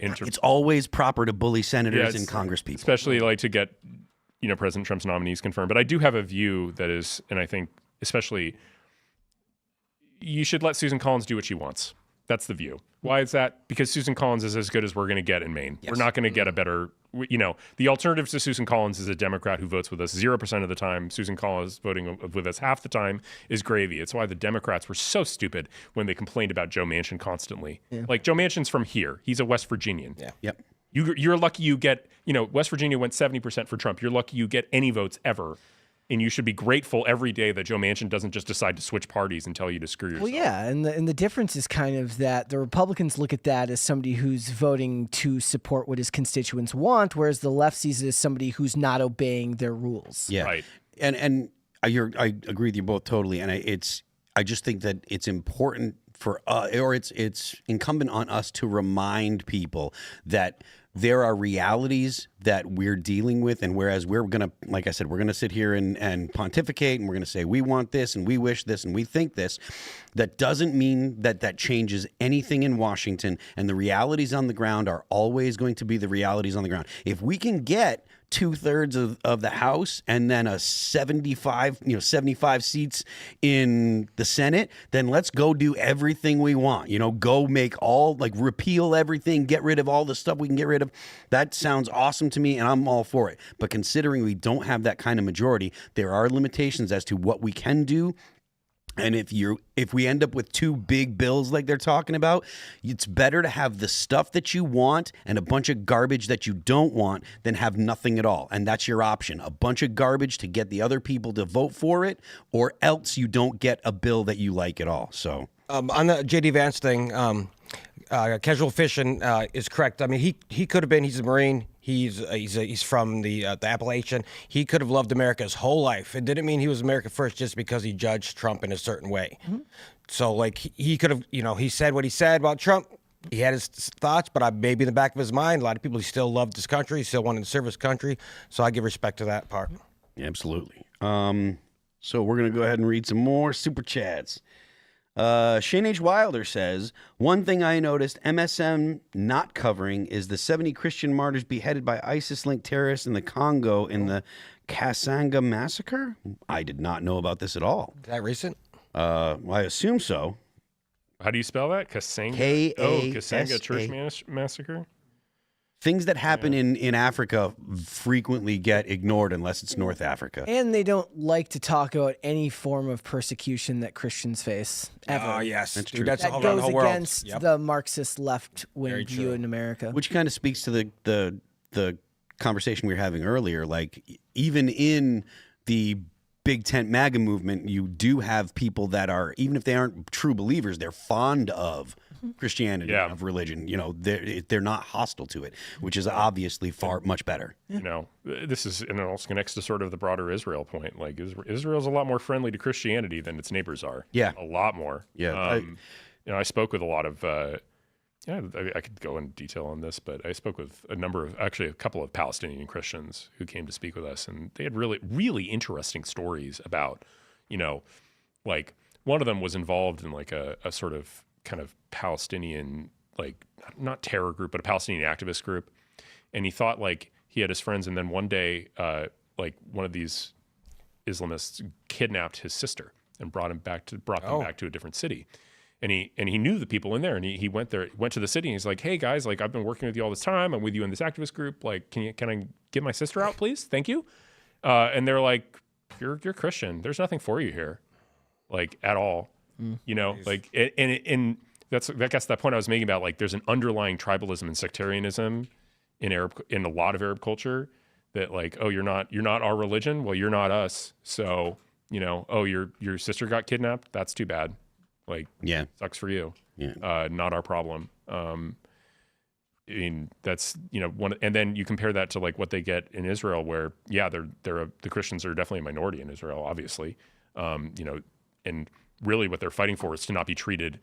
It's always proper to bully senators and Congress people. Especially to get, President Trump's nominees confirmed. But I do have a view that is, and I think especially, you should let Susan Collins do what she wants. That's the view. Why is that? Because Susan Collins is as good as we're going to get in Maine. Yes. We're not going to get a better, the alternative to Susan Collins is a Democrat who votes with us 0% of the time. Susan Collins voting with us half the time is gravy. It's why the Democrats were so stupid when they complained about Joe Manchin constantly. Yeah. Joe Manchin's from here. He's a West Virginian. Yeah. Yep. You're lucky you get, West Virginia went 70% for Trump. You're lucky you get any votes ever. And you should be grateful every day that Joe Manchin doesn't just decide to switch parties and tell you to screw yourself. Well, yeah, and the difference is kind of that the Republicans look at that as somebody who's voting to support what his constituents want, whereas the left sees it as somebody who's not obeying their rules. Yeah, right. And I agree with you both totally. And I just think that it's important for it's incumbent on us to remind people that there are realities that we're dealing with, and whereas we're going to, like I said, we're going to sit here and pontificate, and we're going to say we want this, and we wish this, and we think this, that doesn't mean that changes anything in Washington, and the realities on the ground are always going to be the realities on the ground. If we can get 2/3 of the House and then a 75 seats in the Senate, then let's go do everything we want. Go make repeal everything, get rid of all the stuff we can get rid of. That sounds awesome to me, and I'm all for it. But considering we don't have that kind of majority, there are limitations as to what we can do. And if we end up with 2 big bills like they're talking about, it's better to have the stuff that you want and a bunch of garbage that you don't want than have nothing at all. And that's your option. A bunch of garbage to get the other people to vote for it, or else you don't get a bill that you like at all. So on the J.D. Vance thing, casual fishing is correct. I mean, he could have been. He's a Marine. He's from the Appalachian. He could have loved America his whole life. It didn't mean he was America first just because he judged Trump in a certain way. Mm-hmm. So he could have, he said what he said about Trump. He had his thoughts, but maybe in the back of his mind, a lot of people, he still loved his country. He still wanted to serve his country. So I give respect to that part. Absolutely. So we're going to go ahead and read some more super chats. Shane H. Wilder says, one thing I noticed MSM not covering is the 70 Christian martyrs beheaded by ISIS-linked terrorists in the Congo in the Kasanga massacre. I did not know about this at all. Is that recent? Well, I assume so. How do you spell that? Kasanga? K-A-S-A. Kasanga Church Massacre? Things that happen in Africa frequently get ignored unless it's North Africa. And they don't like to talk about any form of persecution that Christians face ever. Oh, yes. That's Dude, true. that's That all around the goes whole world. against Yep. the Marxist left-wing Very view true. in America. Which kind of speaks to the conversation we were having earlier. Like, even in the big tent MAGA movement, you do have people that are, even if they aren't true believers, they're fond of Christianity, Yeah. of religion. You know, they're not hostile to it, which is obviously much better. You know, this is, and it also connects to sort of the broader Israel point. Like, Israel's a lot more friendly to Christianity than its neighbors are. Yeah. A lot more. Yeah. You know, I spoke with a lot of, I could go into detail on this, but I spoke with a couple of Palestinian Christians who came to speak with us, and they had really, really interesting stories about, you know, like one of them was involved in like a sort of kind of Palestinian, like not terror group, but a Palestinian activist group. And he thought like he had his friends, and then one day, like one of these Islamists kidnapped his sister and brought them back to a different city. And he knew the people in there, and he went to the city, and he's like, "Hey guys, like I've been working with you all this time. I'm with you in this activist group. Like, can I get my sister out, please? Thank you." And they're like, "You're Christian. There's nothing for you here, like at all." You know, like and that's I guess that point I was making about like there's an underlying tribalism and sectarianism in a lot of Arab culture that like, oh, you're not our religion. Well, you're not us. So you know, oh, your sister got kidnapped. That's too bad. Like, Yeah. sucks for you. Yeah. Not our problem. I mean, that's, you know, and then you compare that to like what they get in Israel, where the Christians are definitely a minority in Israel, obviously. You know, and really what they're fighting for is to not be treated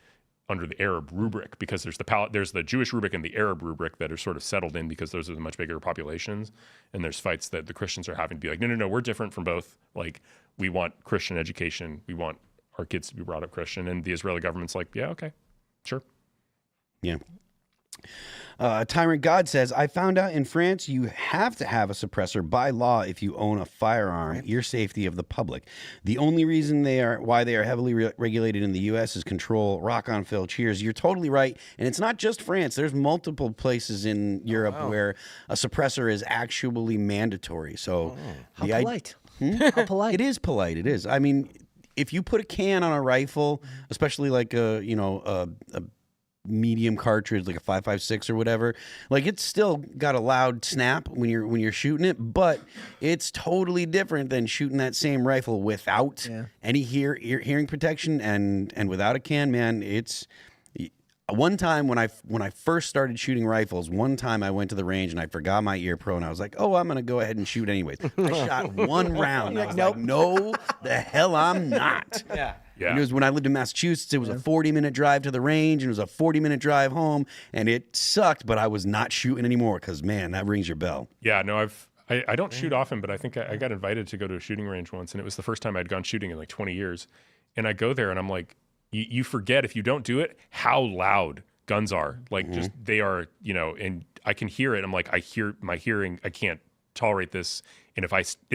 under the Arab rubric, because there's the Jewish rubric and the Arab rubric that are sort of settled in because those are the much bigger populations. And there's fights that the Christians are having to be like, no, we're different from both. Like, we want Christian education. We want our kids to be brought up Christian. And the Israeli government's like, yeah, okay, sure. Yeah. Tyrant God says, I found out in France you have to have a suppressor by law if you own a firearm, your safety of the public. The only reason why they are heavily regulated in the U.S. is control. Rock on, Phil. Cheers. You're totally right. And it's not just France. There's multiple places in Europe where a suppressor is actually mandatory. So How polite. How polite. It is polite. It is. I mean, if you put a can on a rifle, especially like a medium cartridge, like a 5.56 or whatever, like it's still got a loud snap when you're shooting it, but it's totally different than shooting that same rifle without any hearing protection and without a can. Man, it's one time when I first started shooting rifles, one time I went to the range and I forgot my ear pro, and I was like, oh, I'm gonna go ahead and shoot anyways. I shot one round. I was like, no, the hell I'm not. Yeah. And it was when I lived in Massachusetts. It was a 40-minute drive to the range, and it was a 40-minute drive home, and it sucked, but I was not shooting anymore because, man, that rings your bell. Yeah, no, I don't shoot often, but I think I got invited to go to a shooting range once, and it was the first time I'd gone shooting in like 20 years. And I go there, and I'm like, you forget if you don't do it how loud guns are. Like, just they are, you know, and I can hear it. I'm like, I hear my hearing. I can't tolerate this. And if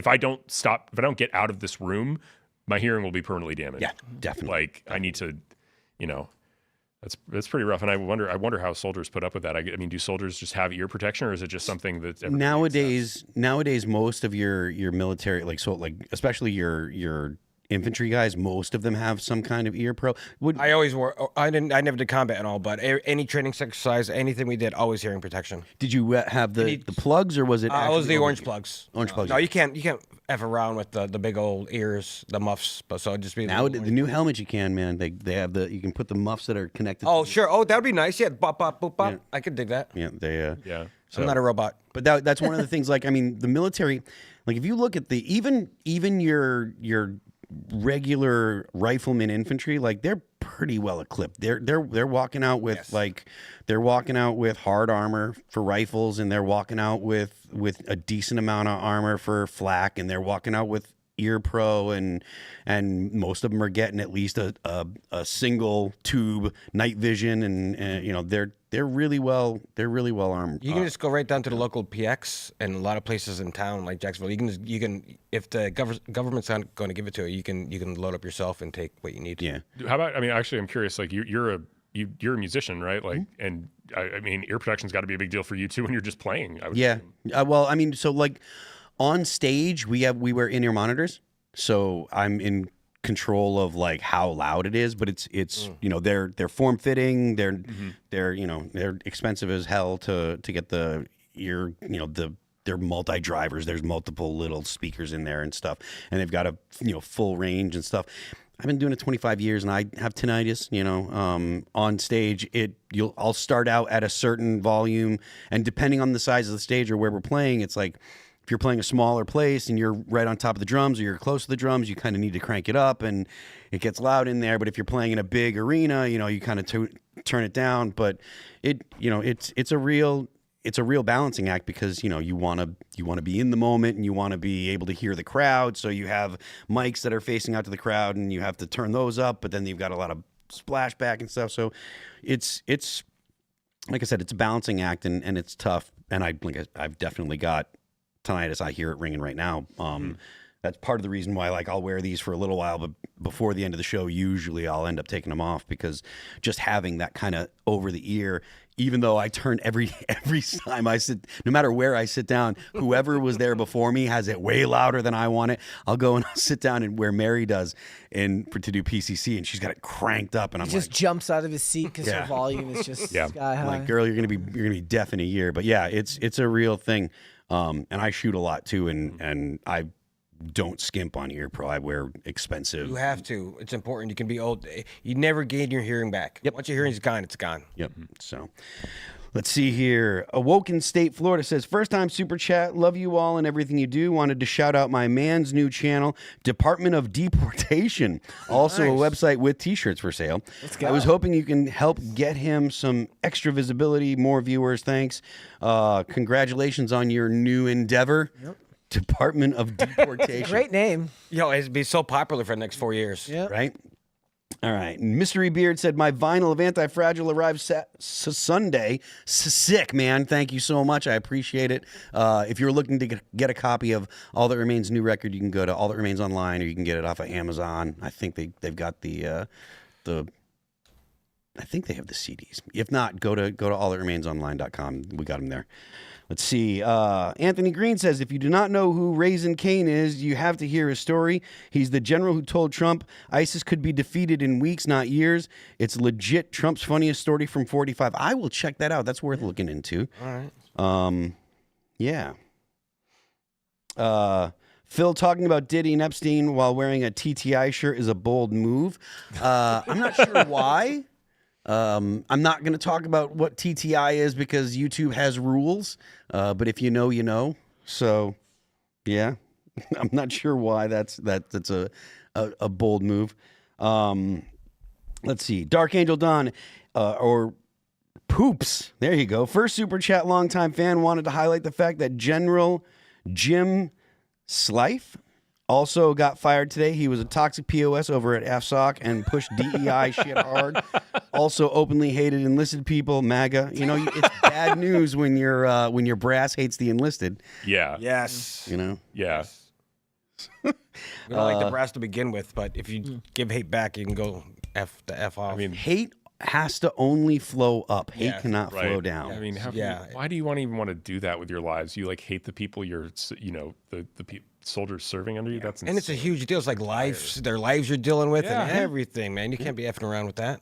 I don't get out of this room, my hearing will be permanently damaged. Yeah, definitely. Like, I need to, you know, that's pretty rough. And I wonder how soldiers put up with that. I mean, do soldiers just have ear protection, or is it just something that nowadays most of your military, like, so, like, especially your infantry guys, most of them have some kind of ear pro. I always wore. I never did combat and all, but any training exercise, anything we did, always hearing protection. Did you have the plugs, or was it? It was the orange plugs. Orange plugs. No, you can't f around with the big old ears, the muffs. But so it'd just be Now the new helmet you can, man. They have you can put the muffs that are connected. Oh sure. Oh, that'd be nice. Yeah. Bop bop boop bop. Yeah. I could dig that. Yeah, they. Yeah. I'm not a robot. But that's one of the things. Like, I mean, the military. Like, if you look at even your regular rifleman infantry, like, they're pretty well equipped. They're walking out with they're walking out with hard armor for rifles, and they're walking out with a decent amount of armor for flak, and they're walking out with ear pro, and most of them are getting at least a single tube night vision, and you know, they're really well armed. You can just go right down to the local PX, and a lot of places in town like Jacksonville. You can if the government's not going to give it to you, you can load up yourself and take what you need. Yeah. How about? I mean, actually, I'm curious. Like, you're you're a musician, right? Like, and I mean, ear protection's got to be a big deal for you too when you're just playing. I would Yeah. assume. Well, I mean, so like on stage, we wear in-ear monitors, so I'm in control of like how loud it is. But it's you know, they're form fitting. They're you know, they're expensive as hell to get the ear. You know, they're multi-drivers. There's multiple little speakers in there and stuff, and they've got a full range and stuff. I've been doing it 25 years, and I have tinnitus. You know, on stage, I'll start out at a certain volume, and depending on the size of the stage or where we're playing, it's like if you're playing a smaller place and you're right on top of the drums or you're close to the drums, you kind of need to crank it up, and it gets loud in there. But if you're playing in a big arena, you kind of turn it down. But it's a real balancing act, because you want to be in the moment, and you want to be able to hear the crowd. So you have mics that are facing out to the crowd, and you have to turn those up, but then you've got a lot of splashback and stuff. So it's like I said, it's a balancing act, and it's tough. And I've definitely got tinnitus. I hear it ringing right now. That's part of the reason why I'll wear these for a little while, but before the end of the show, usually I'll end up taking them off, because just having that kind of over the ear, even though I turn every time I sit, no matter where I sit down, whoever was there before me has it way louder than I want it. I'll go and I'll sit down and where Mary does to do PCC, and she's got it cranked up, and I'm just jumps out of his seat because her volume is just sky high. I'm like, girl, you're gonna be deaf in a year. But yeah, it's a real thing. And I shoot a lot too, and I don't skimp on ear pro. I wear expensive. You have to. It's important. You can be old. You never gain your hearing back. Yep. Once your hearing's gone, it's gone. Yep. So let's see here. Awoken State, Florida says, first time super chat. Love you all and everything you do. Wanted to shout out my man's new channel, Department of Deportation. Also a website with t-shirts for sale. Let's go. I was hoping you can help get him some extra visibility, more viewers. Thanks. Congratulations on your new endeavor. Yep. Department of Deportation. Great name. Yo, it'll be so popular for the next 4 years. Yeah. Right? All right. Mystery Beard said, my vinyl of Anti-Fragile arrives Sunday. Sick, man. Thank you so much. I appreciate it. If you're looking to get a copy of All That Remains' new record, you can go to All That Remains online, or you can get it off of Amazon. I think they've got I think they have the CDs. If not, go to allthatremainsonline.com. We got them there. Let's see. Anthony Green says, if you do not know who Raising Cain is, you have to hear his story. He's the general who told Trump ISIS could be defeated in weeks, not years. It's legit Trump's funniest story from 45. I will check that out. That's worth looking into. All right. Yeah. Phil talking about Diddy and Epstein while wearing a TTI shirt is a bold move. I'm not sure why. I'm not going to talk about what TTI is, because YouTube has rules. But if you know, you know. So, yeah, I'm not sure why that's a bold move. Let's see. Dark Angel Don, or Poops. There you go. First super chat, longtime fan, wanted to highlight the fact that General Jim Slife also got fired today. He was a toxic POS over at FSOC and pushed DEI shit hard. Also openly hated enlisted people, MAGA. It's bad news when your brass hates the enlisted. Yeah. Yes. Yeah. We don't like the brass to begin with, but if you give hate back, you can go the F off. I mean, hate has to only flow up. Hate cannot flow down. I mean, why do you even want to do that with your lives? You hate the people the soldiers serving under you. That's insane. And it's a huge deal. It's like their lives you're dealing with, and everything, man. You can't be effing around with that.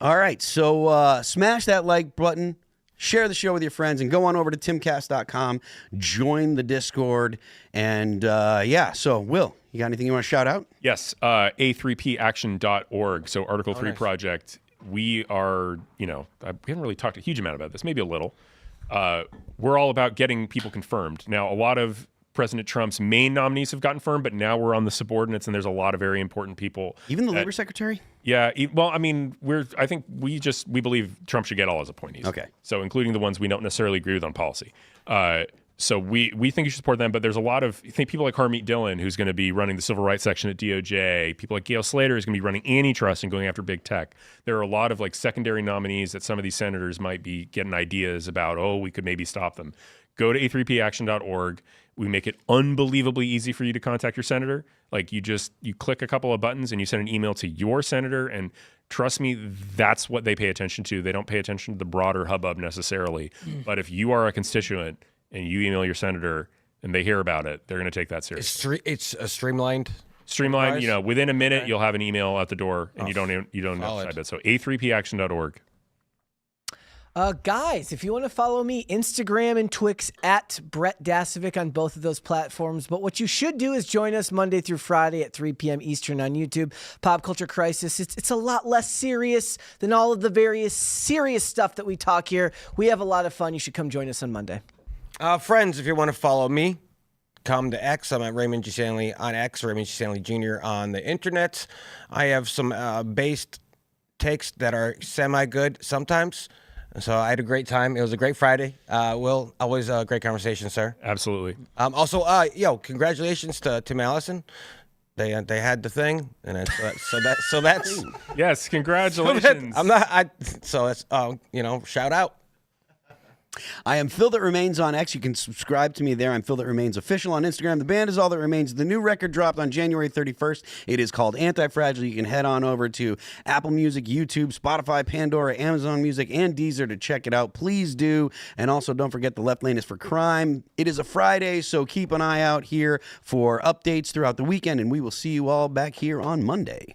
All right, so smash that like button, share the show with your friends, and go on over to timcast.com, join the Discord, and so Will, you got anything you want to shout out? Yes, a3paction.org. So Article 3 Project. We are, we haven't really talked a huge amount about this, maybe a little. We're all about getting people confirmed. Now, a lot of President Trump's main nominees have gotten firm, but now we're on the subordinates, and there's a lot of very important people. Even the labor secretary? Yeah. Well, I mean, I think we believe Trump should get all his appointees. Okay. So including the ones we don't necessarily agree with on policy. So we think you should support them, but there's a lot of people like Harmeet Dillon, who's going to be running the civil rights section at DOJ. People like Gail Slater is going to be running antitrust and going after big tech. There are a lot of secondary nominees that some of these senators might be getting ideas about. Oh, we could maybe stop them. go to a3paction.org. We make it unbelievably easy for you to contact your senator. Like you click a couple of buttons and you send an email to your senator, and trust me, that's what they pay attention to. They don't pay attention to the broader hubbub necessarily. But if you are a constituent and you email your senator and they hear about it, they're going to take that seriously. It's a streamlined. Streamlined, within a minute, you'll have an email out the door, and you don't notify that. So a3paction.org. Guys, if you want to follow me, Instagram and Twix at Brett Dasovic on both of those platforms. But what you should do is join us Monday through Friday at 3 p.m. Eastern on YouTube. Pop Culture Crisis. It's a lot less serious than all of the various serious stuff that we talk here. We have a lot of fun. You should come join us on Monday. Friends, if you want to follow me, come to X. I'm at Raymond G. Stanley on X, Raymond G. Stanley Jr. on the internet. I have some based takes that are semi-good sometimes. So I had a great time. It was a great Friday. Will, always a great conversation, sir. Absolutely. Also, congratulations to Tim Allison. They had the thing, and so that's Yes, congratulations. Shout out. I am Phil That Remains on X. You can subscribe to me there. I'm Phil That Remains Official on Instagram. The band is All That Remains. The new record dropped on January 31st. It is called Anti-Fragile. You can head on over to Apple Music, YouTube, Spotify, Pandora, Amazon Music, and Deezer to check it out. Please do. And also don't forget The Left Lane is for Crime. It is a Friday, so keep an eye out here for updates throughout the weekend, and we will see you all back here on Monday.